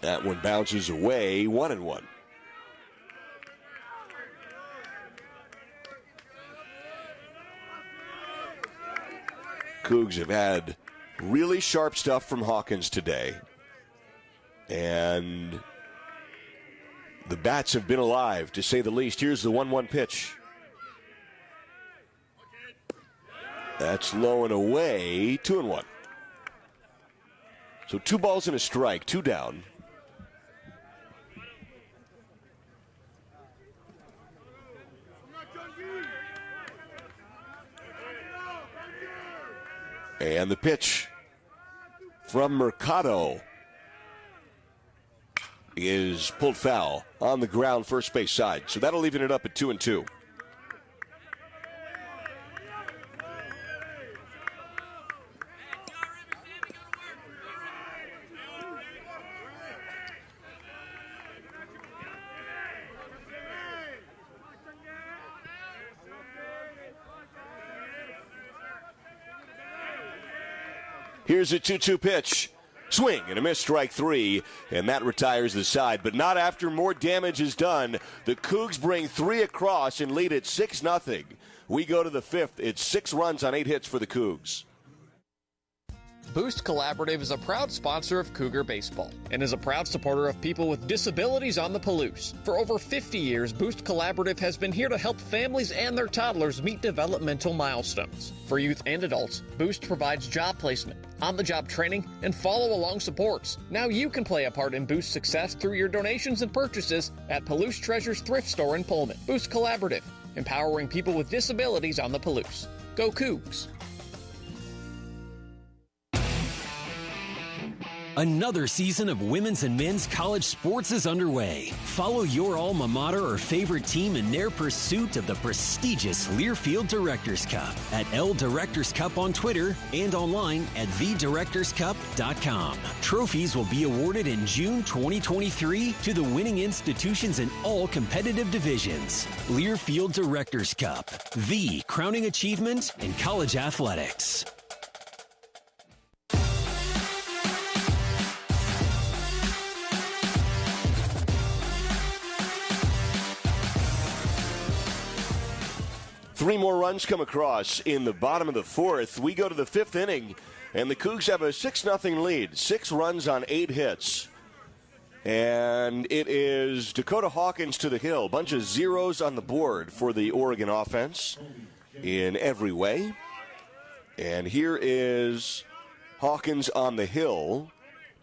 That one bounces away, 1-1. Cougs have had really sharp stuff from Hawkins today. And the bats have been alive, to say the least. Here's the 1-1 pitch. That's low and away, 2-1. So 2 balls and a strike, 2 down. And the pitch from Mercado is pulled foul on the ground first base side. So that'll even it up at 2-2. Here's a 2-2 pitch. Swing and a miss, strike 3, and that retires the side. But not after more damage is done. The Cougs bring 3 across and lead at 6-0. We go to the 5th. It's 6 runs on 8 hits for the Cougs. Boost Collaborative is a proud sponsor of Cougar Baseball and is a proud supporter of people with disabilities on the Palouse. For over 50 years, Boost Collaborative has been here to help families and their toddlers meet developmental milestones. For youth and adults, Boost provides job placement, on-the-job training, and follow-along supports. Now you can play a part in Boost's success through your donations and purchases at Palouse Treasures Thrift Store in Pullman. Boost Collaborative, empowering people with disabilities on the Palouse. Go Cougs! Another season of women's and men's college sports is underway. Follow your alma mater or favorite team in their pursuit of the prestigious Learfield Directors Cup at L Directors Cup on Twitter and online at thedirectorscup.com. Trophies will be awarded in June 2023 to the winning institutions in all competitive divisions. Learfield Directors Cup, the crowning achievement in college athletics. Three more runs come across in the bottom of the 4th. We go to the 5th inning, and the Cougs have a 6-0 lead. 6 runs on 8 hits. And it is Dakota Hawkins to the hill. Bunch of zeros on the board for the Oregon offense in every way. And here is Hawkins on the hill.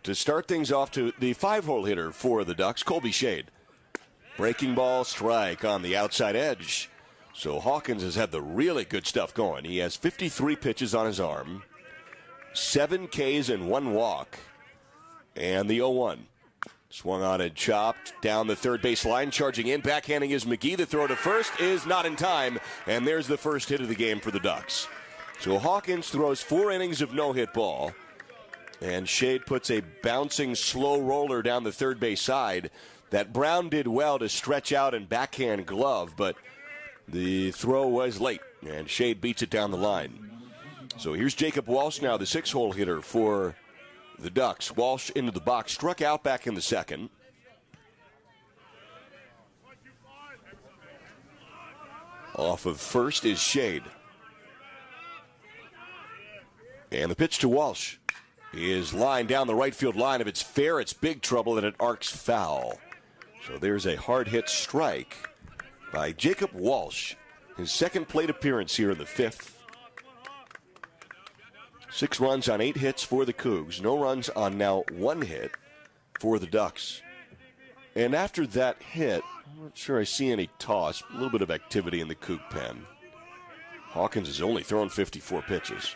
to start things off to the 5-hole hitter for the Ducks, Colby Shade. Breaking ball, strike on the outside edge. So Hawkins has had the really good stuff going. He has 53 pitches on his arm, 7 Ks and 1 walk. And the 0-1. Swung on and chopped down the third base line. Charging in, backhanding is McGee. The throw to first is not in time. And there's the first hit of the game for the Ducks. So Hawkins throws 4 innings of no-hit ball. And Shade puts a bouncing slow roller down the third base side that Brown did well to stretch out and backhand glove, but the throw was late, and Shade beats it down the line. So here's Jacob Walsh now, the 6-hole hitter for the Ducks. Walsh into the box, struck out back in the second. Off of first is Shade. And the pitch to Walsh is lined down the right field line. If it's fair, it's big trouble, and it arcs foul. So there's a hard-hit strike by Jacob Walsh. His second plate appearance here in the 5th. 6 runs on 8 hits for the Cougs. No runs on now 1 hit for the Ducks. And after that hit, I'm not sure I see any toss. A little bit of activity in the Coug pen. Hawkins has only thrown 54 pitches.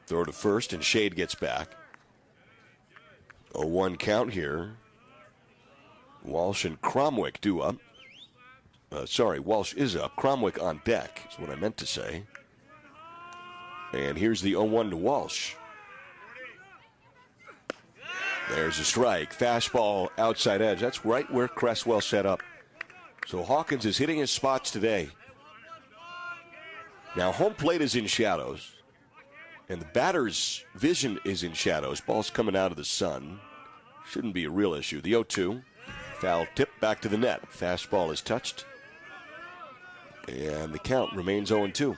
Throw to first, and Shade gets back. 0-1 count here. Walsh and Cromwick do up. Walsh is up. Cromwick on deck is what I meant to say. And here's the 0-1 to Walsh. There's a strike. Fastball outside edge. That's right where Cresswell set up. So Hawkins is hitting his spots today. Now home plate is in shadows. And the batter's vision is in shadows. Ball's coming out of the sun. Shouldn't be a real issue. The 0-2. Foul tip back to the net. Fastball is touched. And the count remains 0-2.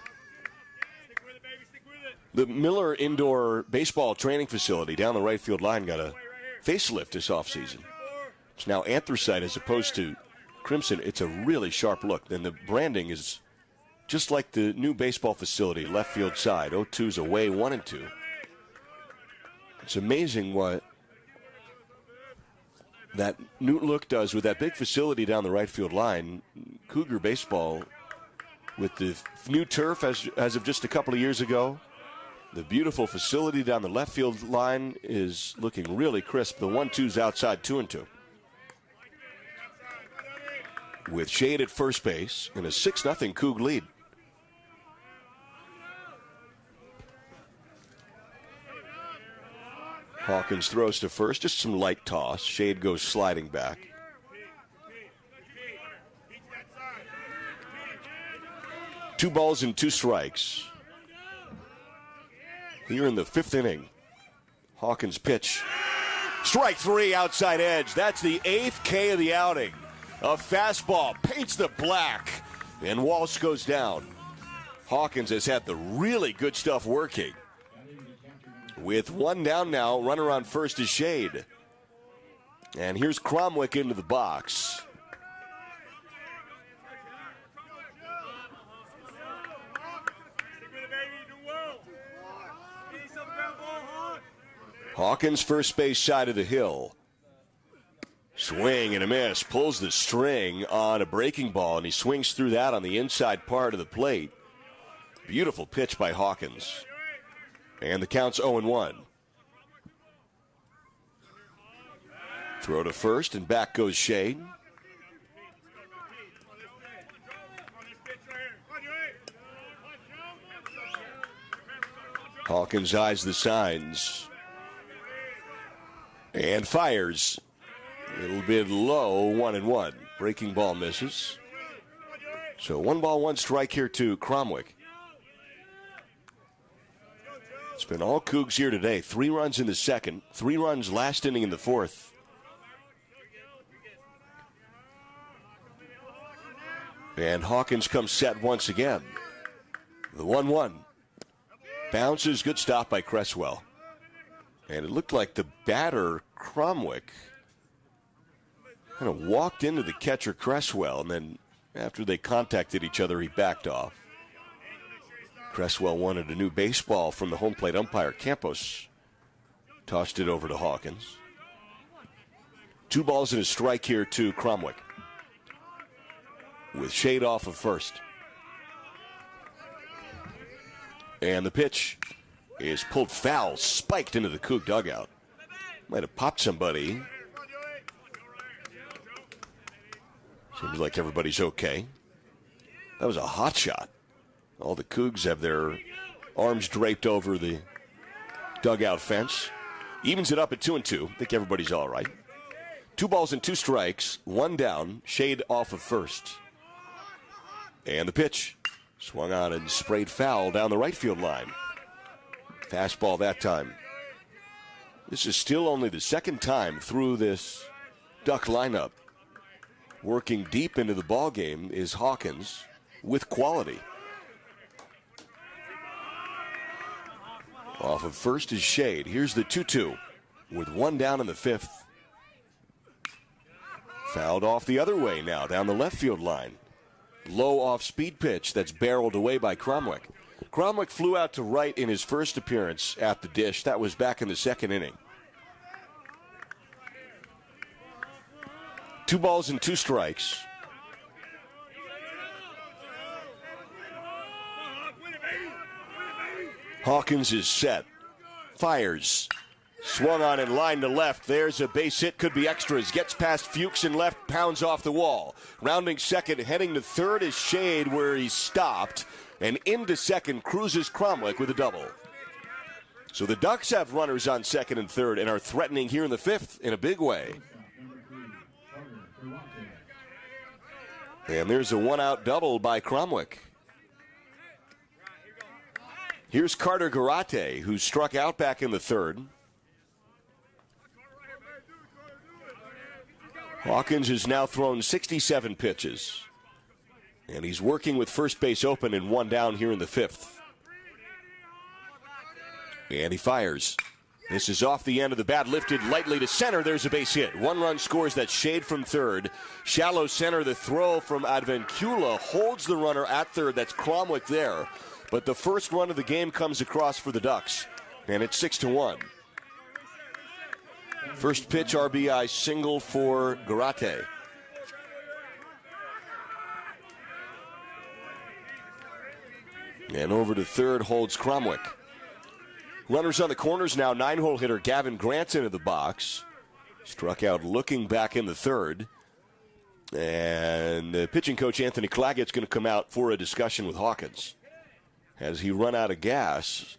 The Miller Indoor Baseball Training Facility down the right field line got a facelift this offseason. It's now anthracite as opposed to crimson. It's a really sharp look. And the branding is just like the new baseball facility, left field side. 0-2's away, 1 and 2. It's amazing what that new look does with that big facility down the right field line. Cougar baseball with the new turf as of just a couple of years ago. The beautiful facility down the left field line is looking really crisp. The 1-2's outside, 2 and 2. With Shade at first base and a 6-0 Coug lead. Hawkins throws to first, just some light toss. Shade goes sliding back. Two balls and 2 strikes. Here in the 5th inning. Hawkins pitch. Strike 3 outside edge. That's the 8th K of the outing. A fastball paints the black, and Walsh goes down. Hawkins has had the really good stuff working. With 1 down now, runner on first is Shade. And here's Cromwick into the box. Hawkins first base side of the hill. Swing and a miss. Pulls the string on a breaking ball, and he swings through that on the inside part of the plate. Beautiful pitch by Hawkins. And the count's 0-1. Throw to first, and back goes Shade. Hawkins eyes the signs. And fires. A little bit low, 1-1. Breaking ball misses. So 1 ball, 1 strike here to Cromwick. It's been all Cougs here today. 3 runs in the second, 3 runs last inning in the 4th. And Hawkins comes set once again. The 1-1. Bounces, good stop by Cresswell. And it looked like the batter, Cromwick, kind of walked into the catcher, Cresswell, and then after they contacted each other, he backed off. Cresswell wanted a new baseball from the home plate umpire. Campos tossed it over to Hawkins. 2 balls and a strike here to Cromwick, with Shade off of first. And the pitch is pulled foul, spiked into the Coug dugout. Might have popped somebody. Seems like everybody's okay. That was a hot shot. All the Cougs have their arms draped over the dugout fence. Evens it up at 2-2. I think everybody's all right. 2 balls and 2 strikes. 1 down. Shade off of first. And the pitch. Swung on and sprayed foul down the right field line. Fastball that time. This is still only the second time through this Duck lineup. Working deep into the ball game is Hawkins with quality. Off of first is Shade. Here's the 2-2 with 1 down in the 5th. Fouled off the other way now down the left field line. Low off-speed pitch that's barreled away by Cromwick. Cromwick flew out to right in his first appearance at the dish. That was back in the 2nd inning. 2 balls and 2 strikes. Hawkins is set. Fires. Swung on in line to left. There's a base hit. Could be extras. Gets past Fuchs and left. Pounds off the wall. Rounding second. Heading to third is Shade where he stopped. And into second cruises Cromwick with a double. So the Ducks have runners on second and third and are threatening here in the 5th in a big way. And there's a 1-out double by Cromwick. Here's Carter Garate, who struck out back in the 3rd. Hawkins has now thrown 67 pitches. And he's working with first base open and 1 down here in the 5th. And he fires. This is off the end of the bat, lifted lightly to center. There's a base hit. 1 run scores. That Shade from third. Shallow center. The throw from Advancula holds the runner at third. That's Cromwick there. But the first run of the game comes across for the Ducks. And it's 6-1. First pitch RBI single for Garate. And over to third holds Cromwick. Runners on the corners now. 9-hole hitter Gavin Grant into the box. Struck out looking back in the 3rd. And pitching coach Anthony Claggett's going to come out for a discussion with Hawkins. Has he run out of gas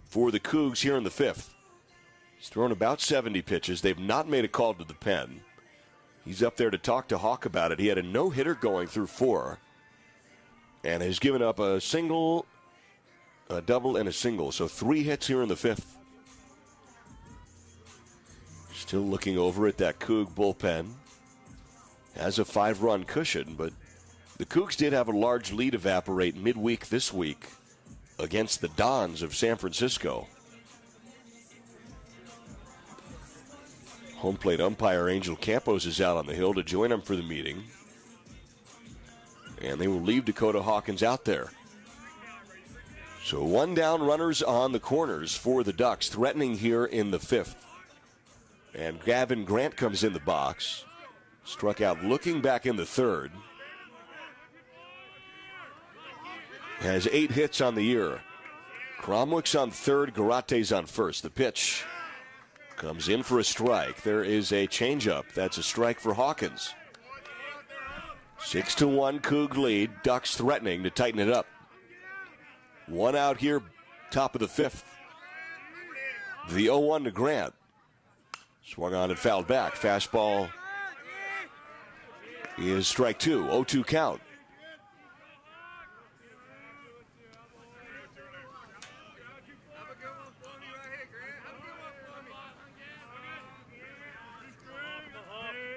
for the Cougs here in the 5th? He's thrown about 70 pitches. They've not made a call to the pen. He's up there to talk to Hawk about it. He had a no-hitter going through 4 and has given up a single, a double, and a single. So 3 hits here in the 5th. Still looking over at that Coug bullpen. Has a 5-run cushion, but the Cougs did have a large lead evaporate midweek this week against the Dons of San Francisco. Home plate umpire Angel Campos is out on the hill to join them for the meeting. And they will leave Dakota Hawkins out there. So 1 down, runners on the corners for the Ducks, threatening here in the 5th. And Gavin Grant comes in the box. Struck out looking back in the 3rd. Has 8 hits on the year. Cromwick's on 3rd, Garate's on 1st. The pitch comes in for a strike. There is a changeup. That's a strike for Hawkins. 6-1 Coug lead. Ducks threatening to tighten it up. 1 out here, top of the 5th. The 0-1 to Grant. Swung on and fouled back. Fastball is strike 2. 0-2 count.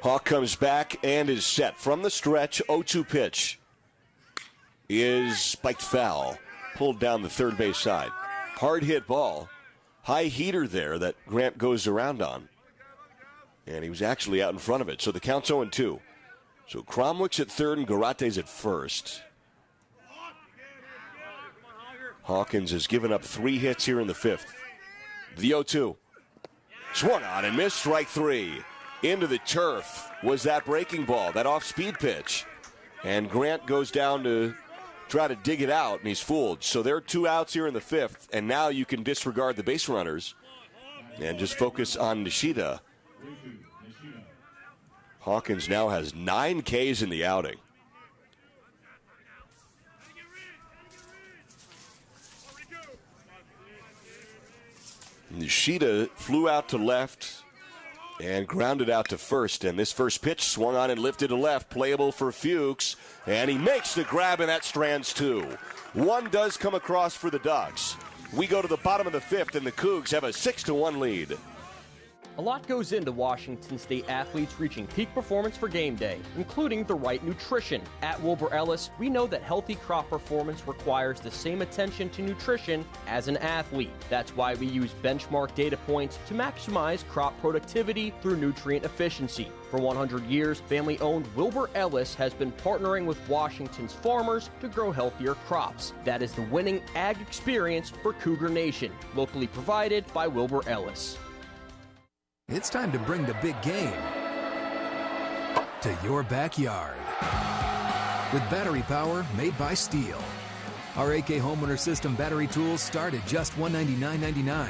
Hawk comes back and is set. From the stretch, 0-2 pitch is spiked foul. Pulled down the third base side. Hard hit ball. High heater there that Grant goes around on. And he was actually out in front of it. So the count's 0-2. So Cromwick's at 3rd and Garate's at 1st. Hawkins has given up 3 hits here in the 5th. The 0-2. Swung on and missed, strike 3. into the turf was that breaking ball, that off-speed pitch. And Grant goes down to try to dig it out, and he's fooled. So there are 2 outs here in the 5th, and now you can disregard the base runners and just focus on Nishida. Hawkins now has 9 Ks in the outing. Nishida flew out to left and grounded out to first. And this first pitch swung on and lifted to left, playable for Fuchs. And he makes the grab, and that strands 2. 1 does come across for the Ducks. We go to the bottom of the 5th, and the Cougs have a 6-1 lead. A lot goes into Washington State athletes reaching peak performance for game day, including the right nutrition. At Wilbur Ellis, we know that healthy crop performance requires the same attention to nutrition as an athlete. That's why we use benchmark data points to maximize crop productivity through nutrient efficiency. For 100 years, family-owned Wilbur Ellis has been partnering with Washington's farmers to grow healthier crops. That is the winning ag experience for Cougar Nation, locally provided by Wilbur Ellis. It's time to bring the big game to your backyard. With battery power made by Steel. Our AK Homeowner System battery tools start at just $199.99.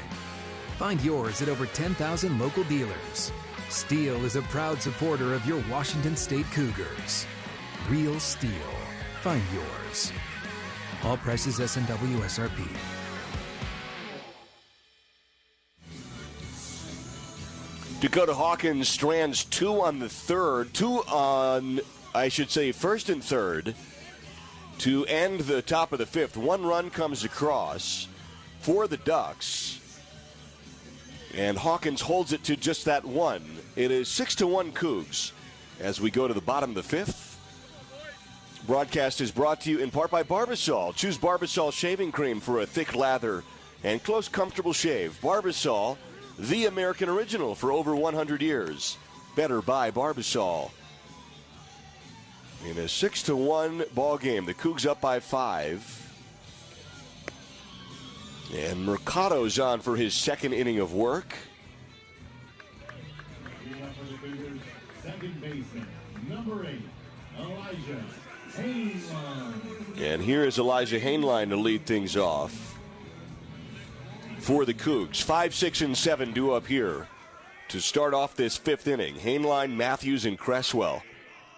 Find yours at over 10,000 local dealers. Steel is a proud supporter of your Washington State Cougars. Real Steel. Find yours. All prices S&W SRP. Dakota Hawkins strands 2 on the 3rd, 2 on, first and third to end the top of the 5th. 1 run comes across for the Ducks, and Hawkins holds it to just that 1. It is 6-1 Cougs as we go to the bottom of the 5th. Broadcast is brought to you in part by Barbasol. Choose Barbasol shaving cream for a thick lather and close, comfortable shave. Barbasol, the American original for over 100 years. Better buy Barbasol. In a 6-1 ball game, the Cougs up by 5. And Mercado's on for his 2nd inning of work. Second baseman, number 8, Elijah Hainline. And here is Elijah Hainline to lead things off for the Cougs. 5, 6, and 7 due up here to start off this 5th inning. Hainline, Matthews, and Cresswell.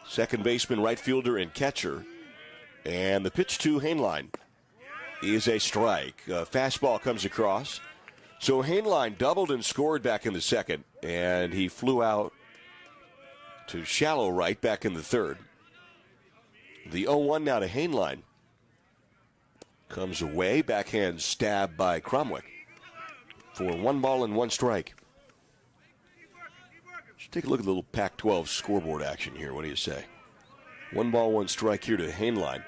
Second baseman, right fielder, and catcher. And the pitch to Hainline is a strike. A fastball comes across. So Hainline doubled and scored back in the 2nd, and he flew out to shallow right back in the 3rd. The 0-1 now to Hainline. Comes away, backhand stab by Cromwick for 1 ball and 1 strike. Let's take a look at the little Pac-12 scoreboard action here. What do you say? 1 ball, 1 strike here to Hainline.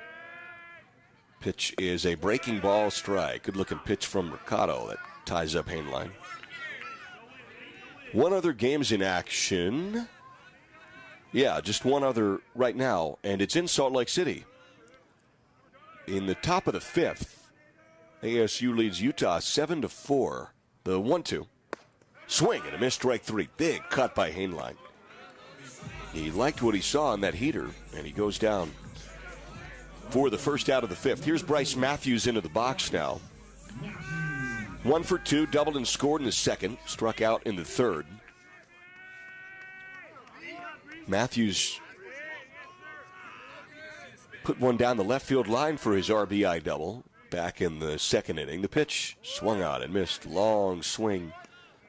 Pitch is a breaking ball strike. Good-looking pitch from Mercado that ties up Hainline. 1 other game's in action. Yeah, just 1 other right now, and it's in Salt Lake City. In the top of the 5th, ASU leads Utah 7-4. The 1-2. Swing and a missed, strike 3. Big cut by Hainline. He liked what he saw in that heater, and he goes down for the first out of the 5th. Here's Bryce Matthews into the box now. 1 for 2, doubled and scored in the 2nd. Struck out in the 3rd. Matthews put 1 down the left field line for his RBI double back in the 2nd inning. The pitch swung out and missed. Long swing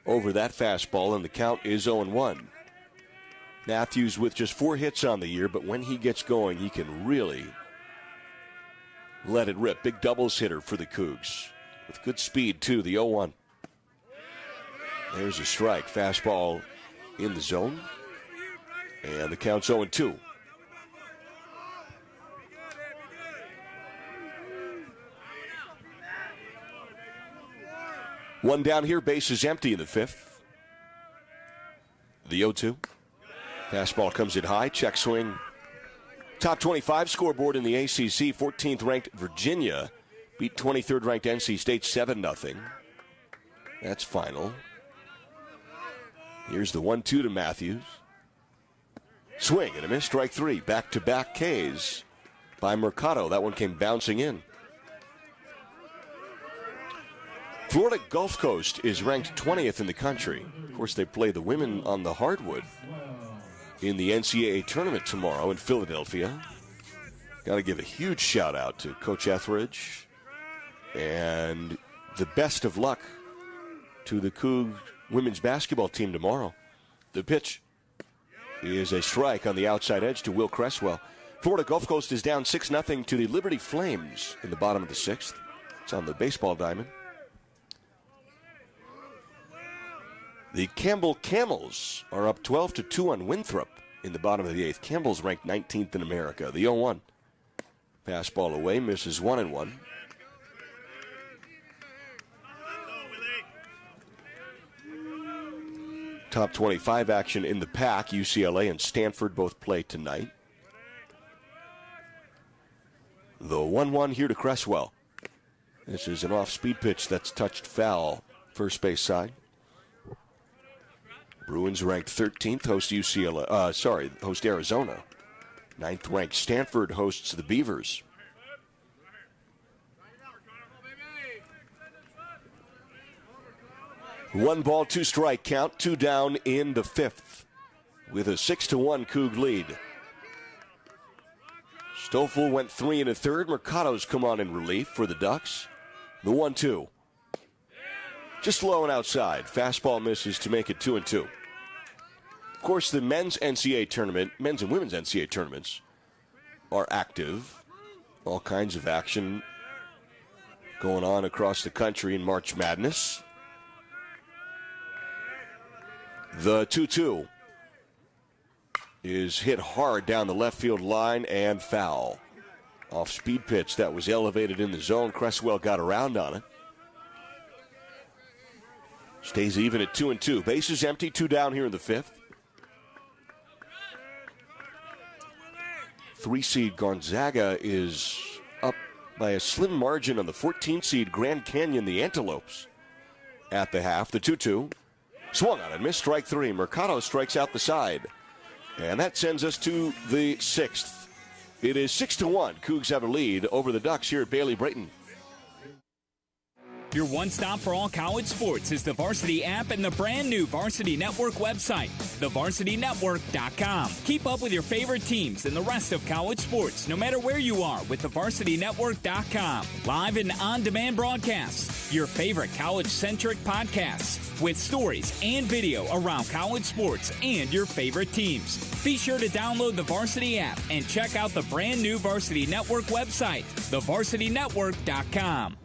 over that fastball, and the count is 0-1. Matthews with just 4 hits on the year, but when he gets going, he can really let it rip. Big doubles hitter for the Cougs with good speed, too. The 0-1. There's a strike. Fastball in the zone, and the count's 0-2. One down here, base is empty in the 5th. The 0-2. Fastball comes in high, check swing. Top 25 scoreboard in the ACC. 14th ranked Virginia beat 23rd ranked NC State 7-0. That's final. Here's the 1-2 to Matthews. Swing and a miss, strike three. Back-to-back Ks by Mercado. That one came bouncing in. Florida Gulf Coast is ranked 20th in the country. Of course, they play the women on the hardwood in the NCAA tournament tomorrow in Philadelphia. Got to give a huge shout-out to Coach Etheridge. And the best of luck to the Coug women's basketball team tomorrow. The pitch is a strike on the outside edge to Will Cresswell. Florida Gulf Coast is down 6-0 to the Liberty Flames in the bottom of the sixth. It's on the baseball diamond. The Campbell Camels are up 12-2 on Winthrop in the bottom of the eighth. Campbell's ranked 19th in America. The 0-1. Fastball away, misses 1-1. Top 25 action in the pack. UCLA and Stanford both play tonight. The 1-1 here to Cresswell. This is an off-speed pitch that's touched foul, first base side. Bruins ranked 13th, host Arizona. 9th ranked Stanford hosts the Beavers. One ball, two strike count, two down in the fifth with a 6-1 Coug lead. Stoffel went 3 1/3. Mercado's come on in relief for the Ducks. The 1-2. Just low and outside. Fastball misses to make it 2-2. Of course, the men's NCAA tournament, men's and women's NCAA tournaments are active. All kinds of action going on across the country in March Madness. The 2-2 is hit hard down the left field line and foul. Off-speed pitch that was elevated in the zone. Cresswell got around on it. Stays even at 2-2. Bases empty, 2 down here in the fifth. 3-seed Gonzaga is up by a slim margin on the 14-seed Grand Canyon, the Antelopes, at the half. The 2-2. Swung on it, missed, strike three. Mercado strikes out the side. And that sends us to the sixth. It is 6-1. Cougs have a lead over the Ducks here at Bailey Brayton. Your one stop for all college sports is the Varsity app and the brand new Varsity Network website, thevarsitynetwork.com. Keep up with your favorite teams and the rest of college sports, no matter where you are, with thevarsitynetwork.com. Live and on-demand broadcasts, your favorite college-centric podcasts, with stories and video around college sports and your favorite teams. Be sure to download the Varsity app and check out the brand new Varsity Network website, thevarsitynetwork.com.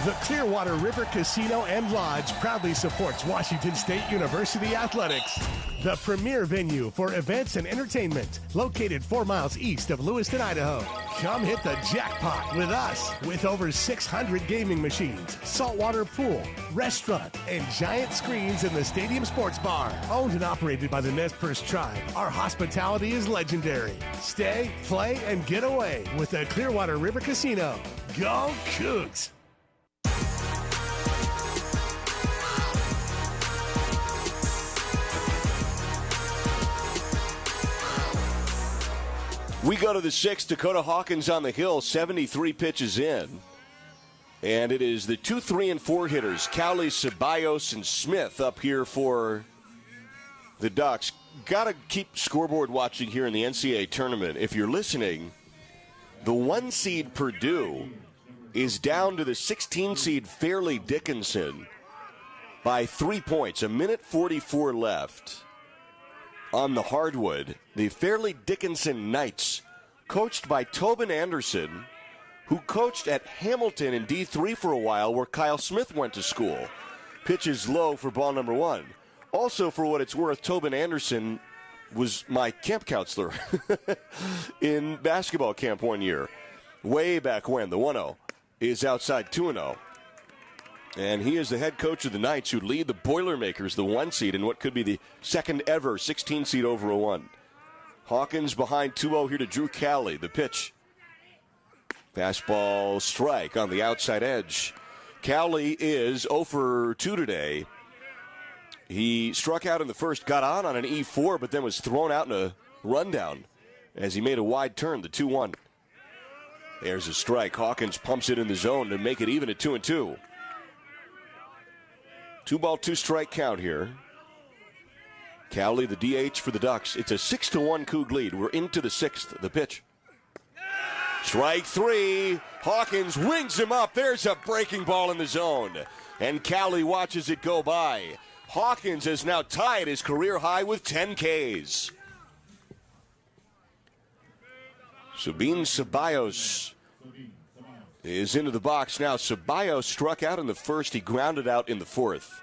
The Clearwater River Casino and Lodge proudly supports Washington State University Athletics, the premier venue for events and entertainment, located 4 miles east of Lewiston, Idaho. Come hit the jackpot with us, with over 600 gaming machines, saltwater pool, restaurant, and giant screens in the Stadium Sports Bar. Owned and operated by the Nez Perce Tribe, our hospitality is legendary. Stay, play, and get away with the Clearwater River Casino. Go Cougs! We go to the sixth. Dakota Hawkins on the hill, 73 pitches in. And it is the 2, 3, and 4 hitters, Cowley, Ceballos, and Smith up here for the Ducks. Got to keep scoreboard watching here in the NCAA tournament. If you're listening, the 1-seed Purdue is down to the 16-seed Fairleigh Dickinson by 3 points. 1:44 left. On the hardwood, the Fairleigh Dickinson Knights, coached by Tobin Anderson, who coached at Hamilton in D3 for a while, where Kyle Smith went to school. Pitches low for ball number 1. Also, for what it's worth, Tobin Anderson was my camp counselor in basketball camp one year, way back when. The 1-0 is outside 2-0. And he is the head coach of the Knights, who lead the Boilermakers, the 1-seed, in what could be the second ever 16-seed over a 1. Hawkins behind 2-0 here to Drew Cowley. The pitch. Fastball strike on the outside edge. Cowley is 0 for 2 today He struck out in the first, got on an E4, but then was thrown out in a rundown as he made a wide turn, the 2-1. There's a strike. Hawkins pumps it in the zone to make it even at 2-2. 2-ball, 2-strike count here. Cowley, the DH for the Ducks. It's a 6-1 Coug lead. We're into the sixth. The pitch. Strike 3. Hawkins wings him up. There's a breaking ball in the zone. And Cowley watches it go by. Hawkins has now tied his career high with 10 Ks. Sabine Ceballos is into the box now. Ceballos struck out in the first. He grounded out in the fourth.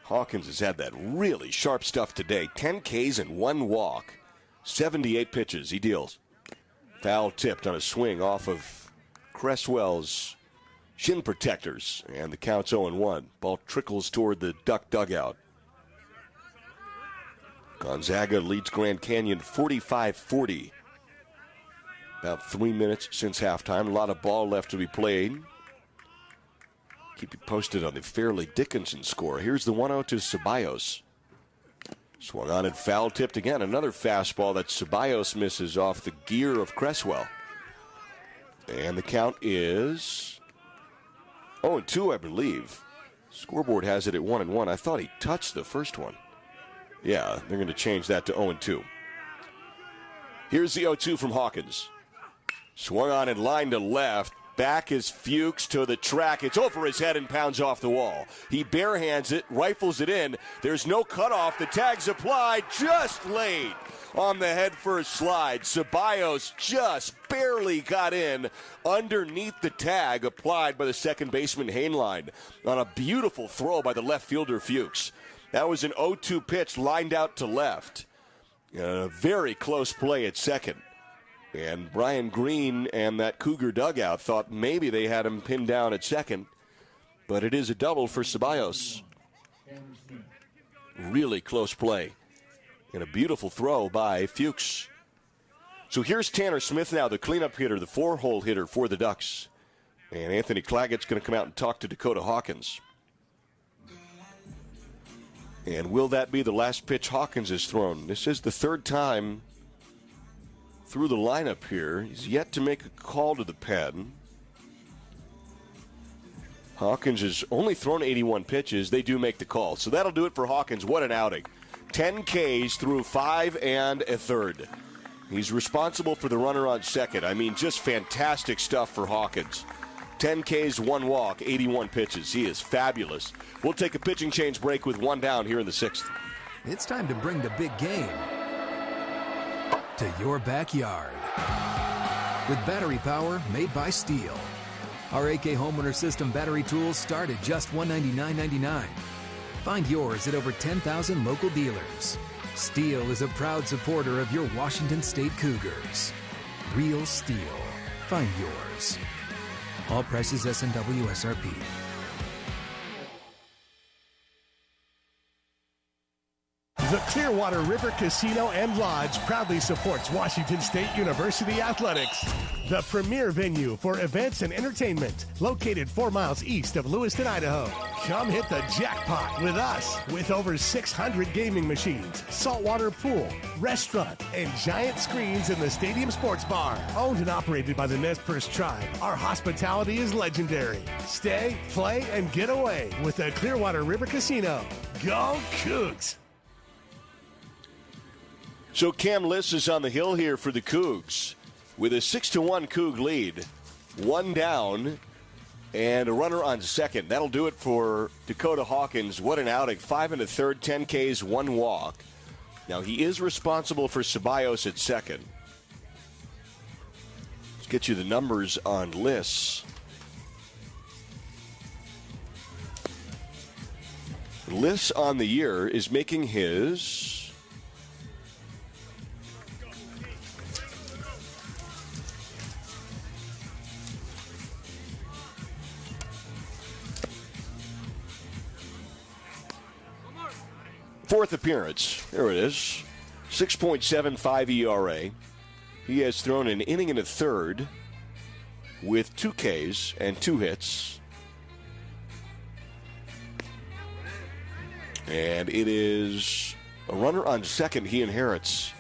Hawkins has had that really sharp stuff today. 10 Ks and 1 walk. 78 pitches he deals. Foul tipped on a swing off of Cresswell's shin protectors. And the count's 0-1. Ball trickles toward the Duck dugout. Gonzaga leads Grand Canyon 45-40. About 3 minutes since halftime. A lot of ball left to be played. Keep you posted on the Fairleigh Dickinson score. Here's the 1-0 to Ceballos. Swung on and foul tipped again. Another fastball that Ceballos misses off the gear of Cresswell. And the count is 0-2, I believe. Scoreboard has it at 1-1. I thought he touched the first one. Yeah, they're going to change that to 0-2. Here's the 0-2 from Hawkins. Swung on and line to left. Back is Fuchs to the track. It's over his head and pounds off the wall. He barehands it, rifles it in. There's no cutoff. The tag's applied, just laid on the head first slide. Ceballos just barely got in underneath the tag applied by the second baseman Hainline on a beautiful throw by the left fielder Fuchs. That was an 0-2 pitch lined out to left. A very close play at second. And Brian Green and that Cougar dugout thought maybe they had him pinned down at second. But it is a double for Ceballos. Really close play. And a beautiful throw by Fuchs. So here's Tanner Smith now, the cleanup hitter, the 4-hole hitter for the Ducks. And Anthony Claggett's going to come out and talk to Dakota Hawkins. And will that be the last pitch Hawkins has thrown? This is the third time through the lineup here. He's yet to make a call to the pen. Hawkins has only thrown 81 pitches. They do make the call. So that'll do it for Hawkins. What an outing. 10 Ks through 5 1/3. He's responsible for the runner on second. I mean, just fantastic stuff for Hawkins. 10 Ks, 1 walk, 81 pitches. He is fabulous. We'll take a pitching change break with 1 down here in the 6th. It's time to bring the big game to your backyard. With battery power made by Steel. Our AK Homeowner System battery tools start at just $199.99. Find yours at over 10,000 local dealers. Steel is a proud supporter of your Washington State Cougars. Real Steel. Find yours. All prices S&W SRP. The Clearwater River Casino and Lodge proudly supports Washington State University Athletics, the premier venue for events and entertainment, located 4 miles east of Lewiston, Idaho. Come hit the jackpot with us, with over 600 gaming machines, saltwater pool, restaurant, and giant screens in the Stadium Sports Bar. Owned and operated by the Nez Perce Tribe, our hospitality is legendary. Stay, play, and get away with the Clearwater River Casino. Go Cougs! So Cam Liss is on the hill here for the Cougs with a 6-1 Coug lead. 1 down and a runner on second. That'll do it for Dakota Hawkins. What an outing. 5 1/3, 10 Ks, 1 walk. Now he is responsible for Ceballos at second. Let's get you the numbers on Liss. Liss on the year is making his 4th appearance. There it is. 6.75 ERA. He has thrown an inning and a third with 2 Ks and 2 hits. And it is a runner on second he inherits.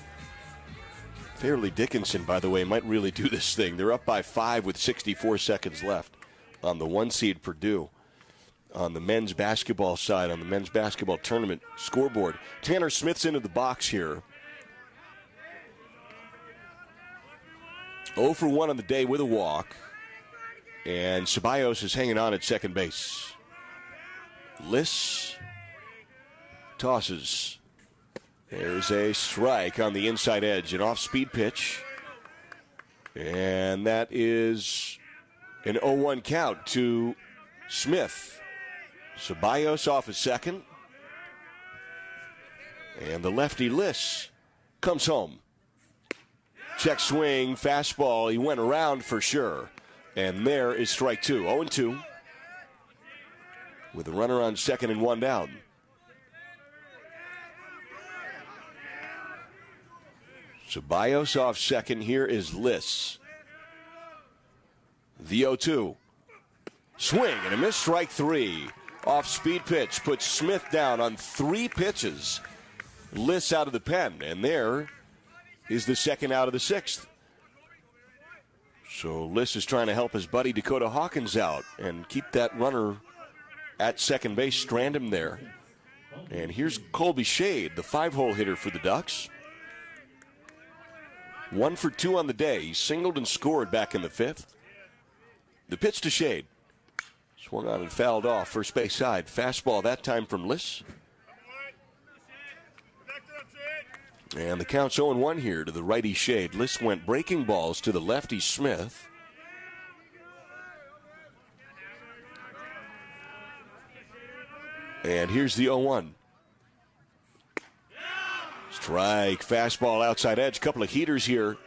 Fairleigh Dickinson, by the way, might really do this thing. They're up by 5 with 64 seconds left on the 1 seed Purdue. On the men's basketball side, on the men's basketball tournament scoreboard. Tanner Smith's into the box here. 0 for 1 on the day with a walk. And Ceballos is hanging on at second base. Liss tosses. There's a strike on the inside edge, an off-speed pitch. And that is an 0-1 count to Smith. Ceballos off at second. And the lefty Liss comes home. Check swing, fastball. He went around for sure. And there is strike 2. 0-2. With a runner on second and 1 down. Ceballos off second. Here is Liss. The 0-2. Swing and a miss, strike 3. Off speed pitch puts Smith down on 3 pitches. Liss out of the pen. And there is the second out of the 6th. So Liss is trying to help his buddy Dakota Hawkins out and keep that runner at second base, strand him there. And here's Colby Shade, the 5-hole hitter for the Ducks. 1 for 2 on the day. He singled and scored back in the 5th. The pitch to Shade. Swung on and fouled off first base side. Fastball that time from Liss. And the count's 0-1 here to the righty Shade. Liss went breaking balls to the lefty Smith. And here's the 0-1. Strike, fastball outside edge. Couple of heaters here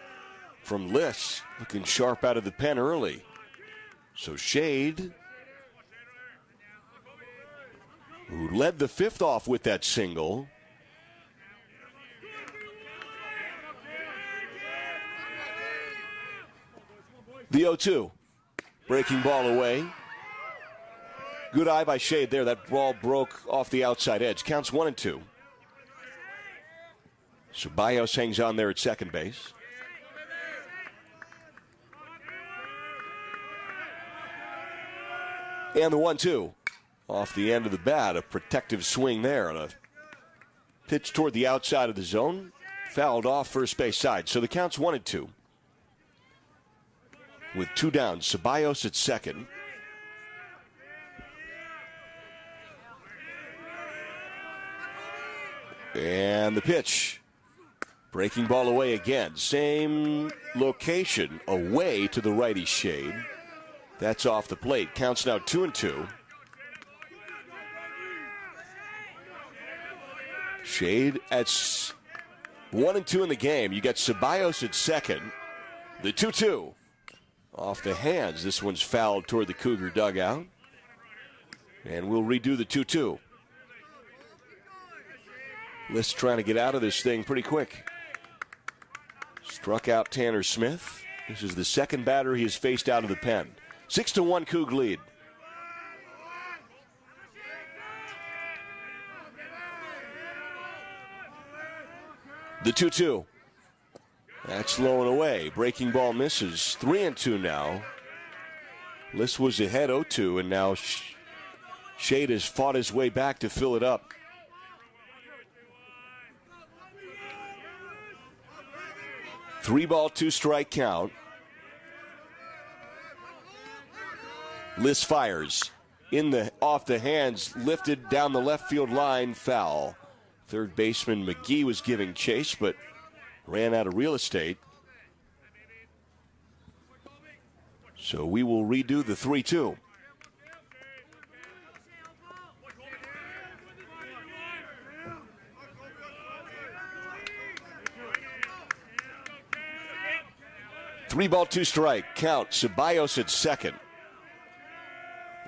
from Liss. Looking sharp out of the pen early. So Shade, who led the 5th off with that single. The 0-2. Breaking ball away. Good eye by Shade there. That ball broke off the outside edge. Counts 1-2. Ceballos hangs on there at second base. And the 1-2. Off the end of the bat. A protective swing there on a pitch toward the outside of the zone. Fouled off first base side. So the count's 1-2. With 2 down, Ceballos at second. And the pitch. Breaking ball away again. Same location away to the righty Shade. That's off the plate. Counts now 2-2. Shade at 1-2 in the game. You got Ceballos at second. The 2-2. Off the hands. This one's fouled toward the Cougar dugout. And we'll redo the 2-2. Liss trying to get out of this thing pretty quick. Struck out Tanner Smith. This is the second batter he has faced out of the pen. 6-1 Coug lead. The 2-2. That's low and away. Breaking ball misses. 3-2 now. Liss was ahead 0-2, and now Shade has fought his way back to fill it up. Three ball, 2 strike count. Liss fires. Off the hands, lifted down the left field line, foul. Third baseman McGee was giving chase, but ran out of real estate. So we will redo the 3-2. Three ball, 2 strike. Count. Ceballos at second.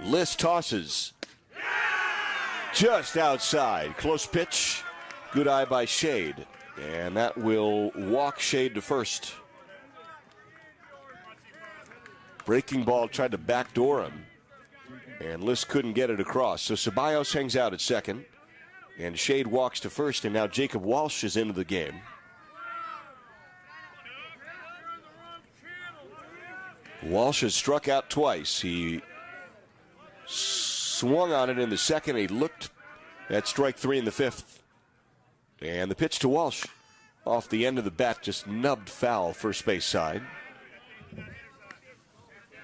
Liss tosses. Just outside. Close pitch. Good eye by Shade. And that will walk Shade to first. Breaking ball tried to backdoor him. And Liss couldn't get it across. So Ceballos hangs out at second. And Shade walks to first, and now Jacob Walsh is into the game. Walsh has struck out twice. He swung on it in the second. He looked at strike 3 in the 5th. And the pitch to Walsh off the end of the bat, just nubbed foul first base side.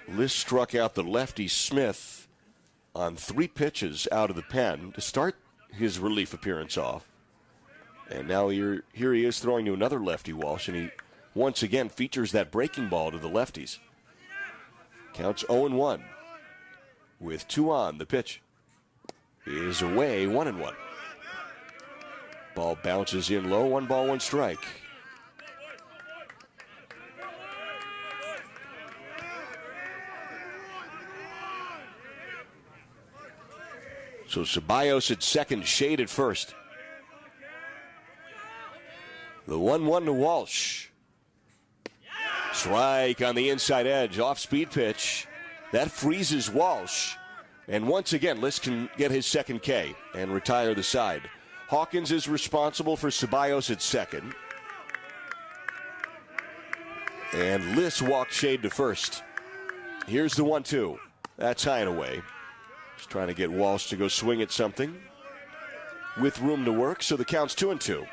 List struck out the lefty Smith on 3 pitches out of the pen to start his relief appearance off. And now here he is throwing to another lefty, Walsh, and he once again features that breaking ball to the lefties. Counts 0-1. With 2 on, the pitch is away, 1-1. Ball bounces in low, 1 ball, 1 strike. So Ceballos at second, Shade at first. The 1-1 to Walsh. Strike on the inside edge, off-speed pitch. That freezes Walsh. And once again, List can get his second K and retire the side. Hawkins is responsible for Ceballos at second. And List walked Shade to first. Here's the 1-2. That's high and away. Just trying to get Walsh to go swing at something with room to work, so the count's 2-2.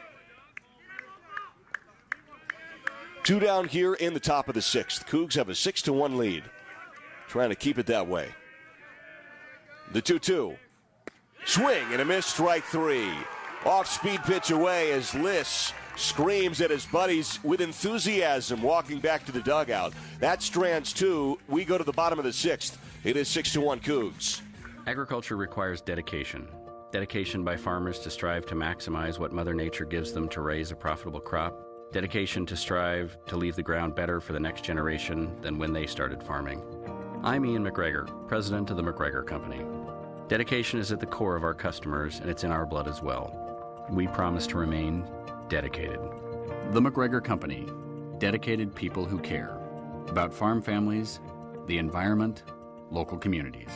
2 down here in the top of the 6th. Cougs have a 6-1 lead. Trying to keep it that way. The 2-2. Swing and a miss, strike 3. Off-speed pitch away as Liss screams at his buddies with enthusiasm walking back to the dugout. That strands 2. We go to the bottom of the 6th. It is 6-1 Cougs. Agriculture requires dedication. Dedication by farmers to strive to maximize what Mother Nature gives them to raise a profitable crop. Dedication to strive to leave the ground better for the next generation than when they started farming. I'm Ian McGregor, president of the McGregor Company. Dedication is at the core of our customers, and it's in our blood as well. We promise to remain dedicated. The McGregor Company, dedicated people who care about farm families, the environment, local communities.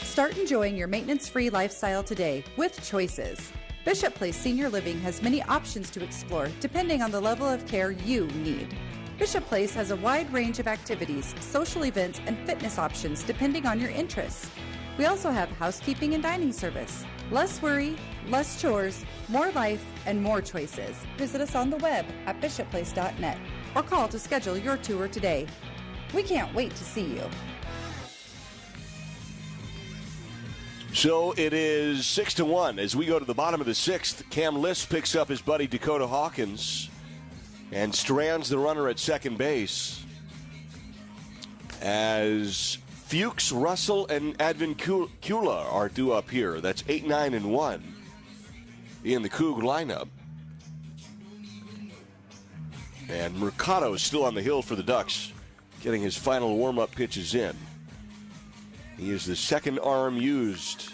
Start enjoying your maintenance-free lifestyle today with Choices. Bishop Place Senior Living has many options to explore depending on the level of care you need. Bishop Place has a wide range of activities, social events, and fitness options depending on your interests. We also have housekeeping and dining service. Less worry, less chores, more life, and more choices. Visit us on the web at bishopplace.net or call to schedule your tour today. We can't wait to see you. So it is 6-1 as we go to the bottom of the 6th. Cam List picks up his buddy Dakota Hawkins and strands the runner at second base as Fuchs, Russell, and Advincula are due up here. That's 8, 9, and 1 in the Coug lineup. And Mercado is still on the hill for the Ducks, getting his final warm-up pitches in. He is the second arm used.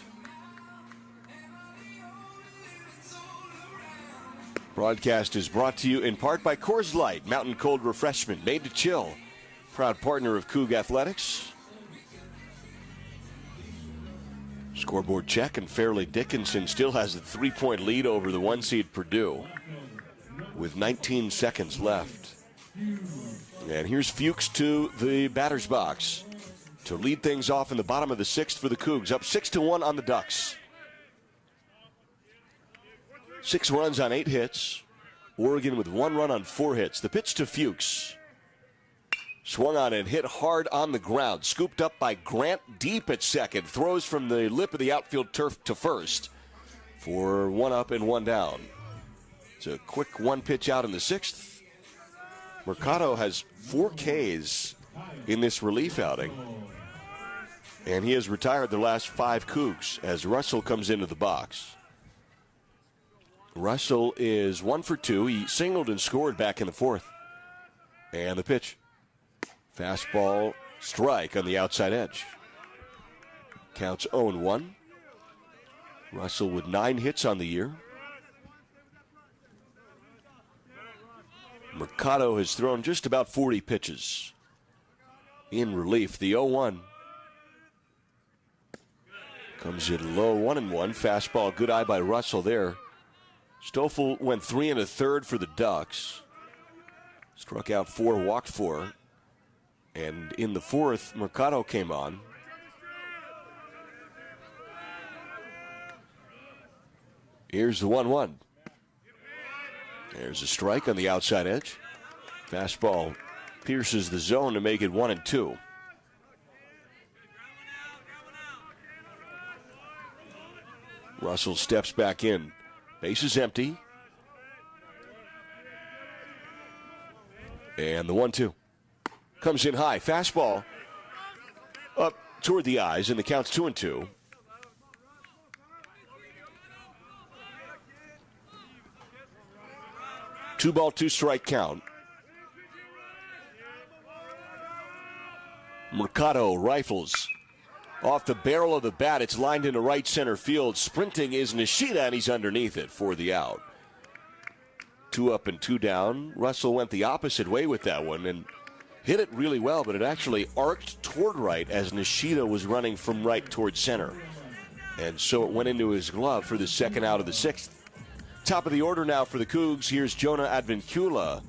Broadcast is brought to you in part by Coors Light, mountain cold refreshment made to chill. Proud partner of Coug Athletics. Scoreboard check, and Fairleigh Dickinson still has a 3-point lead over the 1-seed Purdue with 19 seconds left. And here's Fuchs to the batter's box to lead things off in the bottom of the 6th for the Cougs, up 6-1 on the Ducks. 6 runs on 8 hits. Oregon with 1 run on 4 hits. The pitch to Fuchs. Swung on and hit hard on the ground. Scooped up by Grant deep at second. Throws from the lip of the outfield turf to first for 1 up and 1 down. It's a quick 1 pitch out in the 6th. Mercado has 4 Ks in this relief outing. And he has retired the last 5 Cougs as Russell comes into the box. Russell is 1 for 2. He singled and scored back in the 4th. And the pitch. Fastball strike on the outside edge. Counts 0-1. Russell with 9 hits on the year. Mercado has thrown just about 40 pitches in relief. The 0-1 Comes in low, 1-1. Fastball, good eye by Russell there. Stoffel went 3 1/3 for the Ducks. Struck out 4, walked 4. And in the fourth, Mercado came on. Here's the 1-1. There's a strike on the outside edge. Fastball pierces the zone to make it 1-2. Russell steps back in. Base is empty. And the 1-2. Comes in high. Fastball up toward the eyes, and the count's 2-2. Two ball, two strike count. Mercado rifles off the barrel of the bat. It's lined into right center field. Sprinting is Nishida, and he's underneath it for the out. 2 up and 2 down. Russell went the opposite way with that one and hit it really well, but it actually arced toward right as Nishida was running from right toward center. And so it went into his glove for the second out of the 6th. Top of the order now for the Cougs. Here's Jonah Advincula.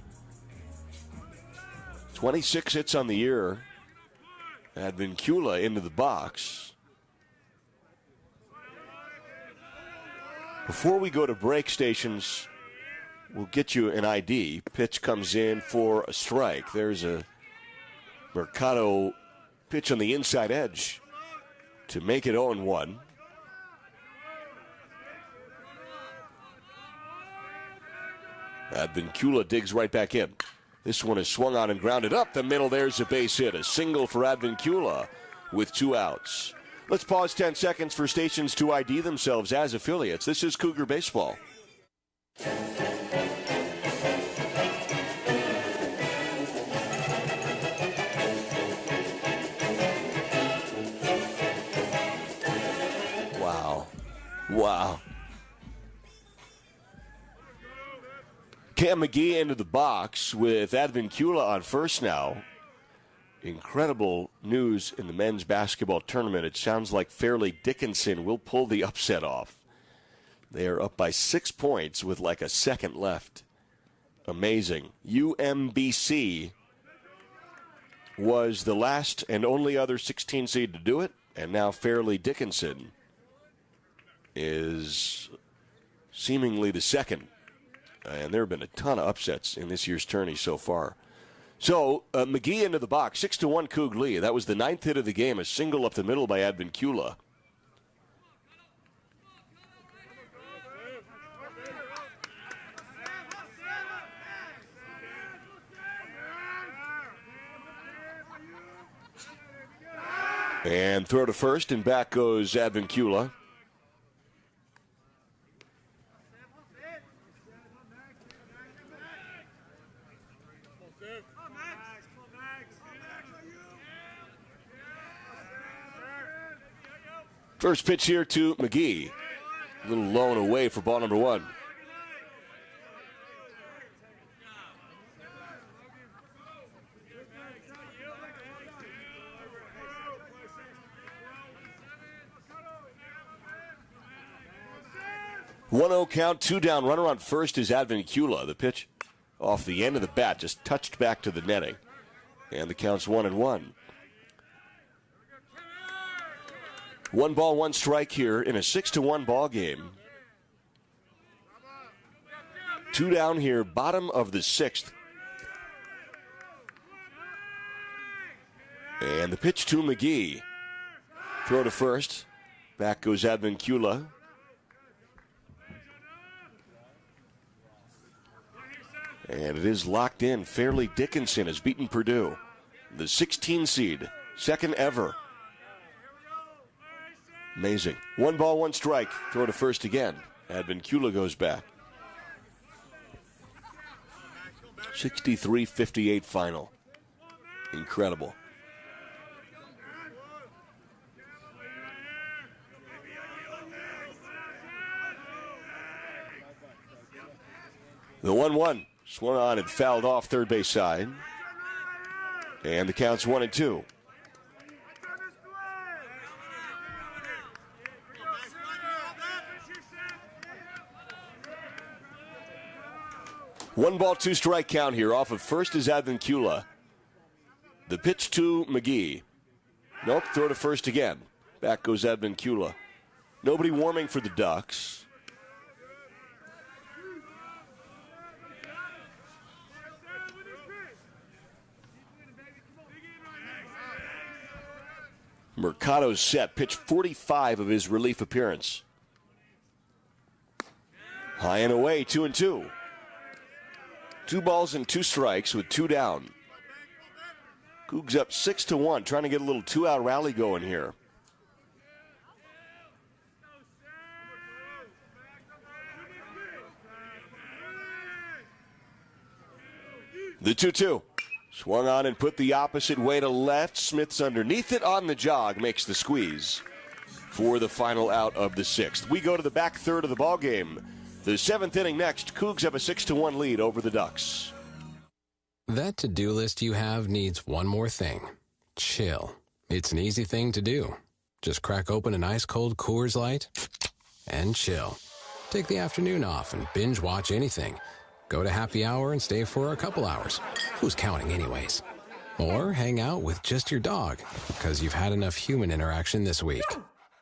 26 hits on the year. Advincula into the box. Before we go to break, stations, we'll get you an ID. Pitch comes in for a strike. There's a Mercado pitch on the inside edge to make it 0-1. Advincula digs right back in. This one is swung on and grounded up the middle. There's a base hit. A single for Advincula with 2 outs. Let's pause 10 seconds for stations to ID themselves as affiliates. This is Cougar Baseball. Wow. Cam McGee into the box with Advincula on first now. Incredible news in the men's basketball tournament. It sounds like Fairleigh Dickinson will pull the upset off. They are up by 6 points with like a second left. Amazing. UMBC was the last and only other 16 seed to do it, and now Fairleigh Dickinson is seemingly the second. And there have been a ton of upsets in this year's tourney so far. So, McGee into the box, 6-1 Coug lead. That was the 9th hit of the game, a single up the middle by Advincula. And throw to first, and back goes Advincula. First pitch here to McGee. A little low and away for ball number 1. One-0 count, 2 down. Runner on first is Advincula. The pitch off the end of the bat, just touched back to the netting. And the count's 1-1. 1 ball, 1 strike here in a 6-1 ball game. 2 down here, bottom of the 6th. And the pitch to McGee. Throw to first. Back goes Advincula. And it is locked in. Fairleigh Dickinson has beaten Purdue. The 16 seed, second ever. Amazing. 1 ball, 1 strike. Throw to first again. Advincula goes back. 63-58 final. Incredible. The 1-1 swung on and fouled off third base side. And the count's 1-2. 1 ball, 2 strike count here. Off of first is Advincula. The pitch to McGee. Nope, throw to first again. Back goes Advincula. Nobody warming for the Ducks. Mercado's set. Pitch 45 of his relief appearance. High and away, 2-2. 2 balls and 2 strikes with 2 down. Cougs up 6-1, trying to get a little 2-out rally going here. The 2-2. Swung on and put the opposite way to left. Smith's underneath it on the jog, makes the squeeze for the final out of the 6th. We go to the back third of the ball game. The 7th inning next. Cougs have a 6-1 lead over the Ducks. That to-do list you have needs one more thing. Chill. It's an easy thing to do. Just crack open an ice-cold Coors Light and chill. Take the afternoon off and binge watch anything. Go to happy hour and stay for a couple hours. Who's counting anyways? Or hang out with just your dog, because you've had enough human interaction this week.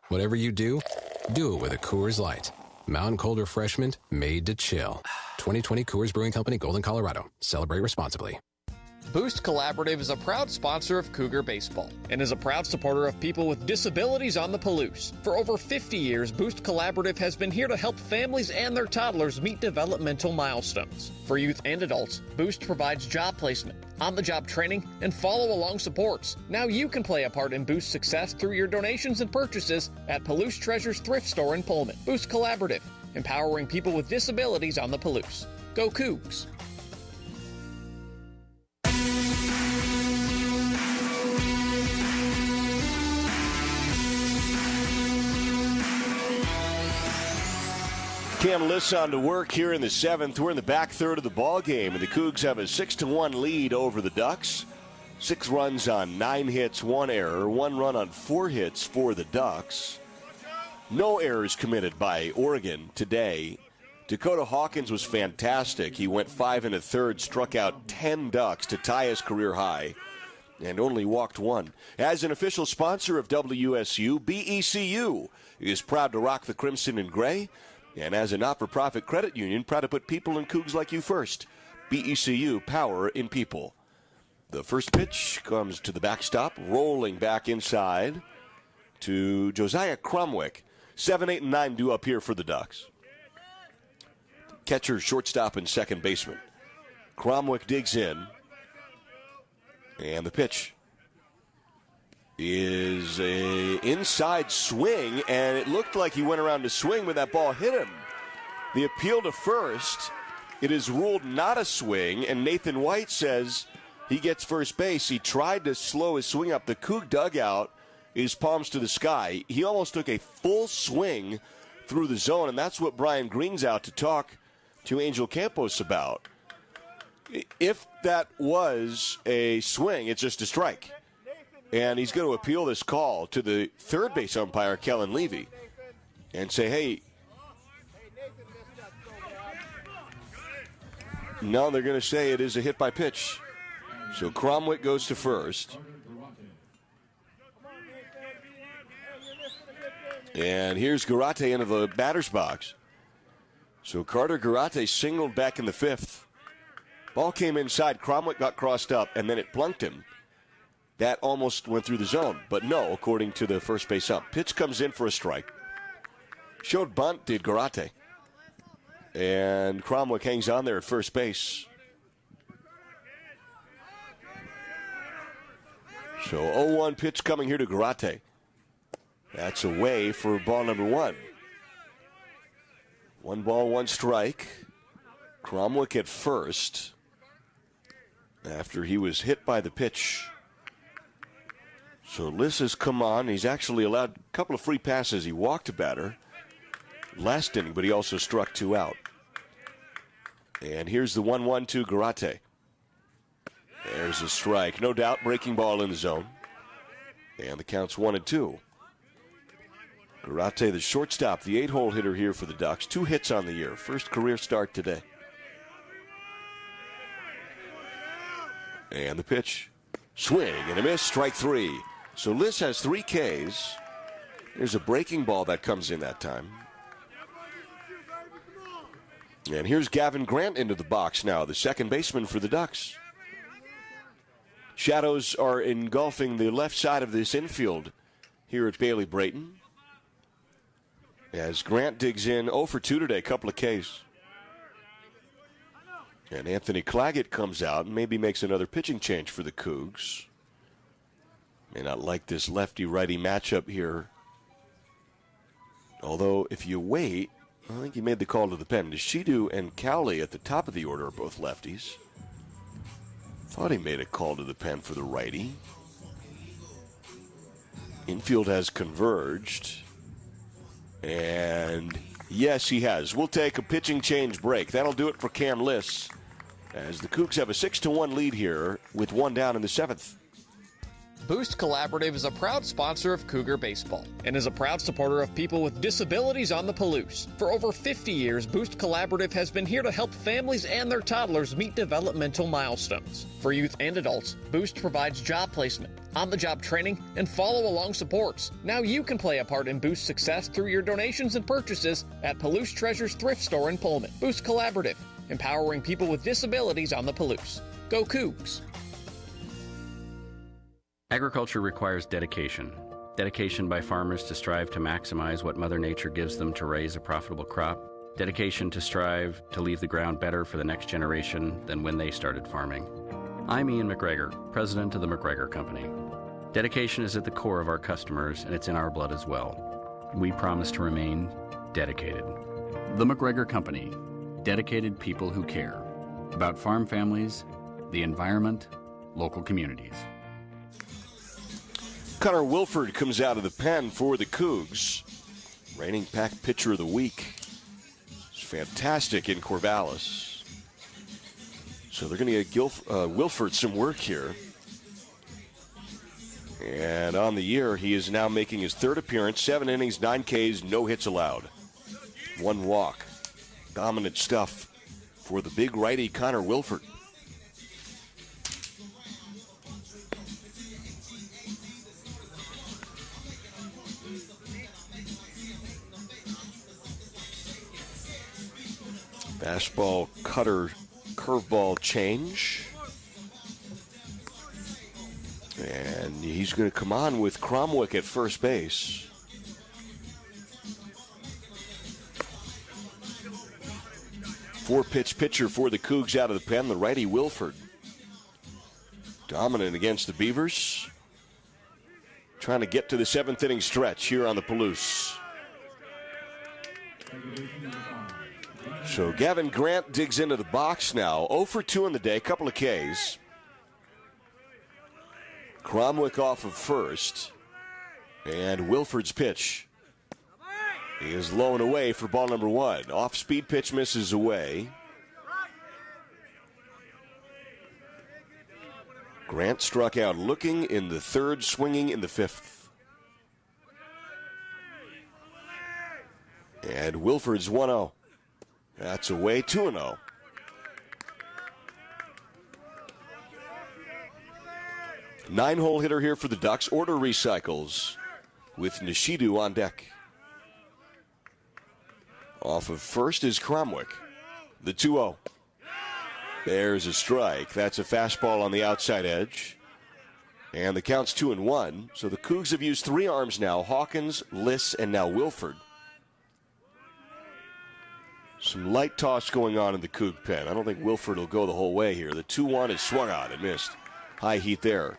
Whatever you do it with a Coors Light. Mountain cold refreshment made to chill. 2020 Coors Brewing Company, Golden, Colorado. Celebrate responsibly. Boost Collaborative is a proud sponsor of Cougar Baseball and is a proud supporter of people with disabilities on the Palouse. For over 50 years, Boost Collaborative has been here to help families and their toddlers meet developmental milestones. For youth and adults, Boost provides job placement, on-the-job training, and follow-along supports. Now you can play a part in Boost's success through your donations and purchases at Palouse Treasures Thrift Store in Pullman. Boost Collaborative, empowering people with disabilities on the Palouse. Go Cougs! Cam Liss on to work here in the 7th. We're in the back third of the ball game, and the Cougs have a 6-1 lead over the Ducks. 6 runs on 9 hits, 1 error, 1 run on 4 hits for the Ducks. No errors committed by Oregon today. Dakota Hawkins was fantastic. He went 5 1/3, struck out 10 Ducks to tie his career high, and only walked 1. As an official sponsor of WSU, BECU is proud to rock the crimson and gray. And as a not-for-profit credit union, proud to put people and Cougs like you first. BECU, power in people. The first pitch comes to the backstop, rolling back inside to Josiah Crumwick. 7, 8, and 9 due up here for the Ducks. Catcher, shortstop, and second baseman. Crumwick digs in. And the pitch is a inside swing, and it looked like he went around to swing, but that ball hit him. The appeal to first, it is ruled not a swing, and Nathan White says he gets first base. He tried to slow his swing up. The Coug dugout is palms to the sky. He almost took a full swing through the zone, and that's what Brian Green's out to talk to Angel Campos about. If that was a swing, it's just a strike. And he's going to appeal this call to the third base umpire, Kellen Levy, and say, hey, no, they're going to say it is a hit by pitch. So Cromwick goes to first. And here's Garate into the batter's box. So Carter Garate singled back in the 5th. Ball came inside. Cromwick got crossed up, and then it plunked him. That almost went through the zone, but no, according to the first base ump. Pitch comes in for a strike. Showed bunt, did Garate. And Cromwick hangs on there at first base. So 0-1 pitch coming here to Garate. That's away for ball number 1. 1 ball, 1 strike. Cromwick at first after he was hit by the pitch. So Liss has come on. He's actually allowed a couple of free passes. He walked a batter last inning, but he also struck 2 out. And here's the 1-1 to Garate. There's a strike. No doubt, breaking ball in the zone. And the count's 1-2. Garate, the shortstop, the 8-hole hitter here for the Ducks. 2 hits on the year. First career start today. And the pitch. Swing and a miss, strike three. So Liss has 3 Ks. There's a breaking ball that comes in that time. And here's Gavin Grant into the box now, the second baseman for the Ducks. Shadows are engulfing the left side of this infield here at Bailey Brayton. As Grant digs in 0 for 2 today, a couple of Ks. And Anthony Claggett comes out and maybe makes another pitching change for the Cougs. May not like this lefty-righty matchup here. Although, if you wait, I think he made the call to the pen. Nishidu and Cowley at the top of the order are both lefties. Thought he made a call to the pen for the righty. Infield has converged. And yes, he has. We'll take a pitching change break. That'll do it for Cam Liss, as the Cougs have a 6-1 lead here with 1 down in the 7th. Boost Collaborative is a proud sponsor of Cougar Baseball and is a proud supporter of people with disabilities on the Palouse. For over 50 years, Boost Collaborative has been here to help families and their toddlers meet developmental milestones. For youth and adults, Boost provides job placement, on-the-job training, and follow-along supports. Now you can play a part in Boost's success through your donations and purchases at Palouse Treasures Thrift Store in Pullman. Boost Collaborative, empowering people with disabilities on the Palouse. Go Cougs! Agriculture requires dedication. Dedication by farmers to strive to maximize what Mother Nature gives them to raise a profitable crop. Dedication to strive to leave the ground better for the next generation than when they started farming. I'm Ian McGregor, president of the McGregor Company. Dedication is at the core of our customers, and it's in our blood as well. We promise to remain dedicated. The McGregor Company. Dedicated people who care about farm families, the environment, local communities. Connor Wilford comes out of the pen for the Cougs. Reigning pack pitcher of the week. It's fantastic in Corvallis. So they're going to get Wilford some work here. And on the year, he is now making his 3rd appearance. 7 innings, 9 Ks, no hits allowed. 1 walk. Dominant stuff for the big righty Connor Wilford. Fastball, cutter, curveball change. And he's going to come on with Cromwick at first base. Four-pitch pitcher for the Cougs out of the pen, the righty Wilford. Dominant against the Beavers. Trying to get to the 7th inning stretch here on the Palouse. So Gavin Grant digs into the box now. 0 for 2 in the day, couple of Ks. Cromwick off of first. And Wilford's pitch is low and away for ball number 1. Off-speed pitch misses away. Grant struck out looking in the 3rd, swinging in the 5th. And Wilford's 1-0. That's away, 2-0. Nine-hole hitter here for the Ducks. Order recycles with Nishidu on deck. Off of first is Cromwick. The 2-0. There's a strike. That's a fastball on the outside edge. And the count's 2-1. So the Cougs have used 3 arms now. Hawkins, Liss, and now Wilford. Some light toss going on in the Coug pen. I don't think Wilford will go the whole way here. The 2-1 is swung on and missed. High heat there.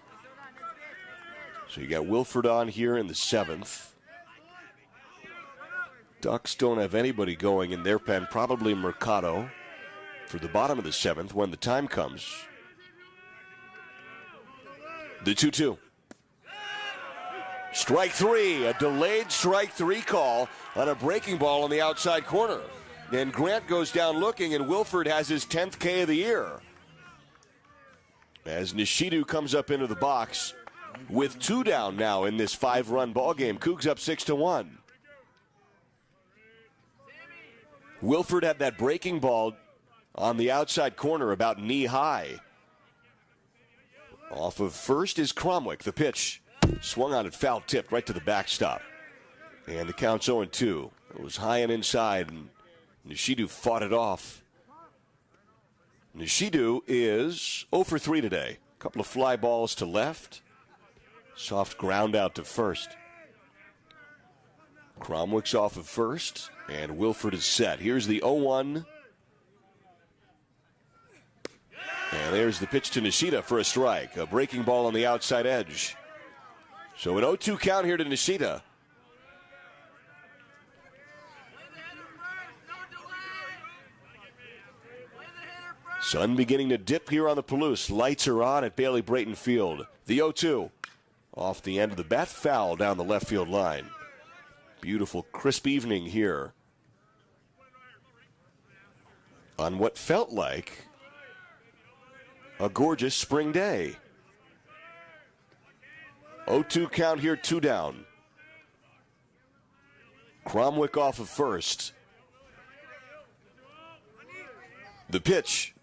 So you got Wilford on here in the 7th. Ducks don't have anybody going in their pen. Probably Mercado for the bottom of the 7th when the time comes. The 2-2. Strike 3. A delayed strike 3 call on a breaking ball on the outside corner. And Grant goes down looking, and Wilford has his 10th K of the year. As Nishidu comes up into the box with 2 down now in this 5-run ball game. Cougs up 6-1. Wilford had that breaking ball on the outside corner about knee high. Off of first is Cromwick. The pitch swung on and foul tipped right to the backstop. And the count's 0-2. It was high and inside, and Nishidu fought it off. Nishidu is 0 for 3 today. A couple of fly balls to left. Soft ground out to first. Cromwick's off of first, and Wilford is set. Here's the 0-1. And there's the pitch to Nishida for a strike. A breaking ball on the outside edge. So an 0-2 count here to Nishida. Sun beginning to dip here on the Palouse. Lights are on at Bailey Brayton Field. The 0-2. Off the end of the bat, foul down the left field line. Beautiful, crisp evening here on what felt like a gorgeous spring day. 0-2 count here, 2 down. Cromwick off of first. The pitch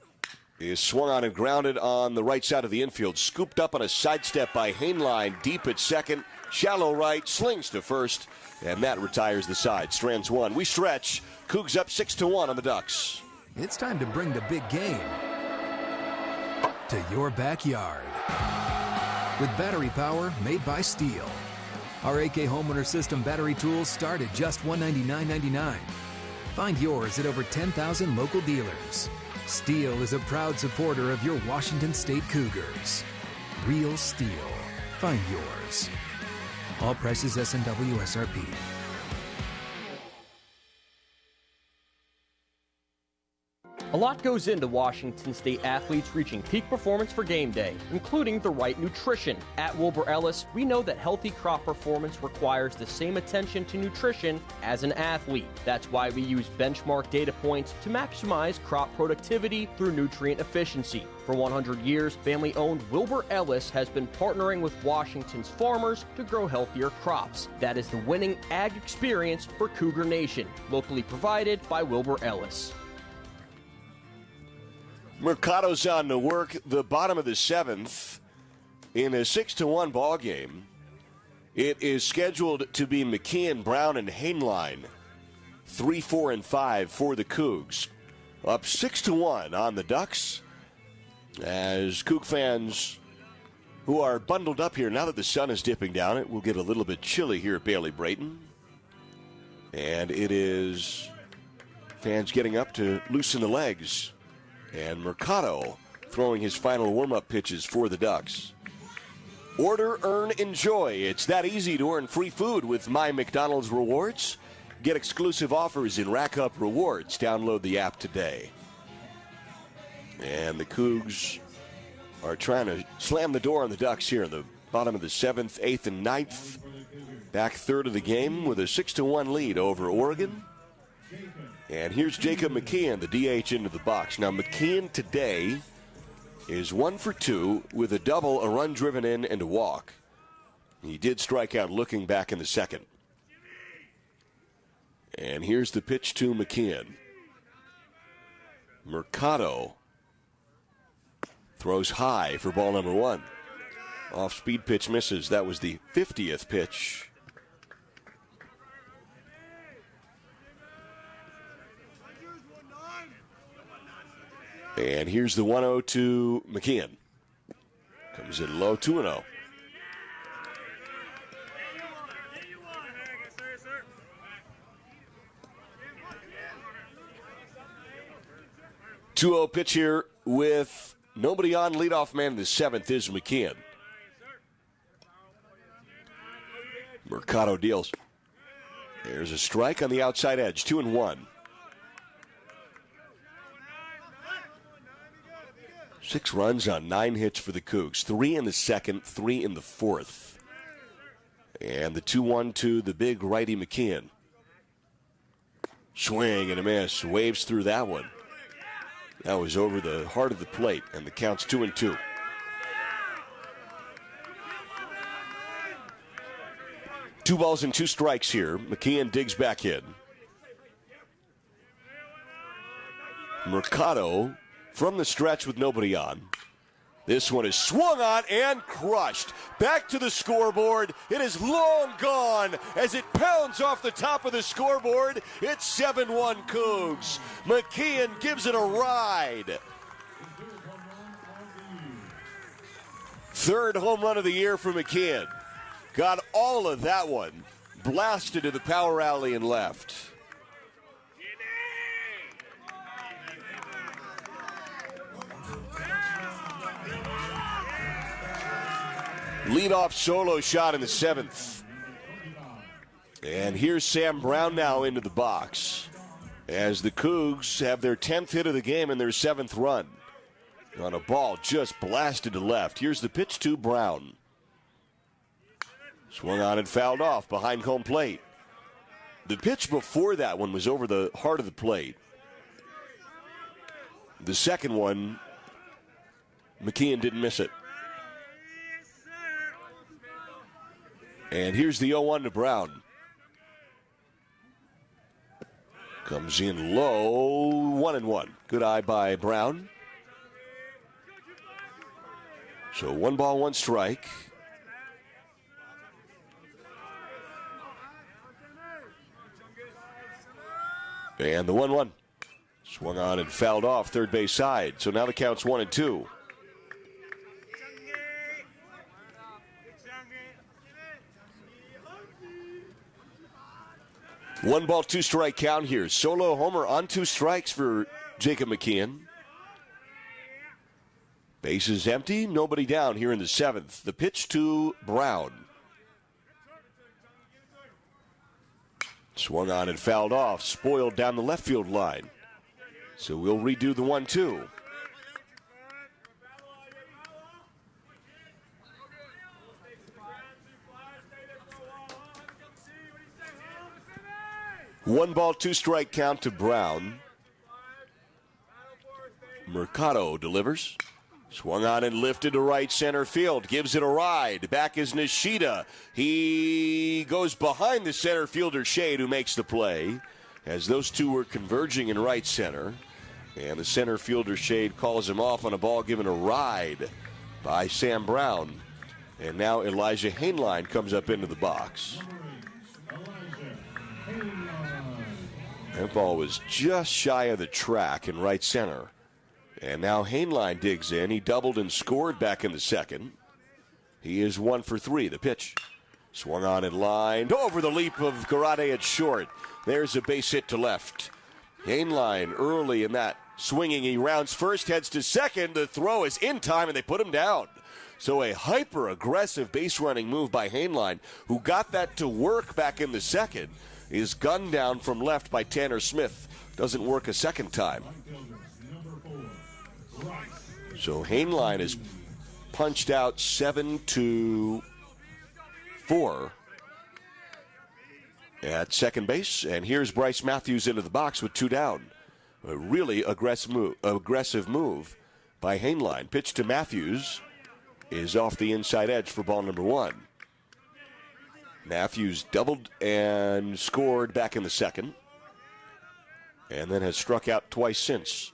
is swung on and grounded on the right side of the infield. Scooped up on a sidestep by Hainline, deep at second. Shallow right, slings to first, and that retires the side. Strands 1. We stretch. Cougs up 6-1 on the Ducks. It's time to bring the big game to your backyard. With battery power made by Steel. Our AK Homeowner System battery tools start at just $199.99. Find yours at over 10,000 local dealers. Steel is a proud supporter of your Washington State Cougars. Real Steel. Find yours. All prices S&W SRP. A lot goes into Washington State athletes reaching peak performance for game day, including the right nutrition. At Wilbur Ellis, we know that healthy crop performance requires the same attention to nutrition as an athlete. That's why we use benchmark data points to maximize crop productivity through nutrient efficiency. For 100 years, family-owned Wilbur Ellis has been partnering with Washington's farmers to grow healthier crops. That is the winning ag experience for Cougar Nation, locally provided by Wilbur Ellis. Mercado's on to work the bottom of the 7th in a 6-1 ball game. It is scheduled to be McKeon, Brown, and Hainline. 3, 4, and 5 for the Cougs. Up 6-1 on the Ducks as Coug fans who are bundled up here now that the sun is dipping down. It will get a little bit chilly here at Bailey Brayton. And it is fans getting up to loosen the legs. And Mercado throwing his final warm-up pitches for the Ducks. Order, earn, enjoy. It's that easy to earn free food with My McDonald's Rewards. Get exclusive offers and rack up rewards. Download the app today. And the Cougs are trying to slam the door on the Ducks here in the bottom of the 7th, 8th, and 9th. Back third of the game with a 6-1 lead over Oregon. And here's Jacob McKeon, the DH, into the box. Now, McKeon today is 1 for 2 with a double, a run driven in, and a walk. He did strike out looking back in the second. And here's the pitch to McKeon. Mercado throws high for ball number 1. Off-speed pitch misses. That was the 50th pitch. And here's the 1-0 to McKeon. Comes in low, 2-0. Two-0 pitch here with nobody on. Leadoff man in the 7th is McKeon. Mercado deals. There's a strike on the outside edge, 2-1. 6 runs on 9 hits for the Cougs. 3 in the second, 3 in the fourth. And the 2-1 to the big righty McKeon. Swing and a miss. Waves through that one. That was over the heart of the plate, and the count's 2-2. Two balls and 2 strikes here. McKeon digs back in. Mercado from the stretch with nobody on. This one is swung on and crushed. Back to the scoreboard. It is long gone as it pounds off the top of the scoreboard. It's 7-1 Cougs. McKeon gives it a ride. Third home run of the year for McKeon. Got all of that one. Blasted to the power alley and left. Leadoff solo shot in the 7th. And here's Sam Brown now into the box as the Cougs have their 10th hit of the game and their 7th run. On a ball just blasted to left. Here's the pitch to Brown. Swung on and fouled off behind home plate. The pitch before that one was over the heart of the plate. The second one, McKeon didn't miss it. And here's the 0-1 to Brown. Comes in low, 1-1. Good eye by Brown. So 1 ball, 1 strike. And the 1-1. Swung on and fouled off third base side. So now the count's 1-2. One ball, 2 strike count here. Solo homer on 2 strikes for Jacob McKeon. Bases empty, nobody down here in the 7th. The pitch to Brown. Swung on and fouled off, spoiled down the left field line. So we'll redo the 1-2. One ball, 2 strike count to Brown. Mercado delivers. Swung on and lifted to right center field. Gives it a ride. Back is Nishida. He goes behind the center fielder Shade, who makes the play, as those two were converging in right center. And the center fielder Shade calls him off on a ball given a ride by Sam Brown. And now Elijah Hainline comes up into the box. That ball was just shy of the track in right center. And now Hainline digs in. He doubled and scored back in the 2nd. He is 1 for 3. The pitch. Swung on and lined over the leap of Karate at short. There's a base hit to left. Hainline early in that swinging. He rounds first, heads to second. The throw is in time, and they put him down. So a hyper-aggressive base-running move by Hainline, who got that to work back in the 2nd. Is gunned down from left by Tanner Smith. Doesn't work a second time. So Hainline is punched out 7-4 at second base. And here's Bryce Matthews into the box with 2 down. A really aggressive move by Hainline. Pitch to Matthews is off the inside edge for ball number 1. Matthews doubled and scored back in the 2nd, and then has struck out twice since.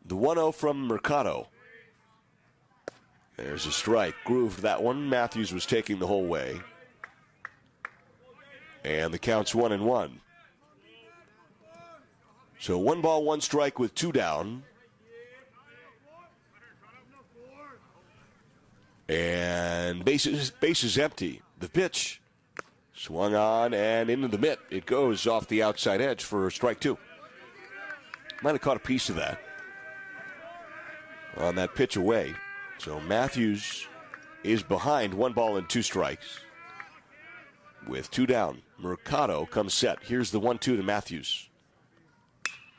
The 1-0 from Mercado. There's a strike. Grooved that one. Matthews was taking the whole way. And the count's 1-1. So 1 ball, 1 strike with 2 down. And bases empty. The pitch. Swung on and into the mitt. It goes off the outside edge for strike 2. Might have caught a piece of that on that pitch away. So Matthews is behind 1 ball and 2 strikes with 2 down. Mercado comes set. Here's the 1-2 to Matthews.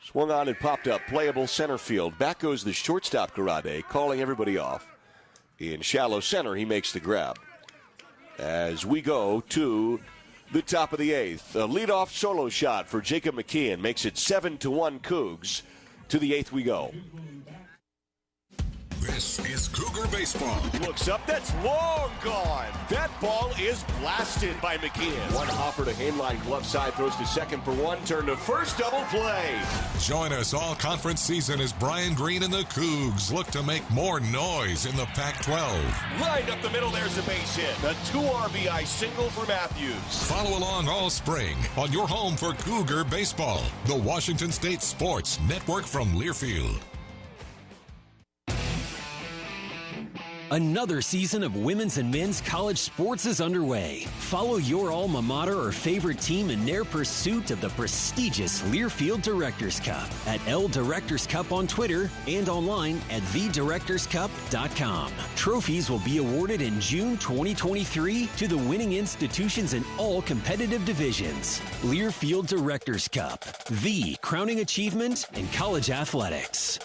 Swung on and popped up. Playable center field. Back goes the shortstop Garade, calling everybody off. In shallow center, he makes the grab. As we go to the top of the 8th. A leadoff solo shot for Jacob McKeon makes it 7-1 Cougs. To the 8th we go. This is Cougar Baseball. Looks up, that's long gone. That ball is blasted by McKeon. One hopper to Hainline, glove side, throws to second for one, turn to first, double play. Join us all conference season as Brian Green and the Cougs look to make more noise in the Pac-12. Right up the middle, there's a base hit. A 2 RBI single for Matthews. Follow along all spring on your home for Cougar Baseball, the Washington State Sports Network from Learfield. Another season of women's and men's college sports is underway. Follow your alma mater or favorite team in their pursuit of the prestigious Learfield Directors Cup at L Directors Cup on Twitter and online at thedirectorscup.com. Trophies will be awarded in June 2023 to the winning institutions in all competitive divisions. Learfield Directors Cup, the crowning achievement in college athletics.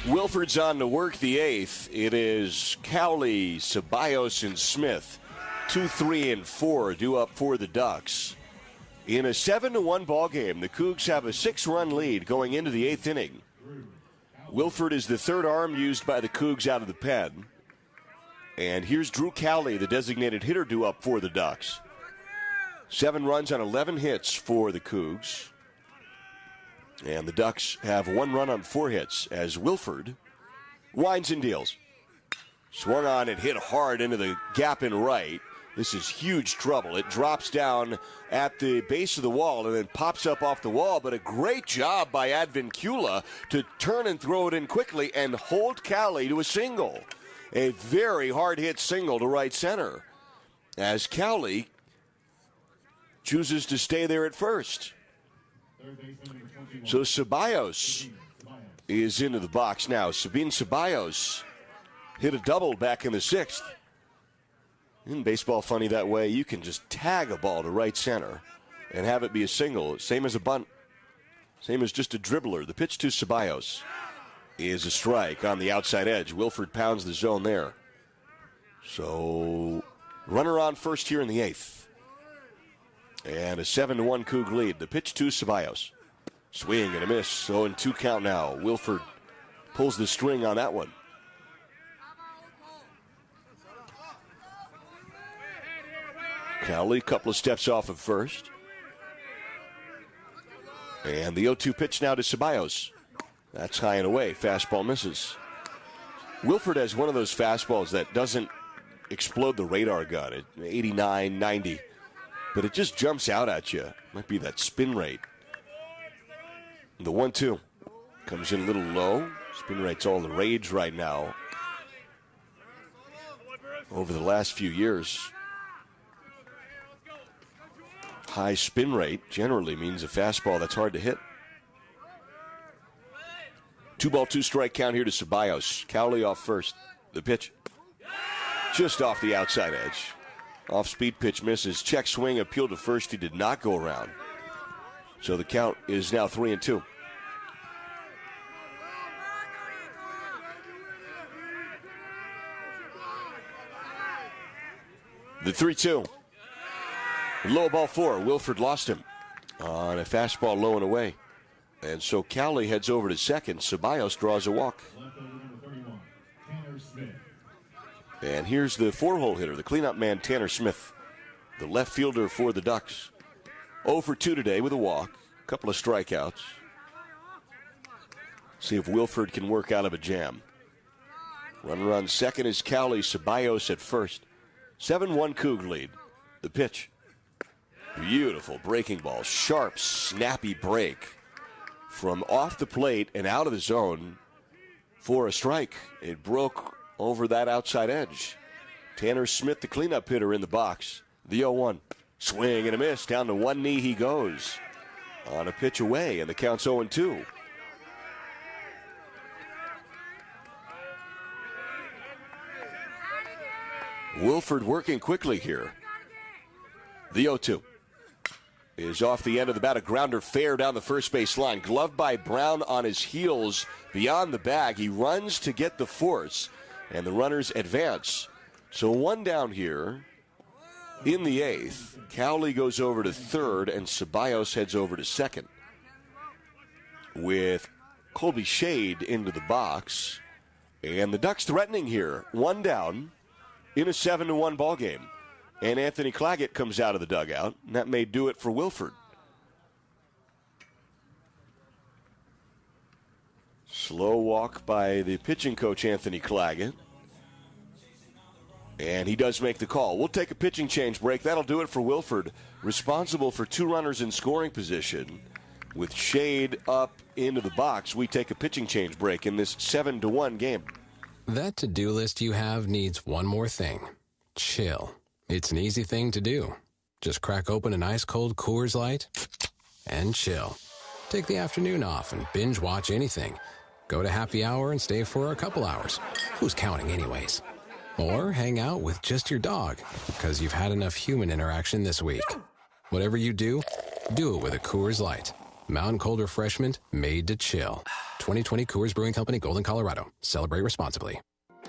Wilford's on to work the eighth. It is Cowley, Ceballos, and Smith. 2, 3, and 4 due up for the Ducks. In a 7-1 ball game, the Cougs have a 6-run lead going into the eighth inning. Wilford is the third arm used by the Cougs out of the pen. And here's Drew Cowley, the designated hitter, due up for the Ducks. 7 runs on 11 hits for the Cougs. And the Ducks have 1 run on 4 hits as Wilford winds and deals. Swung on and hit hard into the gap in right. This is huge trouble. It drops down at the base of the wall and then pops up off the wall, but a great job by Advincula to turn and throw it in quickly and hold Cowley to a single. A very hard-hit single to right center as Cowley chooses to stay there at first. So Ceballos is into the box now. Sabine Ceballos hit a double back in the 6th. In baseball, funny that way, you can just tag a ball to right center and have it be a single, same as a bunt, same as just a dribbler. The pitch to Ceballos is a strike on the outside edge. Wilford pounds the zone there. So runner on first here in the 8th. And a 7-1 Coug lead. The pitch to Ceballos. Swing and a miss. 0-2 count now. Wilford pulls the string on that one. Cowley, couple of steps off of first. And the 0-2 pitch now to Ceballos. That's high and away. Fastball misses. Wilford has one of those fastballs that doesn't explode the radar gun at 89, 90. But it just jumps out at you. Might be that spin rate. The 1-2 comes in a little low. Spin rate's all the rage right now. Over the last few years, high spin rate generally means a fastball that's hard to hit. 2-ball, 2-strike count here to Ceballos. Cowley off first. The pitch just off the outside edge. Off-speed pitch misses. Check swing, appeal to first. He did not go around. So the count is now 3-2. The 3-2. Low ball 4. Wilford lost him on a fastball low and away. And so Cowley heads over to second. Ceballos draws a walk. And here's the 4-hole hitter, the cleanup man, Tanner Smith, the left fielder for the Ducks. 0 for 2 today with a walk, a couple of strikeouts. See if Wilford can work out of a jam. Runner on second is Cowley, Ceballos at first. 7-1 Coug lead. The pitch. Beautiful breaking ball, sharp, snappy break from off the plate and out of the zone for a strike. It broke over that outside edge. Tanner Smith, the cleanup hitter, in the box. The 0-1. Swing and a miss. Down to one knee he goes on a pitch away, and the count's 0-2. Wilford working quickly here. The 0-2 is off the end of the bat. A grounder fair down the first base line. Gloved by Brown on his heels beyond the bag. He runs to get the force, and the runners advance. So one down here In the eighth, Cowley goes over to third, and Ceballos heads over to second. With Colby Shade into the box, and the Ducks threatening here. One down in a 7-1 ball game. And Anthony Claggett comes out of the dugout, and that may do it for Wilford. Slow walk by the pitching coach, Anthony Claggett. And he does make the call. We'll take a pitching change break. That'll do it for Wilford, responsible for 2 runners in scoring position. With Shade up into the box, we take a pitching change break in this 7-1 game. That to-do list you have needs one more thing. Chill. It's an easy thing to do. Just crack open an ice-cold Coors Light and chill. Take the afternoon off and binge watch anything. Go to happy hour and stay for a couple hours. Who's counting anyways? Or hang out with just your dog, because you've had enough human interaction this week. Whatever you do it with a Coors Light. Mountain cold refreshment made to chill. 2020 Coors Brewing Company, Golden, Colorado. Celebrate responsibly.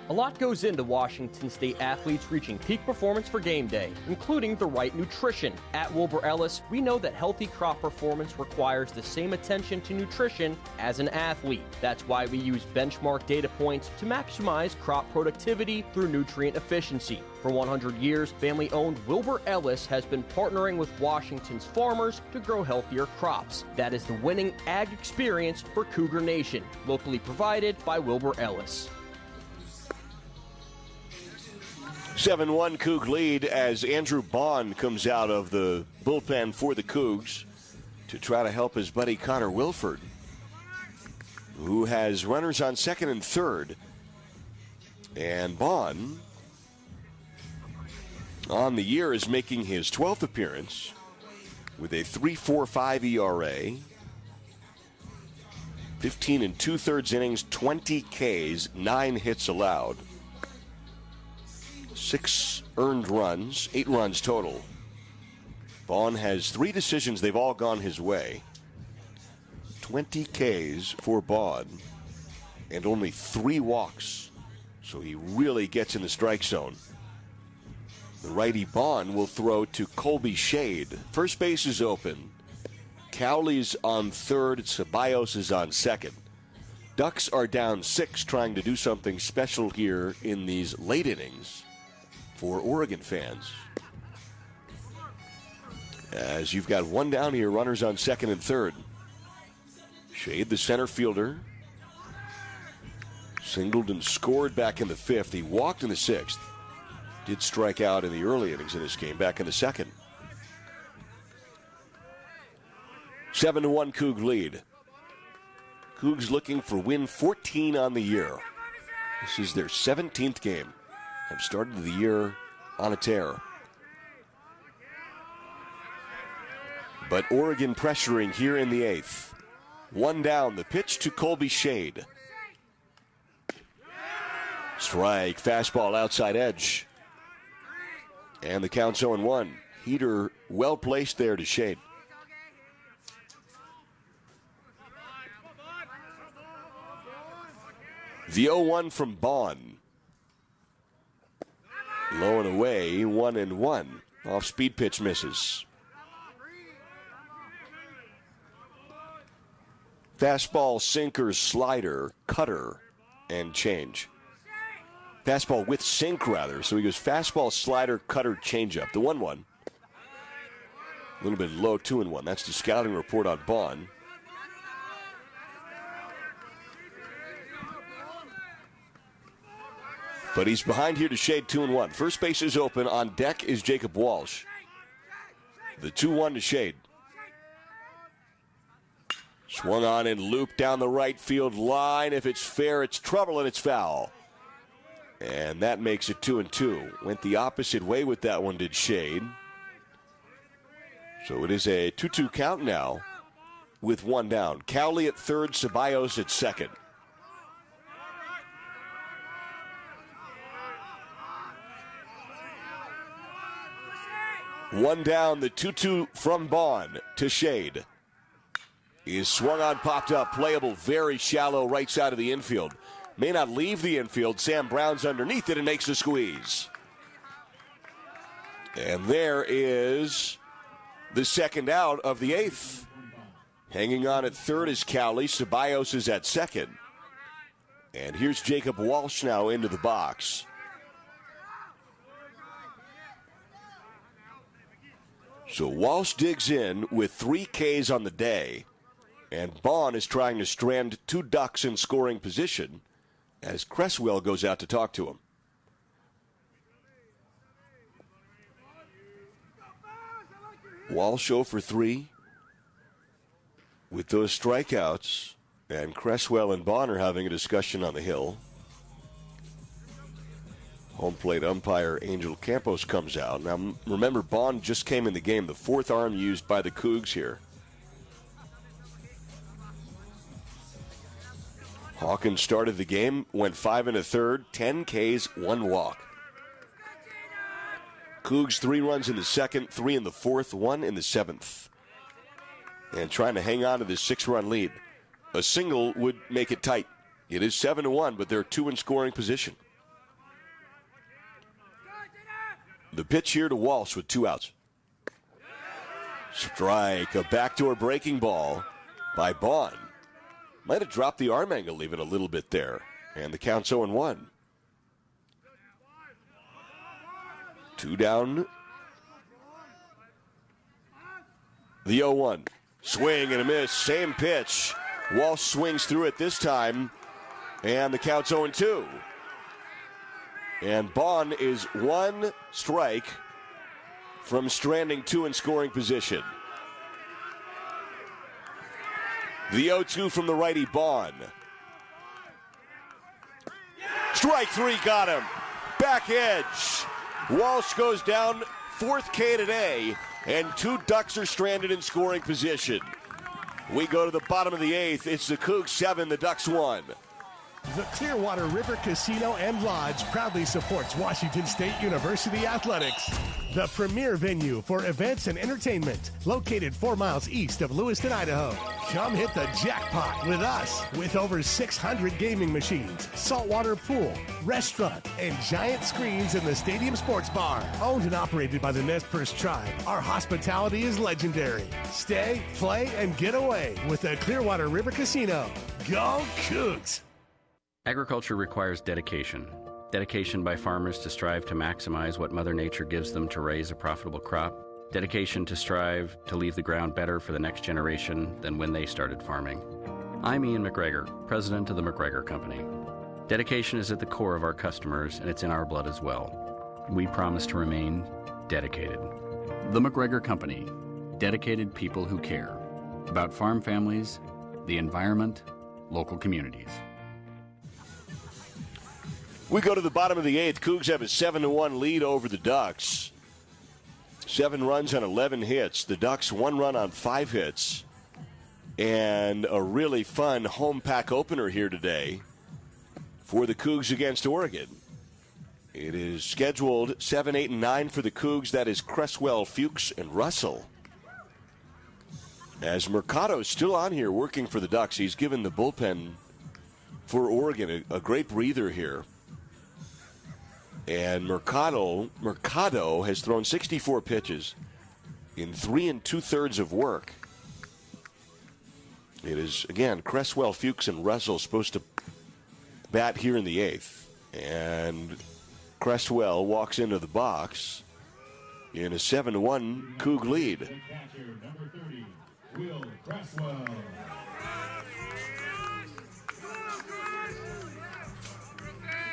A lot goes into Washington State athletes reaching peak performance for game day, including the right nutrition. At Wilbur Ellis, we know that healthy crop performance requires the same attention to nutrition as an athlete. That's why we use benchmark data points to maximize crop productivity through nutrient efficiency. For 100 years, family-owned Wilbur Ellis has been partnering with Washington's farmers to grow healthier crops. That is the winning ag experience for Cougar Nation, locally provided by Wilbur Ellis. 7-1 Coug lead as Andrew Bond comes out of the bullpen for the Cougs to try to help his buddy Connor Wilford, who has runners on second and third. And Bond, on the year, is making his 12th appearance with a 3.45 ERA, 15 2/3 innings, 20 Ks, 9 hits allowed. 6 earned runs, 8 runs total. Vaughn has 3 decisions. They've all gone his way. 20 Ks for Bond and only 3 walks. So he really gets in the strike zone. The righty Bond will throw to Colby Shade. First base is open. Cowley's on third. Ceballos is on second. Ducks are down 6, trying to do something special here in these late innings for Oregon fans. As you've got 1 down here, runners on second and third. Shade, the center fielder, singled and scored back in the 5th. He walked in the 6th. Did strike out in the early innings in this game, back in the 2nd. 7-1 Coug lead. Cougs looking for win 14 on the year. This is their 17th game. Have started the year on a tear. But Oregon pressuring here in the 8th. 1 down, the pitch to Colby Shade. Strike, fastball outside edge. And the count's 0-1. Heater well placed there to Shade. The 0-1 from Bond. Low and away, 1-1. Off speed pitch misses. Fastball, sinker, slider, cutter, and change. Fastball with sink, rather. So he goes fastball, slider, cutter, changeup. The 1-1. A little bit low, 2-1. That's the scouting report on Bond. But he's behind here to Shade, 2-1. First base is open. On deck is Jacob Walsh. The 2-1 to Shade. Swung on and looped down the right field line. If it's fair, it's trouble, and it's foul. And that makes it 2-2. Went the opposite way with that one, did Shade. So it is a 2-2 count now with 1 down. Cowley at third, Ceballos at second. One down, the 2-2 from Bond to Shade. He is swung on, popped up, playable, very shallow right side of the infield. May not leave the infield. Sam Brown's underneath it and makes a squeeze. And there is the second out of the eighth. Hanging on at third is Cowley. Ceballos is at second. And here's Jacob Walsh now into the box. So Walsh digs in with 3 Ks on the day. And Bond is trying to strand 2 ducks in scoring position as Cresswell goes out to talk to him. Walsh 0 for 3 with those strikeouts, and Cresswell and Bond are having a discussion on the hill. Home plate umpire Angel Campos comes out. Now, remember, Bond just came in the game, the 4th arm used by the Cougs here. Hawkins started the game, went 5 1/3, 10 Ks, 1 walk. Cougs 3 runs in the second, 3 in the fourth, 1 in the seventh. And trying to hang on to this 6-run lead. A single would make it tight. It is 7-1, but they're 2 in scoring position. The pitch here to Walsh with 2 outs. Strike, a backdoor breaking ball by Bond. Might have dropped the arm angle even a little bit there. And the count's 0-1. 2 down. The 0-1. Swing and a miss. Same pitch. Walsh swings through it this time. And the count's 0-2. And Bond is 1 strike from stranding 2 in scoring position. The 0-2 from the righty Bond. Strike 3 got him. Back edge. Walsh goes down, 4th K today, and 2 ducks are stranded in scoring position. We go to the bottom of the 8th. It's the Cougs 7, the Ducks 1. The Clearwater River Casino and Lodge proudly supports Washington State University Athletics, the premier venue for events and entertainment, located 4 miles east of Lewiston, Idaho. Come hit the jackpot with us, with over 600 gaming machines, saltwater pool, restaurant, and giant screens in the Stadium Sports Bar. Owned and operated by the Nez Perce Tribe, our hospitality is legendary. Stay, play, and get away with the Clearwater River Casino. Go Cougs! Agriculture requires dedication. Dedication by farmers to strive to maximize what Mother Nature gives them to raise a profitable crop. Dedication to strive to leave the ground better for the next generation than when they started farming. I'm Ian McGregor, president of the McGregor Company. Dedication is at the core of our customers, and it's in our blood as well. We promise to remain dedicated. The McGregor Company. Dedicated people who care about farm families, the environment, local communities. We go to the bottom of the 8th. Cougs have a 7-1 lead over the Ducks. 7 runs on 11 hits. The Ducks 1 run on 5 hits. And a really fun home pack opener here today for the Cougs against Oregon. It is scheduled 7, 8, and 9 for the Cougs. That is Cresswell, Fuchs, and Russell. As Mercado's still on here working for the Ducks, he's given the bullpen for Oregon a great breather here. And Mercado has thrown 64 pitches in 3 2/3 of work. It is, again, Cresswell, Fuchs, and Russell supposed to bat here in the 8th. And Cresswell walks into the box in a 7-1 Coug lead. Catcher, number 30, Will Cresswell.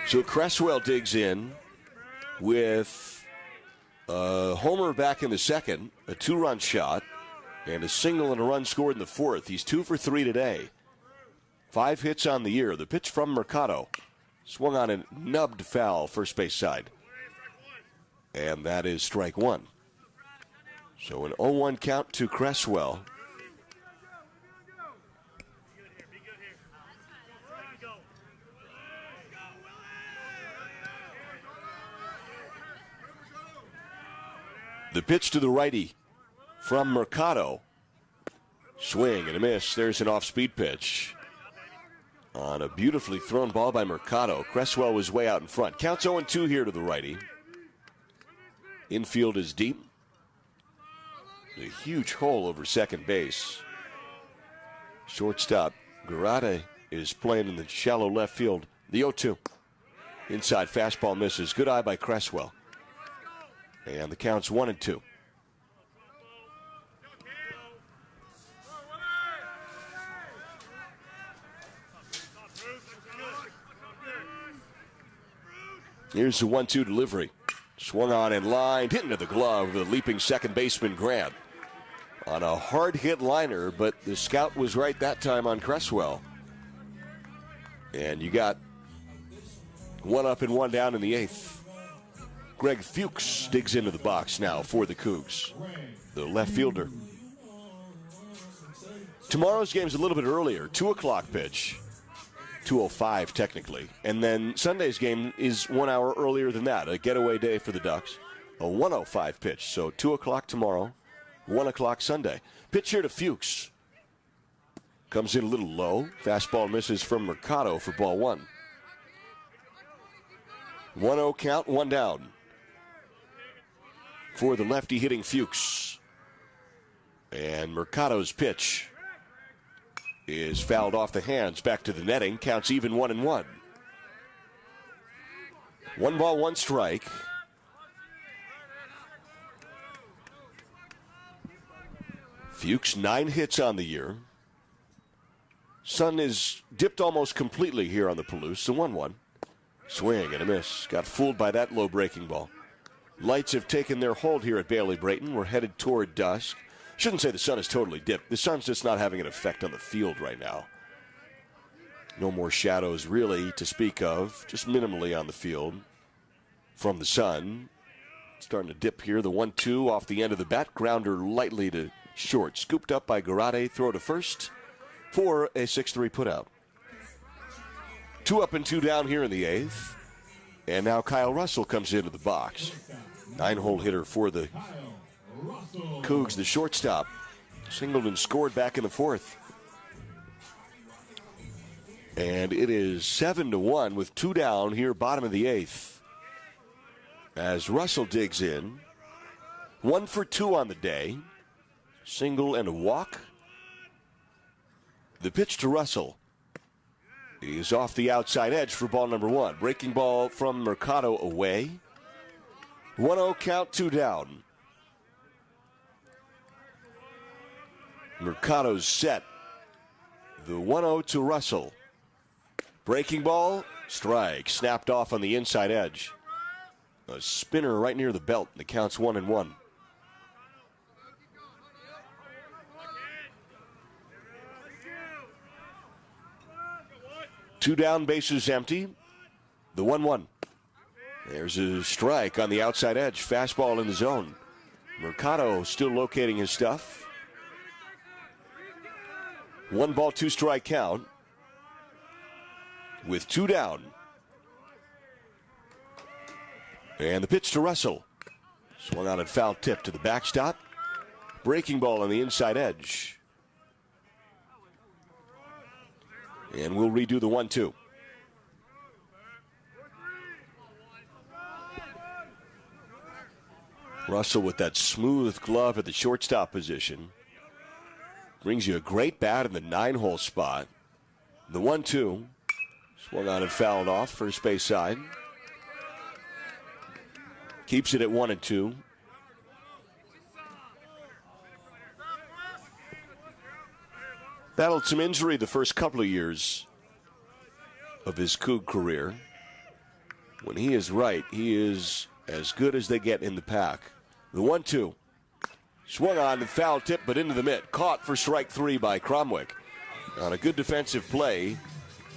So Cresswell digs in with a homer back in the second, a 2-run shot, and a single and a run scored in the 4th. He's 2 for 3 today. 5 hits on the year. The pitch from Mercado. Swung on a nubbed foul first base side. And that is strike 1. So an 0-1 count to Cresswell. The pitch to the righty from Mercado. Swing and a miss. There's an off-speed pitch. On a beautifully thrown ball by Mercado. Cresswell was way out in front. Counts 0-2 here to the righty. Infield is deep. A huge hole over second base. Shortstop Garate is playing in the shallow left field. The 0-2. Inside fastball misses. Good eye by Cresswell. And the count's 1-2. Here's the 1-2 delivery. Swung on and lined, hit into the glove of the leaping second baseman Grant. On a hard hit liner, but the scout was right that time on Cresswell. And you got one up and one down in the eighth. Greg Fuchs digs into the box now for the Cougs, the left fielder. Tomorrow's game's a little bit earlier, 2 o'clock pitch. 2:05 technically. And then Sunday's game is 1 hour earlier than that, a getaway day for the Ducks. A 1:05 pitch, so 2 o'clock tomorrow, 1 o'clock Sunday. Pitch here to Fuchs. Comes in a little low. Fastball misses from Mercado for ball one. 1-0 count, one down. For the lefty hitting Fuchs. And Mercado's pitch is fouled off the hands, back to the netting. Counts even 1-1. 1 ball, 1 strike. Fuchs 9 hits on the year. Sun is dipped almost completely here on the Palouse. The 1-1. Swing and a miss. Got fooled by that low breaking ball. Lights have taken their hold here at Bailey Brayton. We're headed toward dusk. Shouldn't say the sun is totally dipped. The sun's just not having an effect on the field right now. No more shadows really to speak of, just minimally on the field from the sun. Starting to dip here. The 1-2 off the end of the bat. Grounder lightly to short. Scooped up by Garate. Throw to first for a 6-3 putout. 2 up and 2 down here in the eighth. And now Kyle Russell comes into the box. 9-hole hitter for the Cougs, the shortstop. Singled and scored back in the fourth. And it is 7-1 with 2 down here, bottom of the eighth. As Russell digs in. 1 for 2 on the day. Single and a walk. The pitch to Russell is off the outside edge for ball number 1. Breaking ball from Mercado away. 1-0 count, 2 down. Mercado's set. The 1-0 to Russell. Breaking ball, strike. Snapped off on the inside edge. A spinner right near the belt. The count's 1-1. Two down, bases empty. The 1-1. There's a strike on the outside edge. Fastball in the zone. Mercado still locating his stuff. 1 ball, 2 strike count. With 2 down. And the pitch to Russell. Swung on and foul tip to the backstop. Breaking ball on the inside edge. And we'll redo the 1-2. Russell with that smooth glove at the shortstop position. Brings you a great bat in the 9-hole spot. The 1-2. Swung on and fouled off first base side. Keeps it at 1-2. Battled some injury the first couple of years of his Coug career. When he is right, he is as good as they get in the pack. The 1-2. Swung on and foul tip, but into the mitt. Caught for strike 3 by Cromwick. On a good defensive play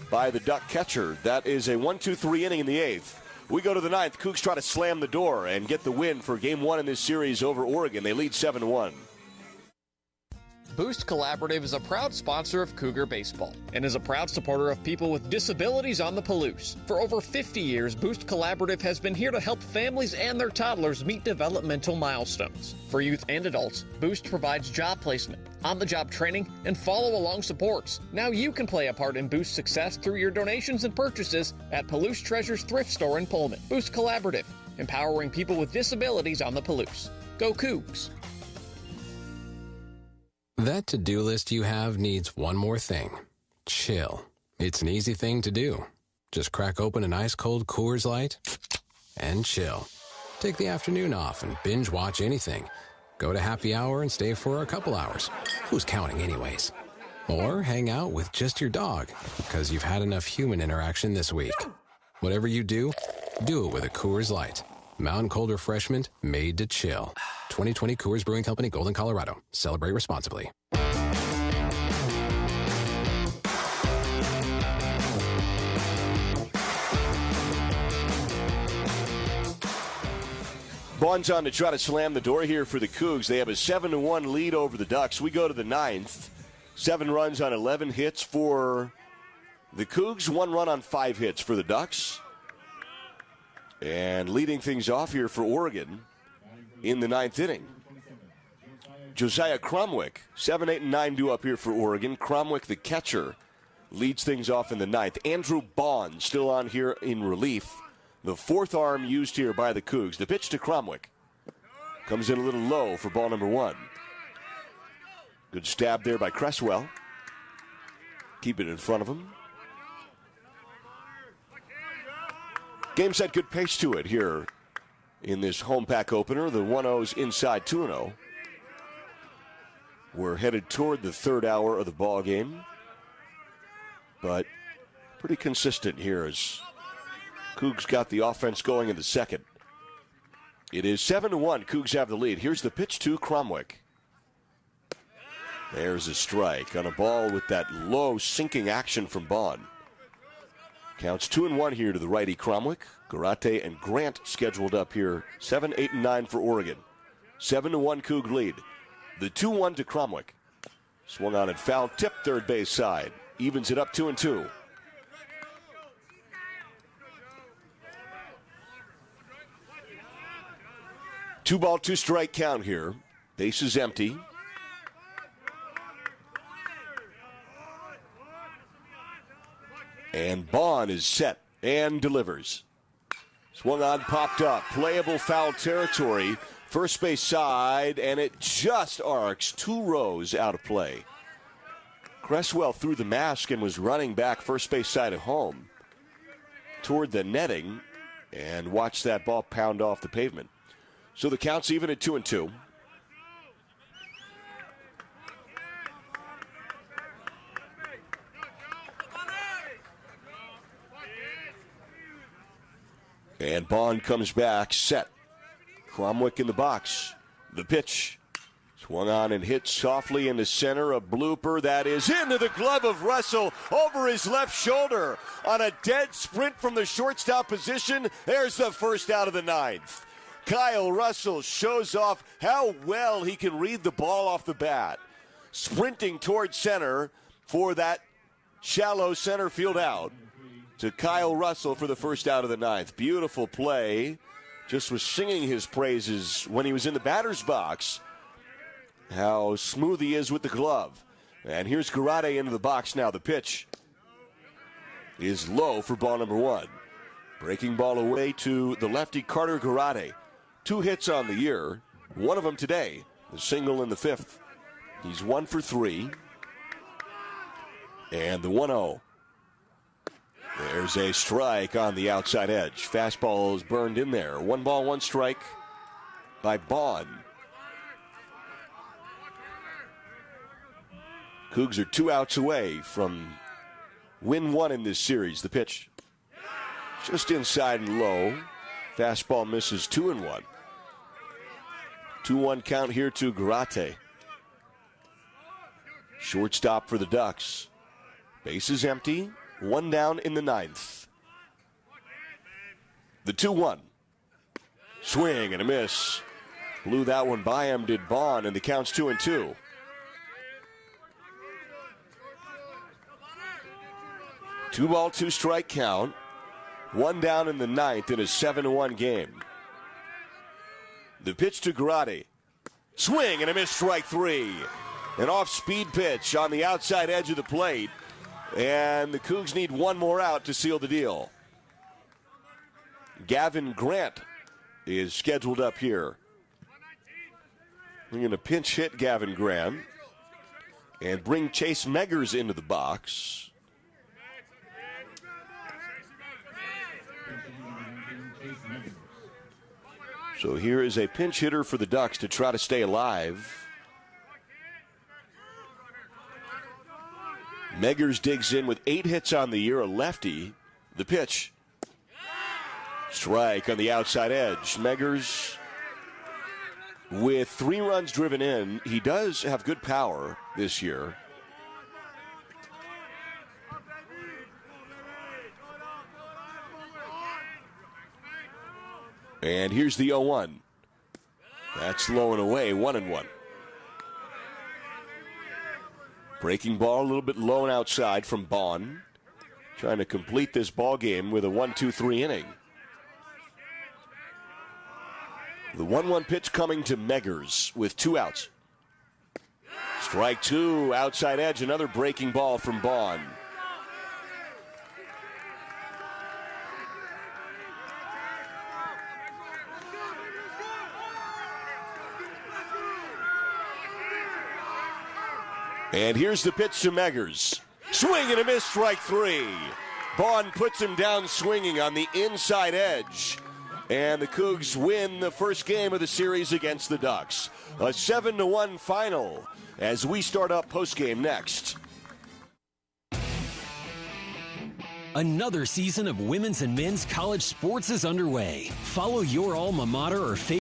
by the Duck catcher. That is a 1-2-3 inning in the eighth. We go to the ninth. Cougs try to slam the door and get the win for game 1 in this series over Oregon. They lead 7-1. Boost Collaborative is a proud sponsor of Cougar Baseball and is a proud supporter of people with disabilities on the Palouse. For over 50 years, Boost Collaborative has been here to help families and their toddlers meet developmental milestones. For youth and adults, Boost provides job placement, on-the-job training, and follow-along supports. Now you can play a part in Boost's success through your donations and purchases at Palouse Treasures Thrift Store in Pullman. Boost Collaborative, empowering people with disabilities on the Palouse. Go Cougs! That to-do list you have needs one more thing. Chill. It's an easy thing to do. Just crack open an ice-cold Coors Light and chill. Take the afternoon off and binge watch anything. Go to happy hour and stay for a couple hours. Who's counting anyways? Or hang out with just your dog, because you've had enough human interaction this week. Whatever you do it with a Coors Light. Mountain cold refreshment made to chill. 2020 Coors Brewing Company, Golden, Colorado. Celebrate responsibly. Bond's on to try to slam the door here for the Cougs. They have a 7-1 lead over the Ducks. We go to the ninth. 7 runs on 11 hits for the Cougs. 1 run on 5 hits for the Ducks. And leading things off here for Oregon in the 9th inning, Josiah Cromwick. 7, 8, and 9 due up here for Oregon. Cromwick, the catcher, leads things off in the 9th. Andrew Bond still on here in relief. The 4th arm used here by the Cougs. The pitch to Cromwick comes in a little low for ball number 1. Good stab there by Cresswell. Keep it in front of him. Game set, good pace to it here in this home pack opener. The 1-0's inside 2-0. We're headed toward the 3rd hour of the ball game, but pretty consistent here as Cougs got the offense going in the 2nd. It is 7-1. Cougs have the lead. Here's the pitch to Cromwick. There's a strike on a ball with that low sinking action from Bond. Counts 2-1 here to the righty Cromwick. Garate and Grant scheduled up here. 7, 8, and 9 for Oregon. 7-1 Coug lead. The 2-1 to Cromwick. Swung on and foul tip third base side. Evens it up 2-2. Two ball, 2 strike count here. Base is empty. And Bond is set and delivers. Swung on, popped up. Playable foul territory. First base side, and it just arcs 2 rows out of play. Cresswell threw the mask and was running back first base side at home toward the netting and watched that ball pound off the pavement. So the count's even at 2-2. And Bond comes back, set. Cromwick in the box. The pitch. Swung on and hit softly into center. A blooper that is into the glove of Russell over his left shoulder. On a dead sprint from the shortstop position, there's the first out of the 9th. Kyle Russell shows off how well he can read the ball off the bat. Sprinting toward center for that shallow center field out to Kyle Russell for the first out of the 9th. Beautiful play. Just was singing his praises when he was in the batter's box. How smooth he is with the glove. And here's Garate into the box now. The pitch is low for ball number 1. Breaking ball away to the lefty Carter Garate. 2 hits on the year. One of them today. The single in the 5th. He's 1 for 3. And the 1-0. There's a strike on the outside edge. Fastball is burned in there. 1 ball, 1 strike by Bond. Cougs are 2 outs away from win 1 in this series. The pitch just inside and low. Fastball misses 2-1. 2-1 count here to Garate. Shortstop for the Ducks. Base is empty. 1 down in the 9th. The 2-1. Swing and a miss. Blew that one by him, did Bond, and the count's 2-2. 2-ball, 2-strike count. One down in the ninth in a 7-1 game. The pitch to Grotti. Swing and a miss, strike three. An off-speed pitch on the outside edge of the plate. And the Cougs need one more out to seal the deal. Gavin Grant is scheduled up here. We're going to pinch hit Gavin Grant and bring Chase Meggers into the box. So here is a pinch hitter for the Ducks to try to stay alive. Meggers digs in with 8 hits on the year, a lefty. The pitch. Strike on the outside edge. Meggers with 3 runs driven in. He does have good power this year. And here's the 0-1. That's low and away, 1-1. Breaking ball a little bit low and outside from Bond. Trying to complete this ball game with a 1-2-3 inning. The 1-1 pitch coming to Meggers with 2 outs. Strike 2, outside edge, another breaking ball from Bond. And here's the pitch to Meggers. Swing and a miss, strike 3. Bond puts him down swinging on the inside edge. And the Cougs win the first game of the series against the Ducks. A 7-1 final as we start up postgame next. Another season of women's and men's college sports is underway. Follow your alma mater or favorite